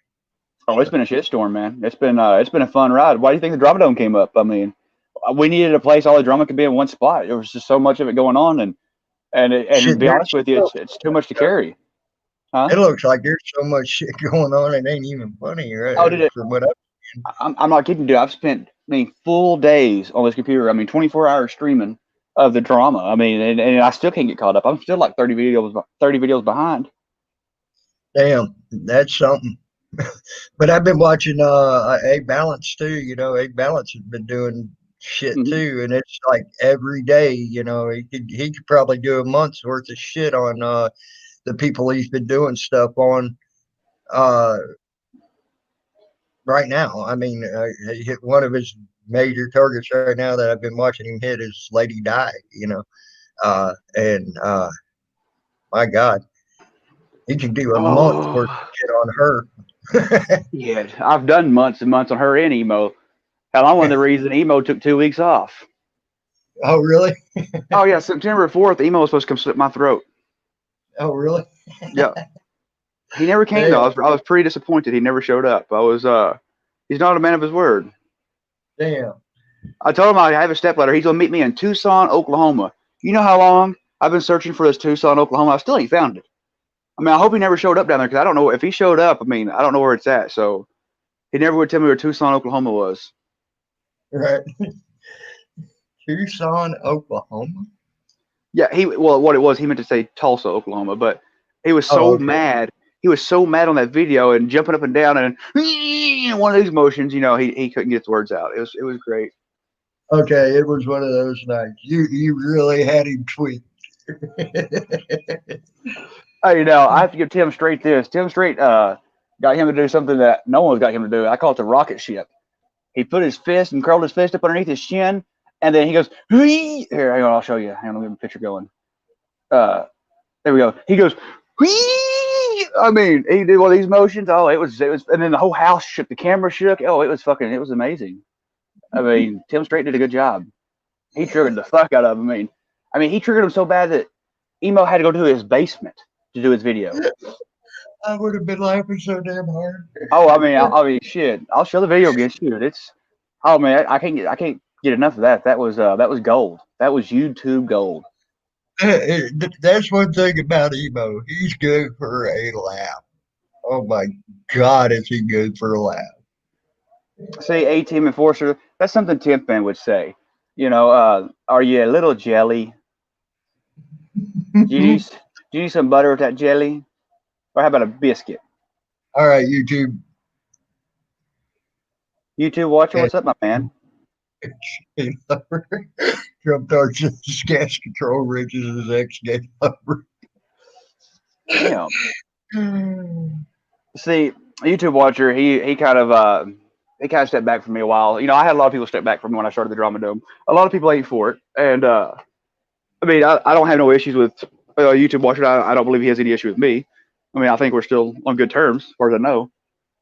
Oh, it's been a shitstorm, man. It's been a fun ride. Why do you think the Drama Dome came up? I mean, we needed a place all the drama could be in one spot. There was just so much of it going on, and to Shit, be honest with you, it's too much to carry. Huh? it looks like there's so much shit going on. It ain't even funny, right? Oh, did it? From what I, I'm not kidding, dude. I've spent, full days on this computer. 24 hours streaming of the drama. And I still can't get caught up. I'm still like 30 videos behind. damn, that's something. But I've been watching A Balance too. A Balance has been doing shit Mm-hmm. too, and it's like every day. He could probably do a month's worth of shit on the people he's been doing stuff on uh right now. I mean, he hit one of his major targets right now that I've been watching him hit is Lady Di. And my God, he can do a month worth of Oh, shit on her. yeah. I've done months and months on her and emo. Hell, I'm one of the reason emo took 2 weeks off. Oh, really? Oh yeah, September 4th, emo was supposed to come slit my throat. Oh, really? Yeah, he never came though. Damn, I was pretty disappointed. He never showed up. He's not a man of his word. damn. I told him I have a stepladder. He's gonna meet me in Tucson, Oklahoma. You know how long I've been searching for this Tucson, Oklahoma? I still ain't found it. I hope he never showed up down there because I don't know if he showed up. I don't know where it's at. So he never would tell me where Tucson, Oklahoma was. Right. Tucson, Oklahoma. Yeah, what it was, he meant to say Tulsa, Oklahoma, but he was Oh, so okay. mad. He was so mad on that video and jumping up and down and one of these motions. He couldn't get the words out. It was great. Okay, it was one of those nights. You really had him tweaked. I have to give Tim Straight this. Tim Straight got him to do something that no one's got him to do. I call it the rocket ship. He put his fist and curled his fist up underneath his chin, and then he goes, "Whee!" Here, hang on, I'll show you. Hang on, let me get a picture going. There we go. He goes, "Whee!" He did one of these motions. Oh, it was, and then the whole house shook. The camera shook. Oh, it was amazing. Tim Straight did a good job. He triggered the fuck out of him. He triggered him so bad that Emo had to go to his basement to do his video. I would have been laughing so damn hard. Oh, shit. I'll show the video again. Shoot, I can't get enough of that. That was gold. That was YouTube gold. That's one thing about Emo. He's good for a laugh. Oh my God, is he good for a laugh? See, A-Team Enforcer, that's something Timpman would say. Are you a little jelly? Do you need some butter with that jelly? Or how about a biscuit? All right, YouTube. YouTube watcher, what's up, my man? Trump touches his gas control ridges his ex-gay lover. Damn. See, YouTube watcher, he kind of stepped back from me a while. I had a lot of people step back from me when I started the Drama Dome. A lot of people ain't for it, and I don't have no issues with YouTube watcher, I don't believe he has any issue with me. I mean, I think we're still on good terms, as far as I know.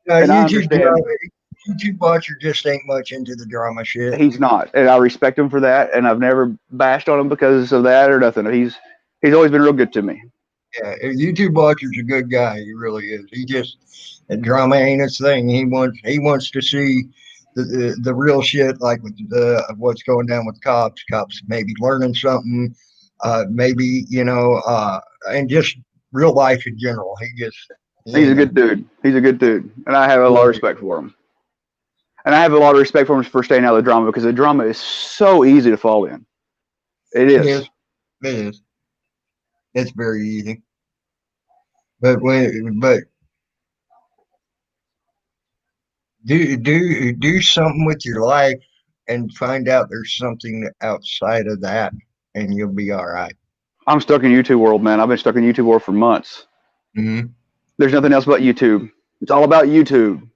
And I understand YouTube watcher just ain't much into the drama shit. he's not, and I respect him for that. And I've never bashed on him because of that or nothing. He's always been real good to me. Yeah, a YouTube watcher's a good guy. He really is. He just drama ain't his thing. He wants to see the real shit, like with what's going down with cops. Cops maybe learning something, maybe and just real life in general. He He's ain't a no. good dude. He's a good dude, and I have a lot of Really, respect for him. And I have a lot of respect for him for staying out of the drama because the drama is so easy to fall in. It it is. is. It is. It's very easy. But do something with your life and find out there's something outside of that, and you'll be all right. I'm stuck in YouTube world, man. I've been stuck in YouTube world for months. Mm-hmm. There's nothing else but YouTube. It's all about YouTube.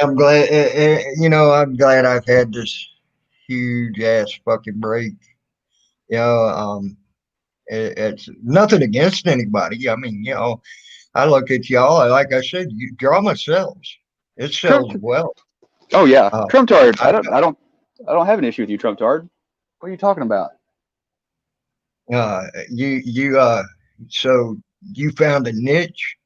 I'm glad, I'm glad I've had this huge ass fucking break. You know, it's nothing against anybody. I mean, I look at y'all, like I said, drama sells. It Trump. sells well. Oh yeah, Uh, Trump tard. I, I don't have an issue with you, Trump tard. What are you talking about? you, so you found a niche,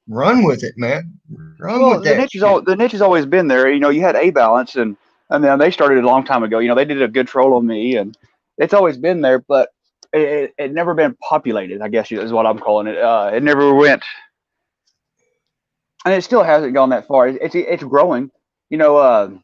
run with it, man. Run with Well, that shit. the niche has always been there. You know, you had A Balance, and then they started a long time ago. You know, they did a good troll on me, and it's always been there, but it never been populated. I guess is what I'm calling it. It never went, and it still hasn't gone that far. It's growing. You know,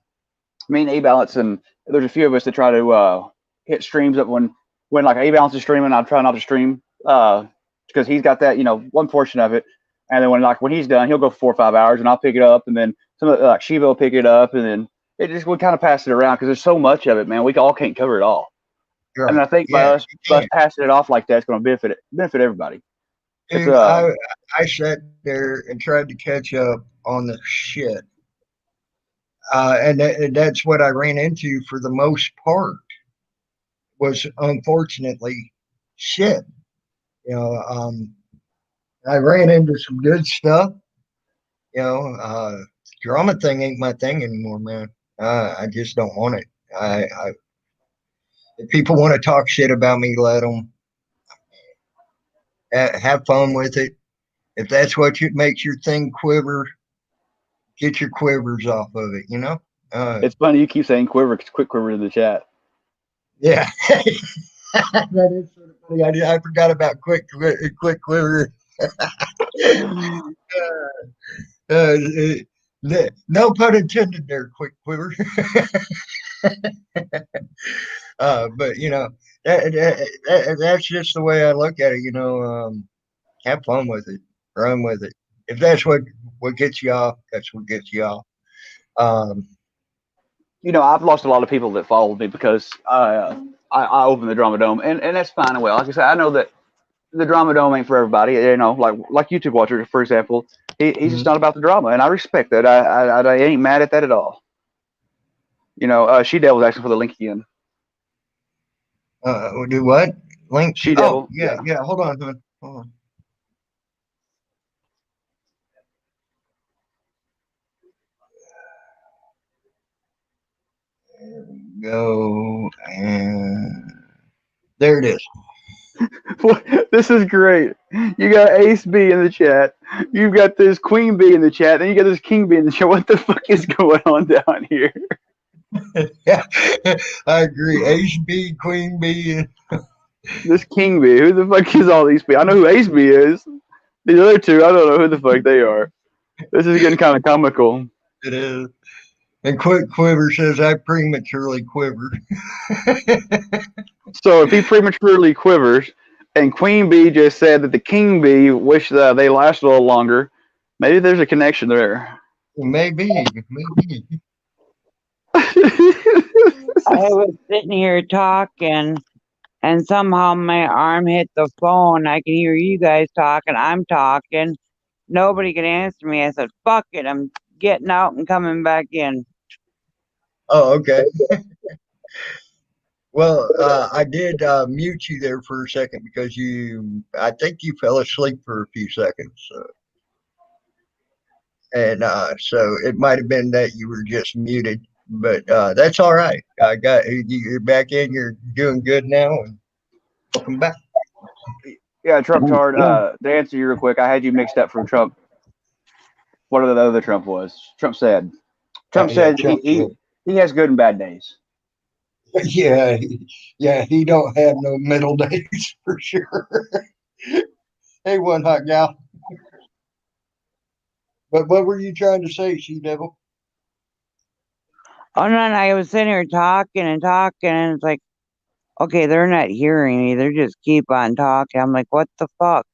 me and A Balance, and there's a few of us that try to hit streams up when like A Balance is streaming. I try not to stream because he's got that one portion of it, and then when he's done, he'll go for 4 or 5 hours, and I'll pick it up, and then some of like Shiva will pick it up, and then we kind of pass it around because there's so much of it, man. We all can't cover it all, and Right. I think by Yeah, you us can. passing it off like that, it's going to benefit everybody. It's Dude, I sat there and tried to catch up on the shit. And that's what I ran into for the most part was unfortunately shit. You know, I ran into some good stuff. You know, drama thing ain't my thing anymore, man. I just don't want it. If people want to talk shit about me, let them have fun with it. If that's what makes your thing quiver, get your quivers off of it. it's funny you keep saying quiver, quick quiver in the chat. Yeah, that is sort of funny. I forgot about quick quiver. Uh, no pun intended there, quick quiver. But that's just the way I look at it. Have fun with it, run with it. If that's what gets you off, that's what gets you off. Um, I've lost a lot of people that followed me because I opened the Drama Dome, and that's fine and well. Like I said, I know that the Drama Dome ain't for everybody. Like YouTube watcher, for example, he's just mhm. not about the drama, and I respect that. I ain't mad at that at all. She Devil was asking for the link again. Do what? Link? She Oh, Devil, yeah, yeah. yeah. Hold on, hon. Hold on. There we go, and there it is. This is great. You got Ace B in the chat. You've got this Queen B in the chat. Then you got this King B in the chat. What the fuck is going on down here? Yeah, I agree. Ace B, Queen B. This King B. Who the fuck is all these people? I know who Ace B is. These other two, I don't know who the fuck they are. This is getting kind of comical. It is. And Quick Quiver says I prematurely quivered. So if he prematurely quivers, and Queen Bee just said that the King Bee wished they lasted a little longer, maybe there's a connection there. Maybe, maybe. I was sitting here talking, and somehow my arm hit the phone. I can hear you guys talking. I'm talking. Nobody can answer me. I said, fuck it. I'm getting out and coming back in. Oh, okay. Well, I did mute you there for a second because I think you fell asleep for a few seconds. And so it might have been that you were just muted, but that's all right. You're back in. You're doing good now, and welcome back. Yeah, Trump Mm, Tard. yeah. To answer you real quick, I had you mixed up from Trump. What the other Trump was? Trump said. Trump Yeah, said Chuck. he has good and bad days. Yeah, he don't have no middle days for sure. Hey, one hot gal. But what were you trying to say, She Devil? Oh no, no, I was sitting here talking and talking, and it's like, okay, they're not hearing me. They're just keep on talking. I'm like, what the fuck?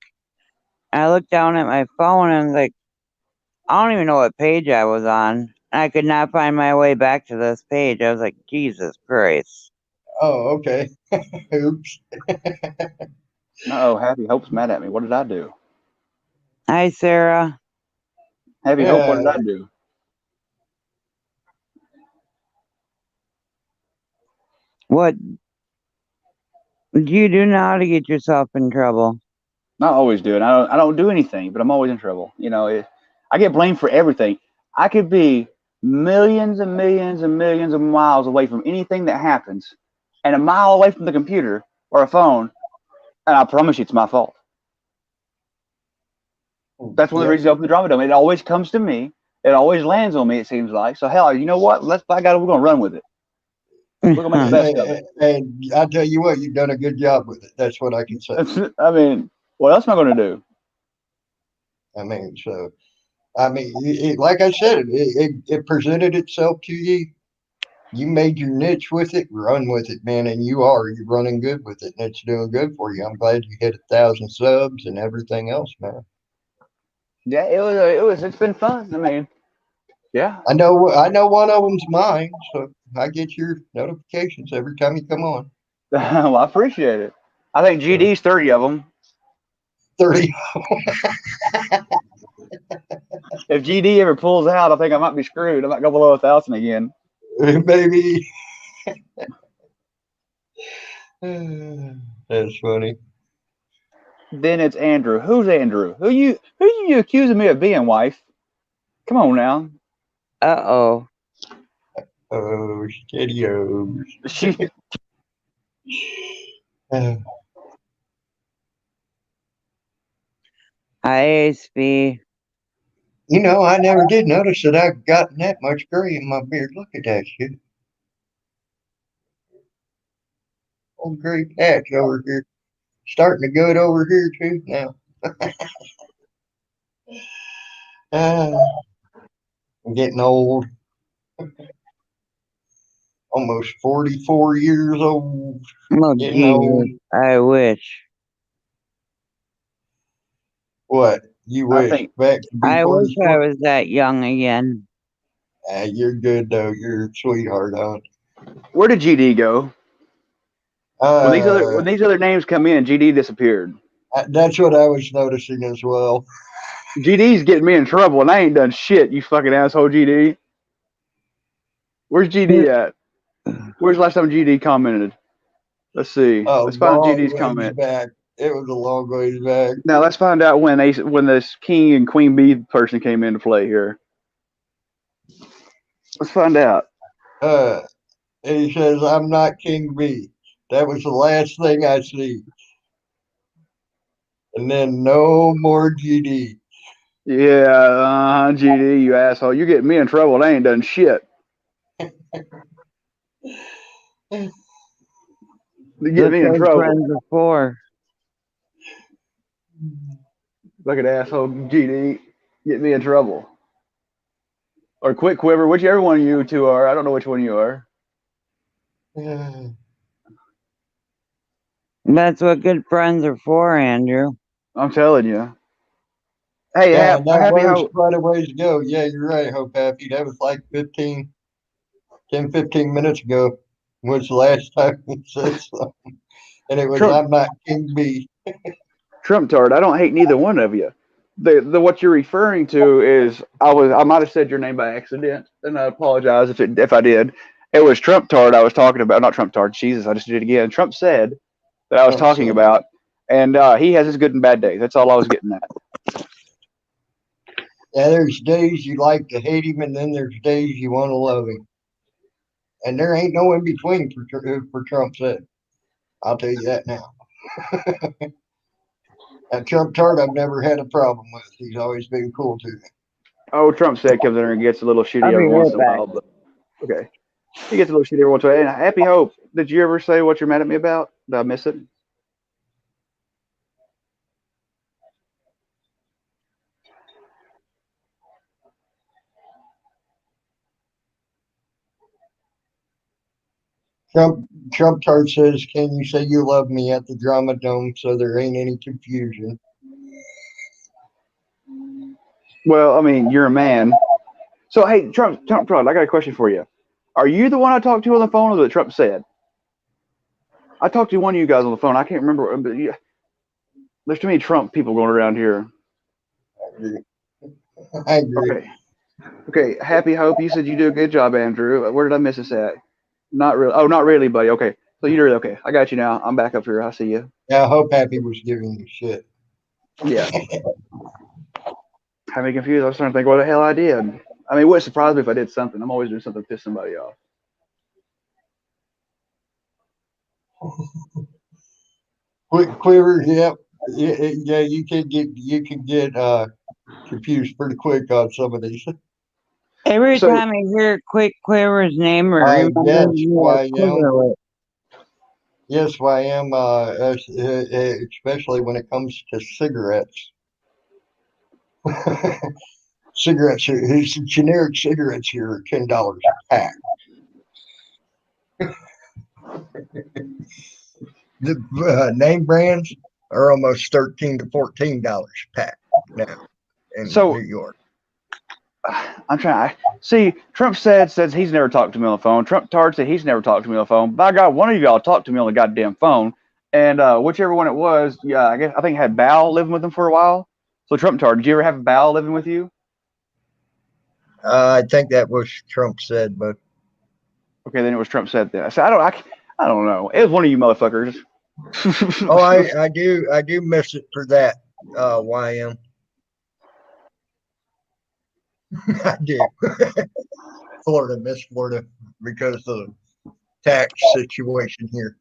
And I looked down at my phone and I was like, I don't even know what page I was on. I could not find my way back to this page. I was like, Jesus Christ. Oh, okay. Oops. Oh, Happy Hope's mad at me. What did I do? Hi, Sarah. Happy Hope, what did I do? What do you do now to get yourself in trouble? Not always do it. I don't do anything, but I'm always in trouble. I get blamed for everything. I could be millions and millions and millions of miles away from anything that happens, and a mile away from the computer or a phone, and I promise you, it's my fault. That's one of the Yep. reasons I open the drama dome. It always comes to me. It always lands on me. It seems like. So hell, you know what? Let's by God, we're gonna run with it. We're gonna make the best of it. And I tell you what, you've done a good job with it. That's what I can say. I mean, what else am I gonna do? I mean, so like I said, it presented itself to you. You made your niche with it, run with it, man, and you're running good with it, and it's doing good for you. I'm glad you hit 1,000 subs and everything else, man. Yeah, it was. It's been fun. I mean, yeah. I know one of them's mine, so I get your notifications every time you come on. Well, I appreciate it. I think So GD's 30 of them. 30, If GD ever pulls out, I think I might be screwed. I might go below 1,000 again. maybe. That's funny. Then it's Andrew. Who's Andrew? Who you accusing me of being, wife? Come on now. Uh-oh. Oh, steadios. She Hi, ASB. I never did notice that I've gotten that much gray in my beard. Look at that shit. Old gray patch over here. Starting to go it over here too now. I'm getting old. Almost 44 years old. Oh, Getting old. Jesus. I wish. What? You I wish think back to be I wish I 44? was that young again. You're good though. You're a sweetheart, huh? where did GD go? When these other Uh, when these other names come in, GD disappeared. that's what I was noticing as well. GD's getting me in trouble, and I ain't done shit. You fucking asshole, GD. Where's GD at? Where's the last time GD commented? Let's see. A Let's find long GD's ways comment. back. It was a long ways back. Now let's find out when this king and queen bee person came into play here. Let's find out. Uh, and he says, "I'm not King B." That was the last thing I see. And then no more GD. Yeah, GD, you asshole. You're getting me in trouble. I ain't done shit. You get That's me in what trouble. friends are for. Look at asshole GD. Get me in trouble. Or Quick Quiver, whichever one you two are. I don't know which one you are. That's what good friends are for, Andrew. I'm telling you. Hey, Yeah, and that Happy was how quite a ways to go. Yeah, you're right, Hope Happy. That was like 10, 15 minutes ago was the last time he said something. And it was, Trump I'm not King B. Trump tard. I don't hate neither one of you. The what you're referring to is I might have said your name by accident, and I apologize if I did. It was Trump Tard I was talking about. Not Trump Tard. Jesus, I just did it again. Trump said that I was Trump talking said. about, and he has his good and bad days. That's all I was getting at. Yeah, there's days you like to hate him, and then there's days you want to love him. And there ain't no in between for Trump said. I'll tell you that now. That Trump Tart I've never had a problem with. He's always been cool to me. Oh, Trump said comes in there and gets a little shitty I'll be every once right in a back. while. But okay, he gets a little shitty every once in a while. And Happy Hope, did you ever say what you're mad at me about? Did I miss it? Trump Tart says, "Can you say you love me at the Drama Dome so there ain't any confusion?" Well, I mean, you're a man. So, hey, Trump, I got a question for you. Are you the one I talked to on the phone, or that Trump said? I talked to one of you guys on the phone. I can't remember. But yeah, there's too many Trump people going around here. I agree. I agree. Okay. Okay. Happy Hope, you said you do a good job, Andrew. Where did I miss this at? Not really. Oh, not really, buddy. Okay. So you're okay. I got you now. I'm back up here. I see you. Yeah, I hope Happy was giving you shit. Yeah. Had me confused. I was trying to think what the hell I did. I mean, it wouldn't surprise me if I did something. I'm always doing something to piss somebody off. Quiver, yep. Yeah, you can get confused pretty quick on some of these. Every So, time I hear Quick Quiver's name, it Yes, remembers me of YM. Quiverlet. Yes, YM. Especially when it comes to cigarettes. Cigarettes, generic cigarettes here are $10 a pack. The name brands are almost $13 to $14 a pack now in so New York. I'm trying. See, Trump says he's never talked to me on the phone. Trump Tard said he's never talked to me on the phone. By God, one of y'all talked to me on the goddamn phone. And whichever one it was, yeah, I think I had Bao living with him for a while. So Trump Tard, did you ever have Bao living with you? I think that was Trump said, but Okay, then it was Trump said that. So I don't know. It was one of you motherfuckers. oh, I do miss it for that. YM, I do. Florida, miss Florida because of the tax situation here.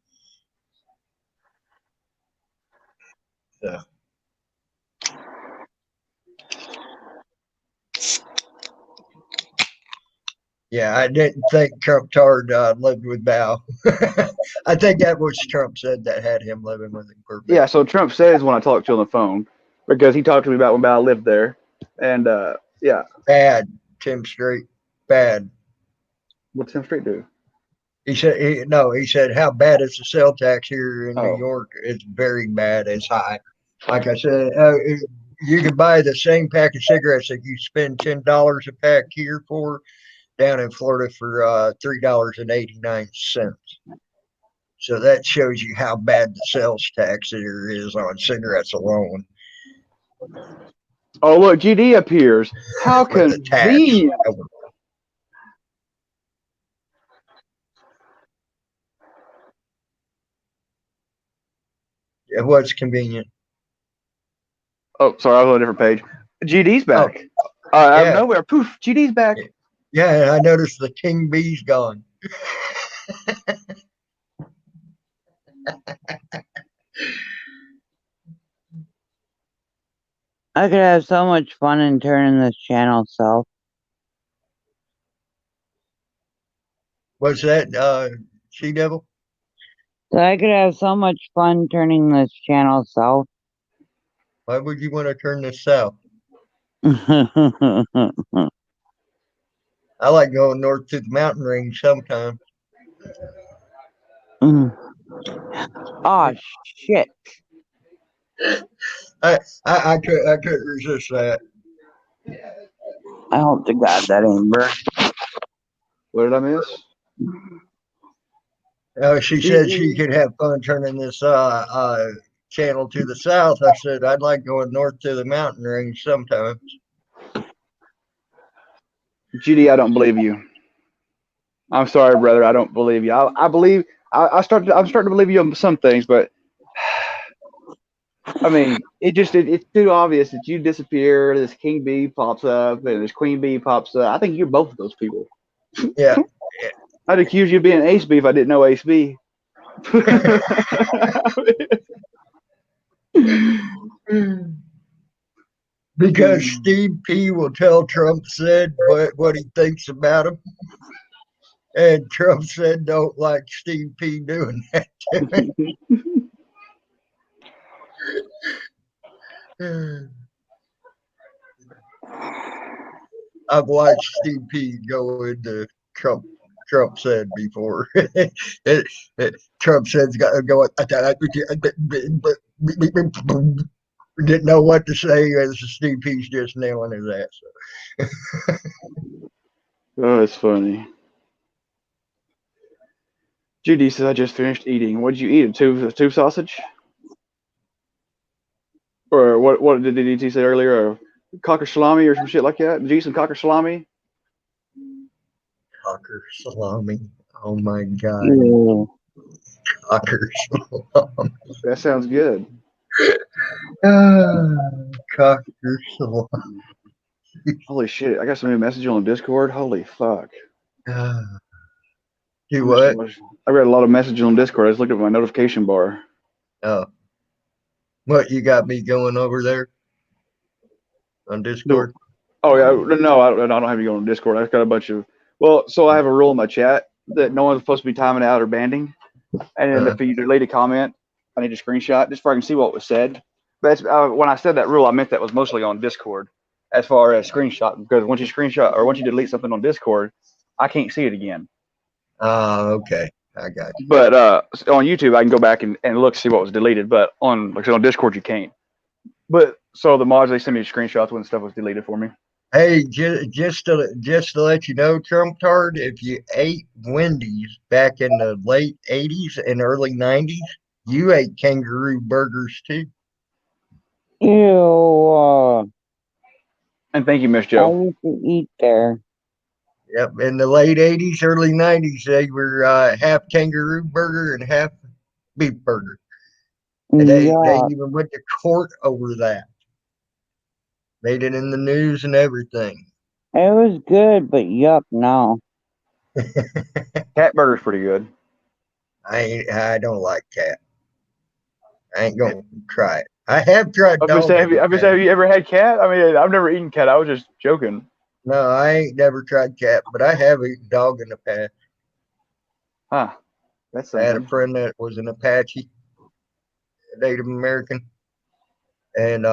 So. Yeah, I didn't think Trump Tard lived with Bao. I think that was Trump said that had him living with him for a bit. Yeah, so Trump says when I talked to you on the phone because he talked to me about when Bao lived there. And yeah. Bad, Tim Straight, bad. What's Tim Street do? He said, he said, how bad is the sale tax here in New Oh. York? It's very bad. It's high. Like I said, you could buy the same pack of cigarettes that you spend $10 a pack here for down in Florida for $3.89. So that shows you how bad the sales tax there is on cigarettes alone. Oh, look, GD appears. How With the tax. convenient. It was convenient. Oh, sorry, I was on a different page. GD's back. Out of nowhere, poof, GD's back. Yeah, I noticed the king bee's gone. I could have so much fun in turning this channel south. What's that, She Devil? So I could have so much fun turning this channel south. Why would you want to turn this south? I like going north to the mountain range sometimes. Oh shit! I couldn't resist that. I hope to God that ain't burned. What did I miss? She said she could have fun turning this channel to the south. I said I'd like going north to the mountain range sometimes. GD, I don't believe you. I'm sorry, brother. I don't believe you. I believe I'm starting to believe you on some things, but I mean, it's too obvious that you disappear. This king bee pops up, and this queen bee pops up. I think you're both of those people. Yeah. I'd accuse you of being ace bee if I didn't know ace bee. Because Steve P will tell Trump said what he thinks about him. And Trump said don't like Steve P doing that to him. I've watched Steve P go into Trump said before. Trump said's got to go. Didn't know what to say as Steve P's just nailing his ass. Oh, it's funny. Judy says, I just finished eating. What did you eat? A tube sausage? Or what did DDT say earlier? A cocker salami or some shit like that? Did you eat some cocker salami? Cocker salami. Oh my God. Ew. Cocker salami. That sounds good. Cocker salami. Holy shit. I got some new messages on Discord. Holy fuck. Do what? I read a lot of messages on Discord. I just looked at my notification bar. Oh. What, you got me going over there on Discord? Oh, yeah. No, I don't have you going on Discord. I've got a bunch of. Well, so I have a rule in my chat that no one's supposed to be timing out or banding. And then if you delete a comment, I need a screenshot just so I can see what was said. But when I said that rule, I meant that was mostly on Discord as far as screenshot. Because once you screenshot or once you delete something on Discord, I can't see it again. Okay. I got you. But on YouTube, I can go back and look see what was deleted. But on like I said, on Discord, you can't. But so the mods, they send me screenshots when stuff was deleted for me. Hey, just to let you know, Trump Tard, if you ate Wendy's back in the late 80s and early 90s, you ate kangaroo burgers too. Ew. And thank you, Miss I Joe. used to eat there. Yep, in the late 80s, early 90s, they were half kangaroo burger and half beef burger. And they Yuck. even went to court over that. Made it in the news and everything. It was good, but yuck, no. Cat burger's pretty good. I don't like cat. I ain't gonna try it. I have tried I was dog. gonna say, have you ever had cat? I mean, I've never eaten cat. I was just joking. No, I ain't never tried cat, but I have eaten dog in the past. Huh. That's I had a something. friend that was an Apache, a Native American, and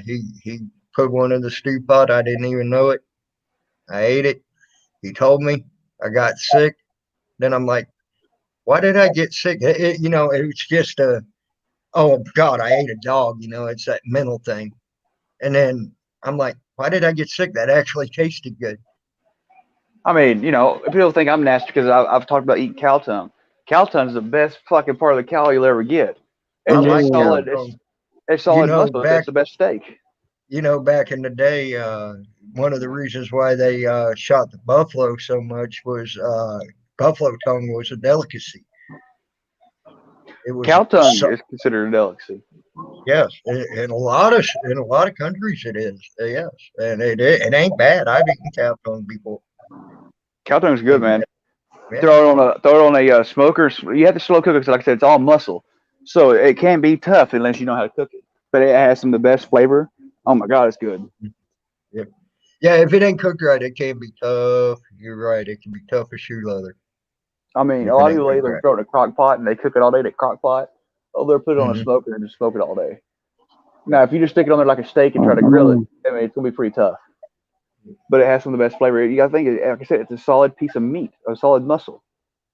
he put one in the stew pot. I didn't even know it. I ate it. He told me I got sick. Then I'm like, why did I get sick? It was just oh God, I ate a dog. It's that mental thing. And then I'm like, why did I get sick? That actually tasted good. I mean, people think I'm nasty because I've talked about eating cow tongue. Cow tongue is the best fucking part of the cow you'll ever get. I It's like cow solid. tongue. It's solid muscle. Back It's the best steak. back in the day, one of the reasons why they shot the buffalo so much was buffalo tongue was a delicacy. It was Cow tongue is considered a delicacy. yes, in a lot of countries it is. Yes, and it ain't bad. I've eaten cow tongue before. Cow tongue's good, man. Yeah. Throw it on a smoker. You have to slow cook it because, like I said, it's all muscle, so it can be tough unless you know how to cook it. But it has some of the best flavor. Oh my god, it's good. Yep. Yeah, if it ain't cooked right, it can be tough. You're right. It can be tough as shoe leather. I mean, If a it lot of ain't people cooked either right. throw it in a crock pot and they cook it all day in a crock pot, or they'll put it on a Mhm. smoker and just smoke it all day. Now, if you just stick it on there like a steak and try to grill it, I mean, it's gonna be pretty tough. But it has some of the best flavor. You gotta think, like I said, it's a solid piece of meat, a solid muscle.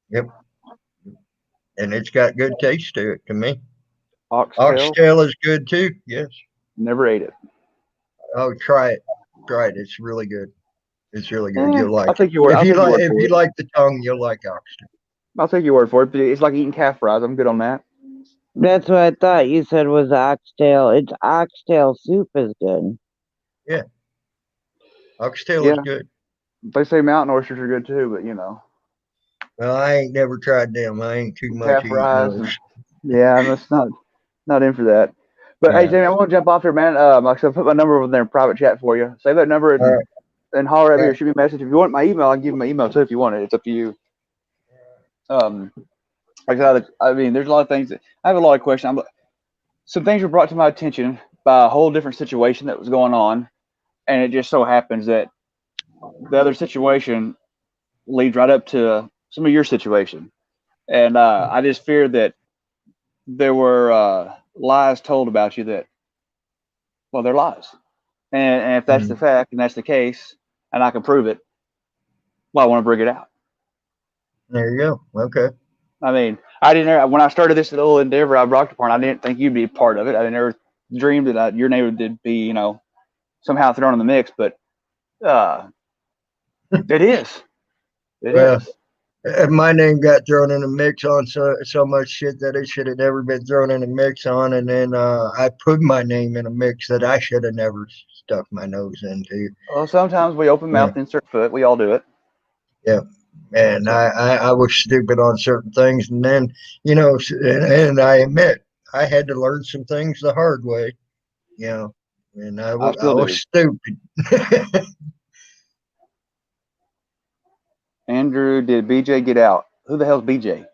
Yep. And it's got good taste to it to me. Oxtail, Oxtail is good too. Yes. never ate it. Oh, try it. Try it. It's really good. It's really good. You'll like I'll it. take your word. If I'll you take your like word if for you it. like the tongue, you'll like oxtail. I'll take your word for it. But it's like eating calf fries. I'm good on that. That's what I thought you said was oxtail. It's oxtail soup is good. Yeah. Oxtail Yeah. is good. They say mountain oysters are good too, but Well, I ain't never tried them. I ain't too much Calf eating rise. those. Yeah, I'm just not in for that. But hey, Yeah. Jamie, I want to jump off here, man. Like I said, put my number over there in private chat for you. Save that number All right. and holler at me Yeah. or shoot me a message. If you want my email, I can give you my email too if you want it. It's up to you. Um, like I mean, there's a lot of things that I have a lot of questions. Some things were brought to my attention by a whole different situation that was going on, and it just so happens that the other situation leads right up to some of your situation. And I just feared that there were lies told about you that, well, they're lies. And if that's the Mhm. fact and that's the case, and I can prove it, well, I want to bring it out. There you go. Okay. I mean, I didn't when I started this little endeavor I brought upon. I didn't think you'd be a part of it. I never dreamed that your name would be, somehow thrown in the mix. But uh, it is. It Well, is. my name got thrown in the mix on so much shit that it should have never been thrown in the mix on, and then I put my name in a mix that I should have never stuck my nose into. Well, sometimes we open Yeah. mouth insert foot. We all do it. Yeah. And So I was stupid on certain things, and then and I admit I had to learn some things the hard way, you know, and I I still was do. stupid. Andrew, did BJ get out? Who the hell's BJ?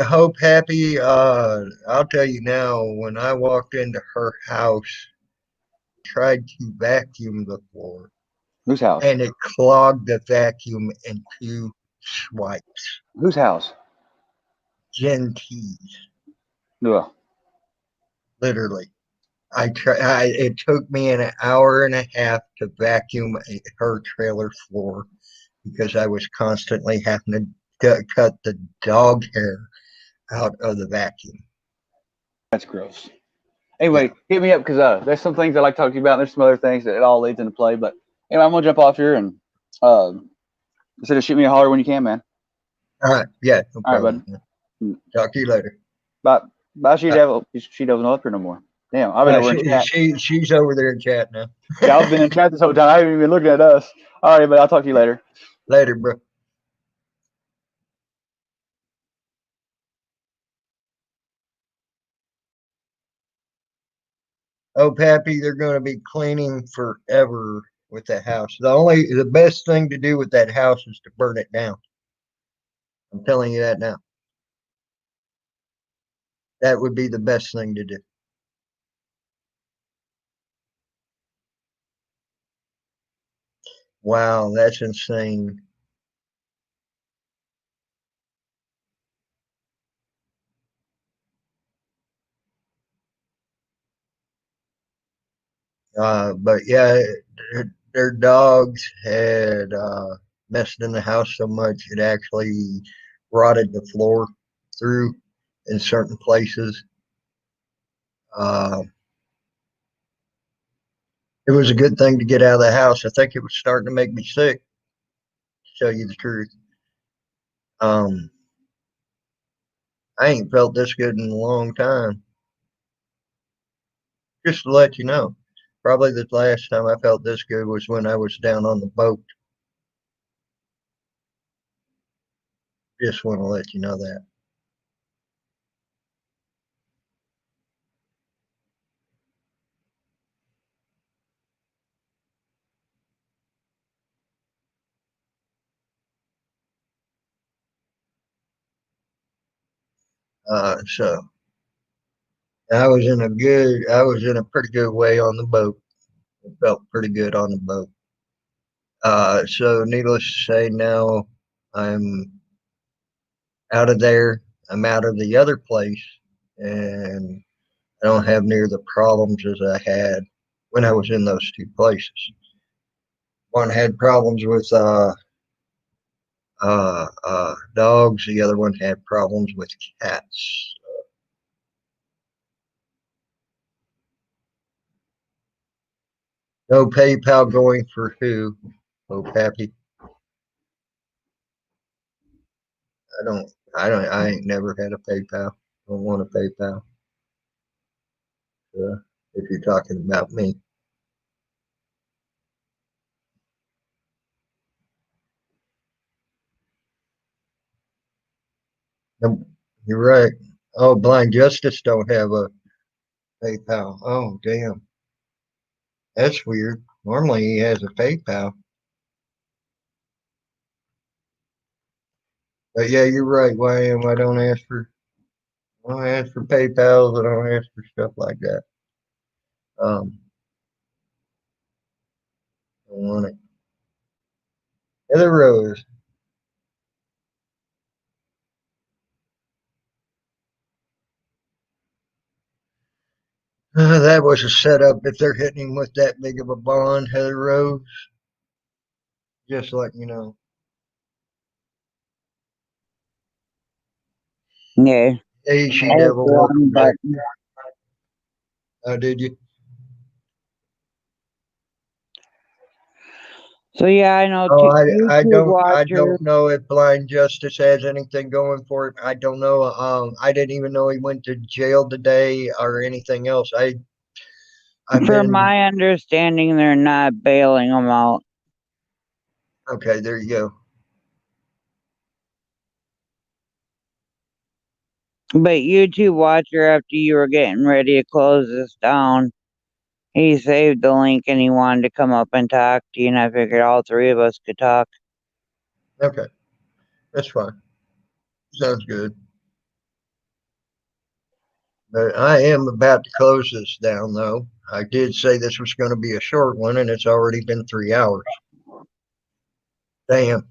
Hope Happy. I'll tell you now. When I walked into her house, tried to vacuum the floor, Whose house? and it clogged the vacuum in two swipes. Whose house? Gentees, Ugh. literally. It took me an hour and a half to vacuum her trailer floor because I was constantly having to cut the dog hair out of the vacuum. That's gross. Yeah. Anyway, hit me up because there's some things I like to talk to you about. And there's some other things that it all leads into play. But anyway, I'm gonna jump off here and instead of shoot me a holler when you can, man. All right. Yeah. No All right, problem. bud. Talk to you later. Bye. Bye, She Uh, Devil. She Devil's not up here no more. Damn, I've been over in chat. she's over there in chat now. Yeah, I've been in chat this whole time. I haven't even been looking at us. All right, but I'll talk to you later. Later, bro. Oh, Pappy, they're going to be cleaning forever with that house. The best thing to do with that house is to burn it down. I'm telling you that now. That would be the best thing to do. Wow, that's insane. But yeah, their dogs had messed in the house so much it actually rotted the floor through in certain places. Uh, it was a good thing to get out of the house. I think it was starting to make me sick, to tell you the truth. Um, I ain't felt this good in a long time. Just to let you know, probably the last time I felt this good was when I was down on the boat. Just want to let you know that. So I was in a pretty good way on the boat. It felt pretty good on the boat. So needless to say, now I'm out of there. I'm out of the other place, and I don't have near the problems as I had when I was in those two places. One had problems with dogs. The other one had problems with cats. No PayPal going for who? Oh, Pappy. I ain't never had a PayPal. Don't want a PayPal. If you're talking about me. You're right. Oh, Blind Justice don't have a PayPal. Oh, damn. That's weird. Normally he has a PayPal. But yeah, you're right, YM. I don't ask for PayPals. I don't ask for stuff like that. Um, I want it. Heather Rose. That was a setup if they're hitting him with that big of a bond, Heather Rose. Just like you know. Yeah. Hey, She I hit the Devil, wrong welcome back. button. Did you? So yeah, I know Oh, YouTube I watcher. don't know if Blind Justice has anything going for it. I don't know. I didn't even know he went to jail today or anything else. I've From been my understanding, they're not bailing them out. okay. There you go. But YouTube watcher, after you were getting ready to close this down, he saved the link and he wanted to come up and talk to you, and I figured all three of us could talk. Okay, that's fine. Sounds good. But I am about to close this down, though. I did say this was going to be a short one, and it's already been 3 hours. Damn.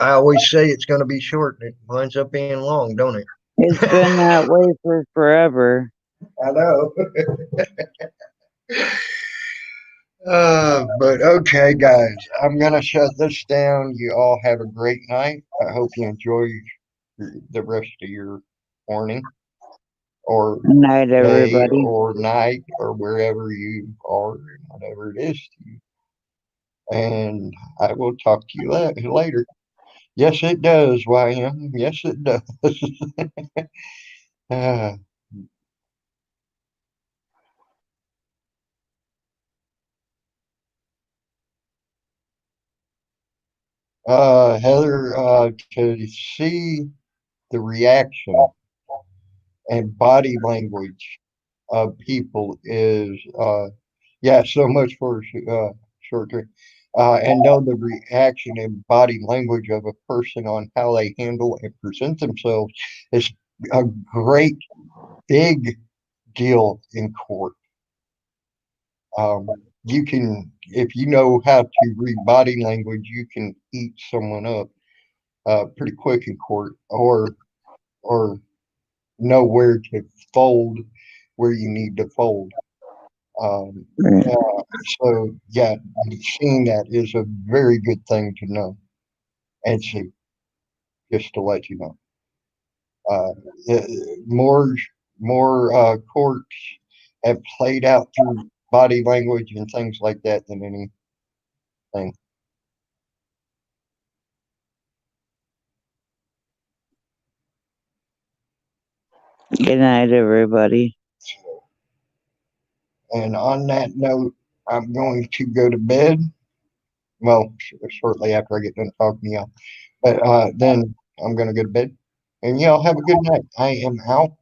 I always say it's going to be short, and it winds up being long, don't it? It's been that way for forever. I know. But okay, guys, I'm going to shut this down. You all have a great night. I hope you enjoy the rest of your morning or Good night, day everybody. or night or wherever you are, whatever it is to you. And I will talk to you later. Yes, it does, YM. Yes, it does. uh, Heather, to see the reaction and body language of people is, yeah, so much for short term. And know the reaction and body language of a person on how they handle and present themselves is a great big deal in court. You can, if you know how to read body language, you can eat someone up pretty quick in court, or know where to fold where you need to fold. Um, so yeah, seeing that is a very good thing to know and see. Just to let you know, uh, uh, more courts have played out through body language and things like that than anything. Good night, everybody. And on that note, I'm going to go to bed. Well, shortly after I get done talking to y'all. But then I'm going to go to bed. And y'all have a good night. I am out.